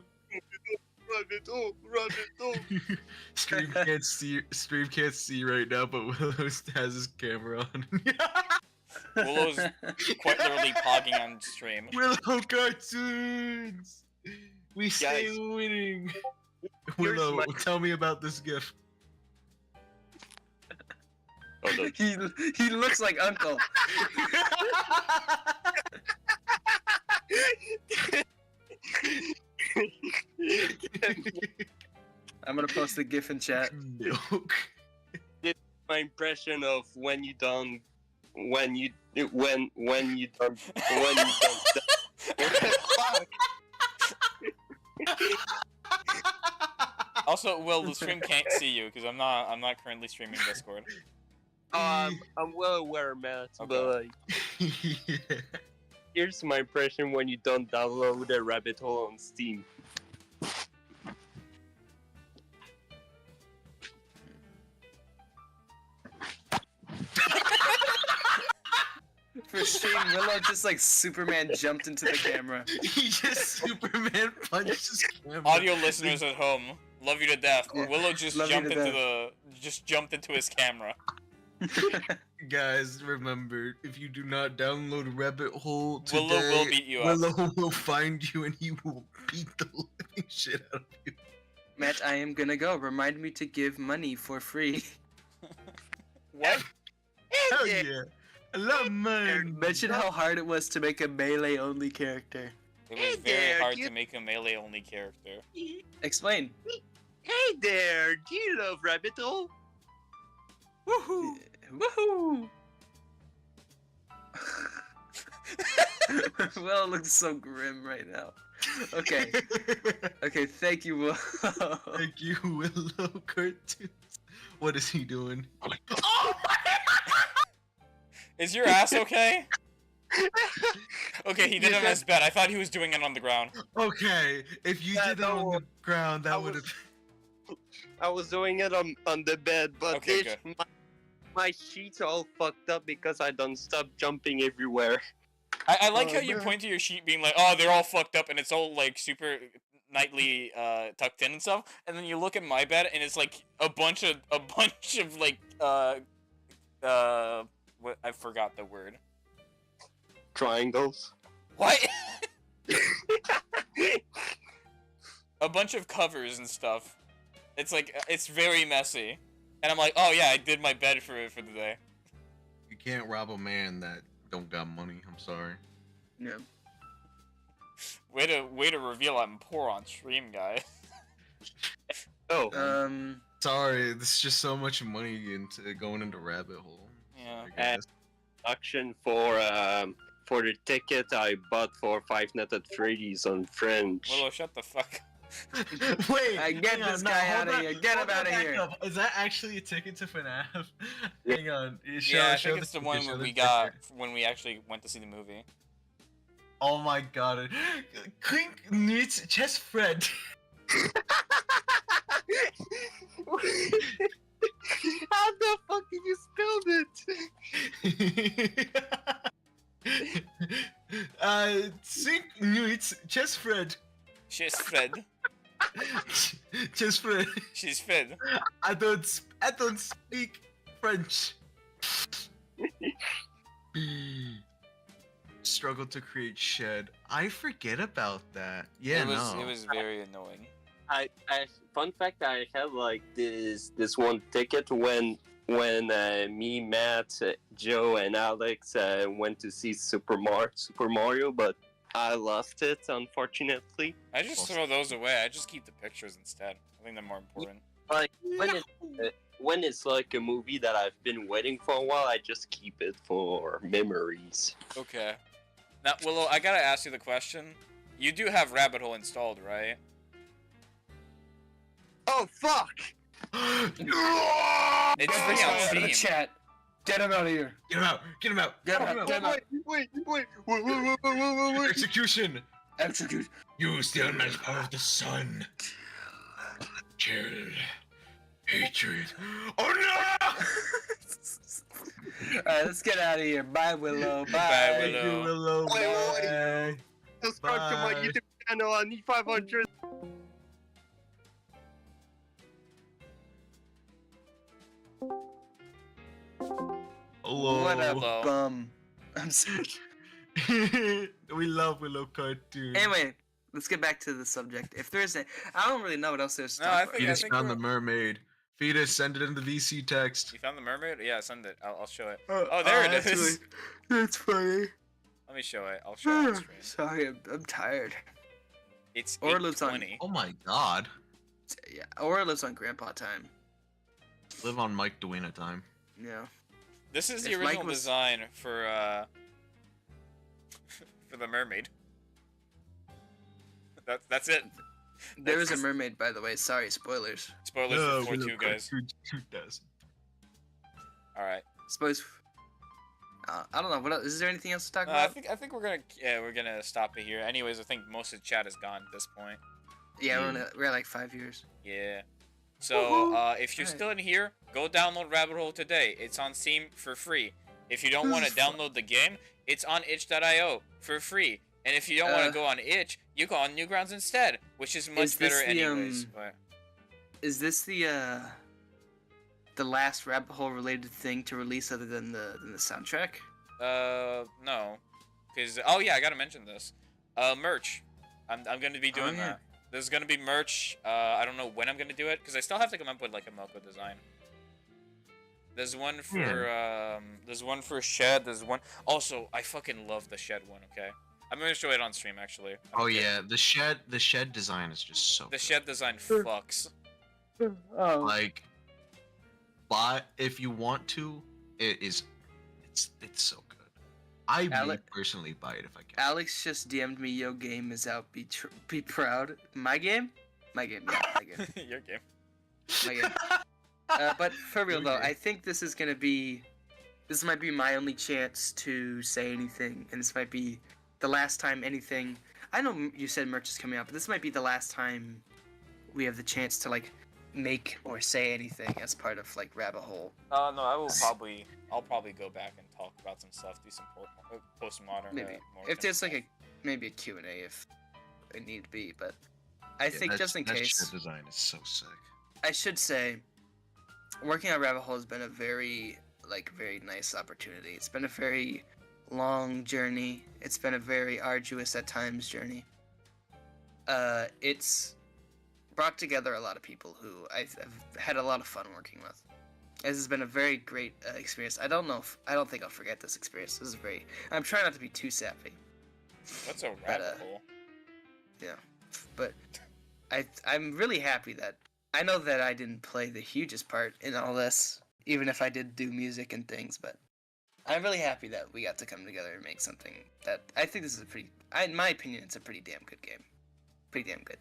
Stream can't see right now, but Willow has his camera on. Willow's quite literally pogging on stream. Willow Cartoons! We stay Guys, winning! here's Willow, my- tell me about this gift. Hold on. he looks like Uncle. I'm gonna post the GIF in chat. Milk. My impression of when you don't when you don't Fuck. Also, Will, the stream can't see you because I'm not currently streaming Discord. I'm well aware, Matt, but like, Yeah. here's my impression when you don't download a rabbit hole on Steam. For stream, Willow just like Superman jumped into the camera. He just Superman punched his camera. Audio listeners at home, love you to death. Yeah, Willow just love you jumped to into jumped into his camera. Guys, remember, if you do not download Rabbit Hole today, Willow will beat you up. Willow will find you and he will beat the living shit out of you. Matt, I am gonna go. Remind me to give money for free. What? Hell yeah. I love mine. Mention how hard it was to make a melee only character. It Hey was very there, hard you- to make a melee only character. Explain. Hey there, do you love rabbit hole? Woohoo! Woohoo! Will looks so grim right now. Okay. Okay, thank you, Will. Thank you, Willow Cartoons. What is he doing? Is your ass okay? Okay, he did it on his bed. I thought he was doing it on the ground. Okay, if you Yeah, did it on no, the ground, I that would have. I was doing it on the bed, but Okay, bitch, my sheets are all fucked up because I don't stop jumping everywhere. I like Oh, how you man. point to your sheet being like, oh, they're all fucked up and it's all like super nightly tucked in and stuff, and then you look at my bed and it's like a bunch of like what, I forgot the word. Triangles. What? A bunch of covers and stuff. It's like it's very messy, and I'm like, oh yeah, I did my bed for the day. You can't rob a man that don't got money. I'm sorry. Yeah. Way to reveal I'm poor on stream, guy. Oh, Sorry, this is just so much money into going into rabbit hole. Yeah. I guess. auction for the ticket I bought for Five Nights at Freddy's on French. Willow, shut the fuck. Wait, Get hang on, this no, guy hold out of on, here. Get him hold on, out of back here. up. Is that actually a ticket to FNAF? Yeah. Hang on. Yeah, I show think it's the ticket, one show where the we got ticket. when we actually went to see the movie. Oh my god. Clink needs chest Fred. How the fuck did you spell it? Sink needs chest Fred. She's Fred. Chest Fred. She's Fred. I don't speak French. Struggle to create shed. I forget about that. Yeah, It was very annoying. I fun fact, I had like this one ticket when me, Matt, Joe, and Alex went to see Super Mario, but I lost it unfortunately. I just throw those away. I just keep the pictures instead. I think they're more important. Like when it's like a movie that I've been waiting for a while, I just keep it for memories. Okay. Now, Willow, I gotta ask you the question. You do have Rabbit Hole installed, right? Oh fuck! It's Get free this on guy out of the Steam. chat. Get him out of here. Get him out! Get him out! Get him out. Get him out. Wait. Execution! Execute. Use the unmatched power of the sun. Kill. Hatred. Oh no! Alright, let's get out of here. Bye, Willow. Bye. Bye, Thank you, Willow. Willow. Wait. Bye. Subscribe to my Bye. YouTube channel. I need 500. Hello. What a Hello. bum. I'm sorry. We love Willow cartoon. Anyway, let's get back to the subject. If there's a, I don't really know what else there's to No, talk I about. think- Fetus found we're- the mermaid. Fetus, send it in the VC text. You found the mermaid? Yeah, send it. I'll show it. Oh, there it is. actually, that's funny. Let me show it. I'll show it on screen. Sorry, I'm tired. It's Or it lives on- 8:20. Oh my god. Yeah, or it lives on Grandpa time. Live on Mike Duena time. Yeah. This is the If Mike original was- design for for the mermaid. That's it. There was a mermaid, by the way. Sorry, spoilers. Spoilers No, for Willow 4-2, guys. cartoon does. All right. Spoilers. I don't know. What else? Is there anything else to talk I about? think we're gonna stop it here. Anyways, I think most of the chat is gone at this point. Yeah, we're at like 5 years. Yeah. So if you're Alright. still in here, go download Rabbit Hole today. It's on Steam for free. If you don't want to download the game, it's on itch.io for free. And if you don't want to go on itch, you go on Newgrounds instead, which is much Is this better the, anyways. But Is this the last rabbit hole related thing to release other than the soundtrack? no. Cause oh yeah, I gotta mention this. Merch. I'm gonna be doing yeah. that. There's gonna be merch. I don't know when I'm gonna do it, because I still have to come up with like a Melko design. There's one for there's one for Shed. There's one. Also, I fucking love the Shed one. Okay, I'm gonna show it on stream actually. Oh yeah, the shed design is just so The good. Shed design fucks. Oh. Like, but if you want to, it's so good. I would Alec- personally buy it if I can. Alex just DM'd me. Yo, game is out. Be proud. My game? My game. Yeah, my game. Your game. My game. But for real though, I think this is gonna be. This might be my only chance to say anything, and this might be the last time anything. I know you said merch is coming out, but this might be the last time we have the chance to like make or say anything as part of like Rabbit Hole. No, I'll probably go back and talk about some stuff, do some postmodern. Maybe more if there's like stuff. maybe a Q&A if it need to be, but I think just in that case, shit design is so sick. I should say, working on Rabbit Hole has been a very nice opportunity. It's been a very long journey. It's been a very arduous at times journey. It's brought together a lot of people who I've had a lot of fun working with. This has been a very great experience. I don't think I'll forget this experience. This is I'm trying not to be too sappy. What's a rabbit hole? Yeah, but I'm really happy that I know that I didn't play the hugest part in all this, even if I did do music and things. But I'm really happy that we got to come together and make something that I think this is in my opinion, it's a pretty damn good game. Pretty damn good,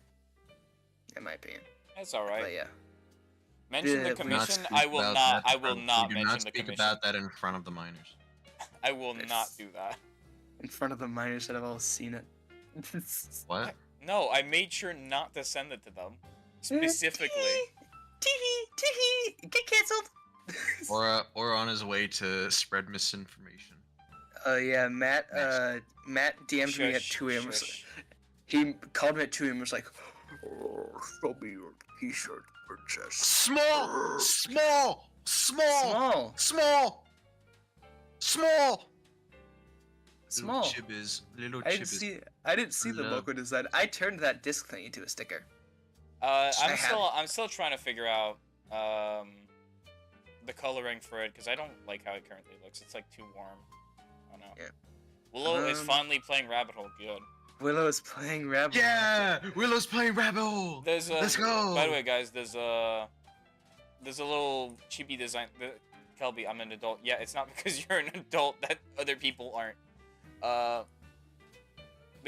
in my opinion. That's all right. But yeah. Mention the Do not commission. speak I will about not. that I will in front- not do mention not the speak commission. about that in front of the minors. I will not do that. In front of the minors that have all seen it. What? No, I made sure not to send it to them specifically. TV, get canceled. Or on his way to spread misinformation. Yeah, Matt DM'd me at Shush, 2 a.m. shush. He called me at 2 a.m. and was like, "Oh, show me your t-shirt, princess." Small! Small. Little chibis. Little I didn't chibis. see the Love. logo design. I turned that disc thing into a sticker. I'm still trying to figure out the coloring for it because I don't like how it currently looks. It's like too warm. I don't know. Yeah. Willow is Um, finally playing Rabbit Hole. Good. Willow is playing Rabbit. Yeah! Willow's playing Rabbit Hole! Let's go! By the way, guys, there's a little chibi design. Kelby, I'm an adult. Yeah, it's not because you're an adult that other people aren't. But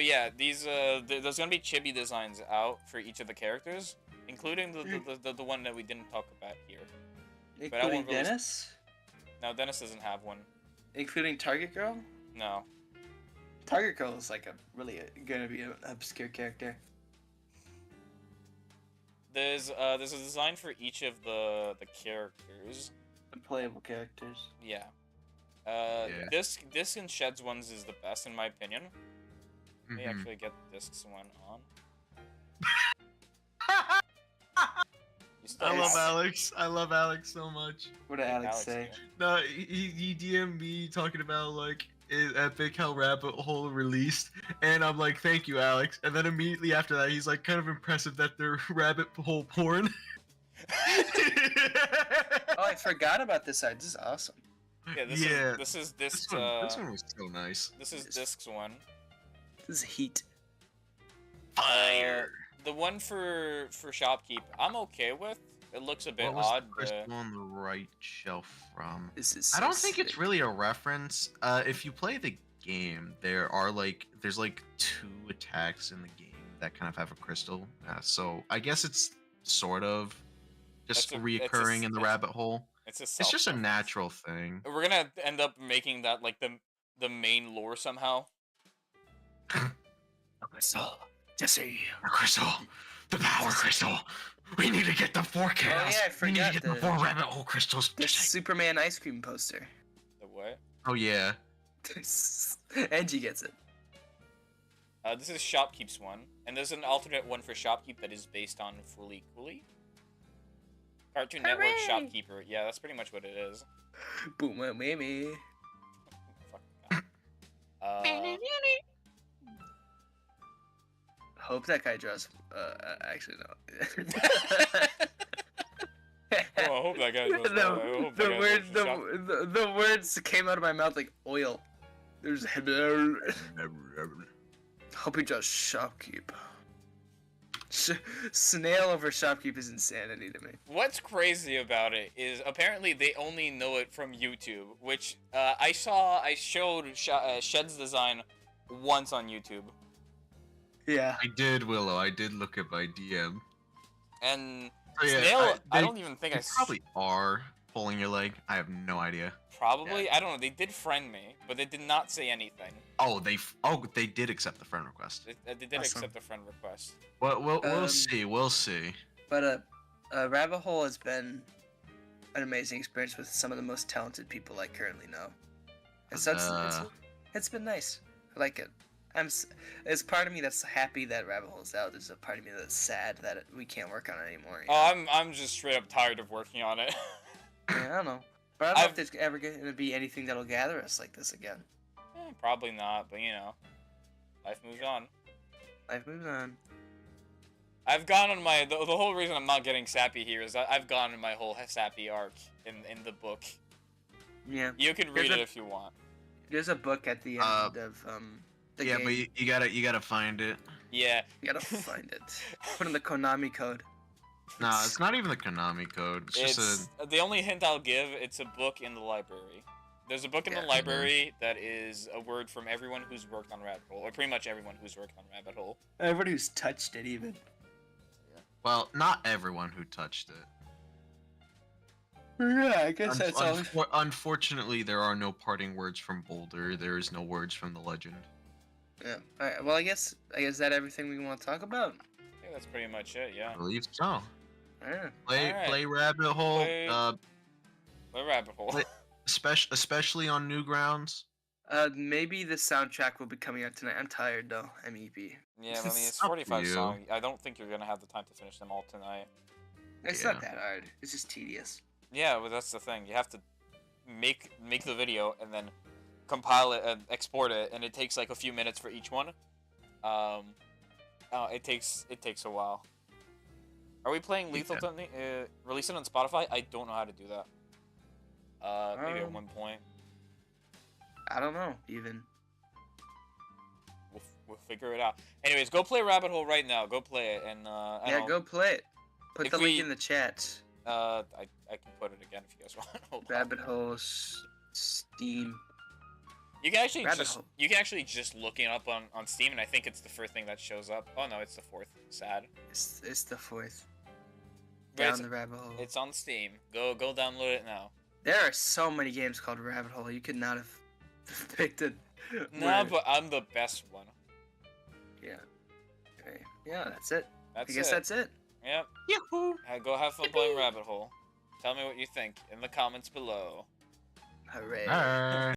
yeah, there's gonna be chibi designs out for each of the characters, including the one that we didn't talk about here. But I Including won't release- Dennis? No, Dennis doesn't have one. Including Target Girl? No. Target Girl is like gonna be an obscure character. There's a design for each of the characters. The playable characters. Yeah. Yeah. Disc and Shed's ones is the best in my opinion. Let me Mhm. actually get Disc's one on. You still I love have- Alex. I love Alex so much. What did Alex Alex say? here. No, he DM'd me talking about like epic how Rabbit Hole released, and I'm like, thank you, Alex. And then immediately after that, he's like, kind of impressive that they're Rabbit Hole porn. Oh, I forgot about this side. This is awesome. Yeah, this is this one was so nice. This is Disc's one. This is heat. Fire. The one for Shopkeep, I'm okay with. It looks a bit What was odd, the but crystal on the right shelf from? This is. I so don't think it's sick. really a reference. If you play the game, there's like 2 attacks in the game that kind of have a crystal. So I guess it's sort of just It's a- reoccurring in the rabbit hole. it's a It's just a self-reference. natural thing. We're gonna end up making that like the main lore somehow. Crystal, Jesse. The crystal, the power crystal. We need to get the 4 chaos. yeah, I we need to forgot get the the- 4 rabbit hole crystals. The Superman ice cream poster. The what? Oh yeah. Angie gets it. This is Shopkeep's one, and there's an alternate one for Shopkeep that is based on Fooly Cooly. Cartoon Network Hooray! Shopkeeper. Yeah, that's pretty much what it is. Boom, maybe. Fuck. Hope that guy draws. Actually no. Oh, I hope that guy does that. I hope that guy words, does Shop- the words came out of my mouth like oil. There's hope he draws shopkeep. Snail over shopkeep is insanity to me. What's crazy about it is apparently they only know it from YouTube, which I showed Shed's design once on YouTube, Yeah. I did, Willow. I did look at my DM. and Oh, yeah, Snail. I they- don't even think They I probably are pulling your leg. I have no idea. probably. I don't know. They did friend me, but they did not say anything. Oh, they did accept the friend request. They did Awesome. accept the friend request. Well, we'll Um, see. We'll see. But Rabbit Hole has been an amazing experience with some of the most talented people I currently know. And so it's been nice. I like it. There's part of me that's happy that Rabbit Hole's out. There's a part of me that's sad that we can't work on it anymore. You know? I'm just straight up tired of working on it. Yeah, I don't know. But I don't know if there's ever going to be anything that'll gather us like this again. Probably not, but you know, life moves on. Life moves on. I've gone on my the whole reason I'm not getting sappy here is I've gone on my whole sappy arc in the book. Yeah. You can read it if you want. There's a book at the end of the yeah, game. but you gotta find it. Yeah. You gotta find it. Put in the Konami code. Nah, it's not even the Konami code. It's just the only hint I'll give. It's a book in the library. There's a book in the library that is a word from everyone who's worked on Rabbit Hole, or pretty much everyone who's worked on Rabbit Hole. Everybody who's touched it, even. well, not everyone who touched it. Yeah, I guess that's all. Unfortunately, there are no parting words from Boulder. There is no words from the legend. Yeah. All right. Well, I guess that everything we want to talk about. Yeah, that's pretty much it. Yeah. I believe so. Yeah. Play Rabbit Hole. Play Rabbit Hole. Especially on Newgrounds. Maybe the soundtrack will be coming out tonight. I'm tired though. MEP. Yeah, I mean it's up to 45 you. songs. I don't think you're gonna have the time to finish them all tonight. It's Yeah. not that hard. It's just tedious. Yeah, but that's the thing. You have to make the video and then compile it and export it, and it takes like a few minutes for each one. It takes a while. Are we playing Lethal Company? Release it on Spotify? I don't know how to do that. Maybe at one point. I don't know even. We'll figure it out. Anyways, go play Rabbit Hole right now. Go play it, and Yeah, go play it. Put If the link we- in the chat. I can put it again if you guys want. Hold on. Rabbit Holes, Steam. You can actually Rabbit Hole. just look it up on Steam, and I think it's the first thing that shows up. Oh no, it's the fourth. Sad. It's the fourth. But Down the rabbit hole. It's on Steam. Go download it now. There are so many games called Rabbit Hole. You could not have picked it. Nah, but I'm the best one. Yeah. Okay. Yeah, that's it. That's I guess it. that's it. Yep. Yahoo! Go have fun playing Rabbit Hole. Tell me what you think in the comments below. Hooray. Alright.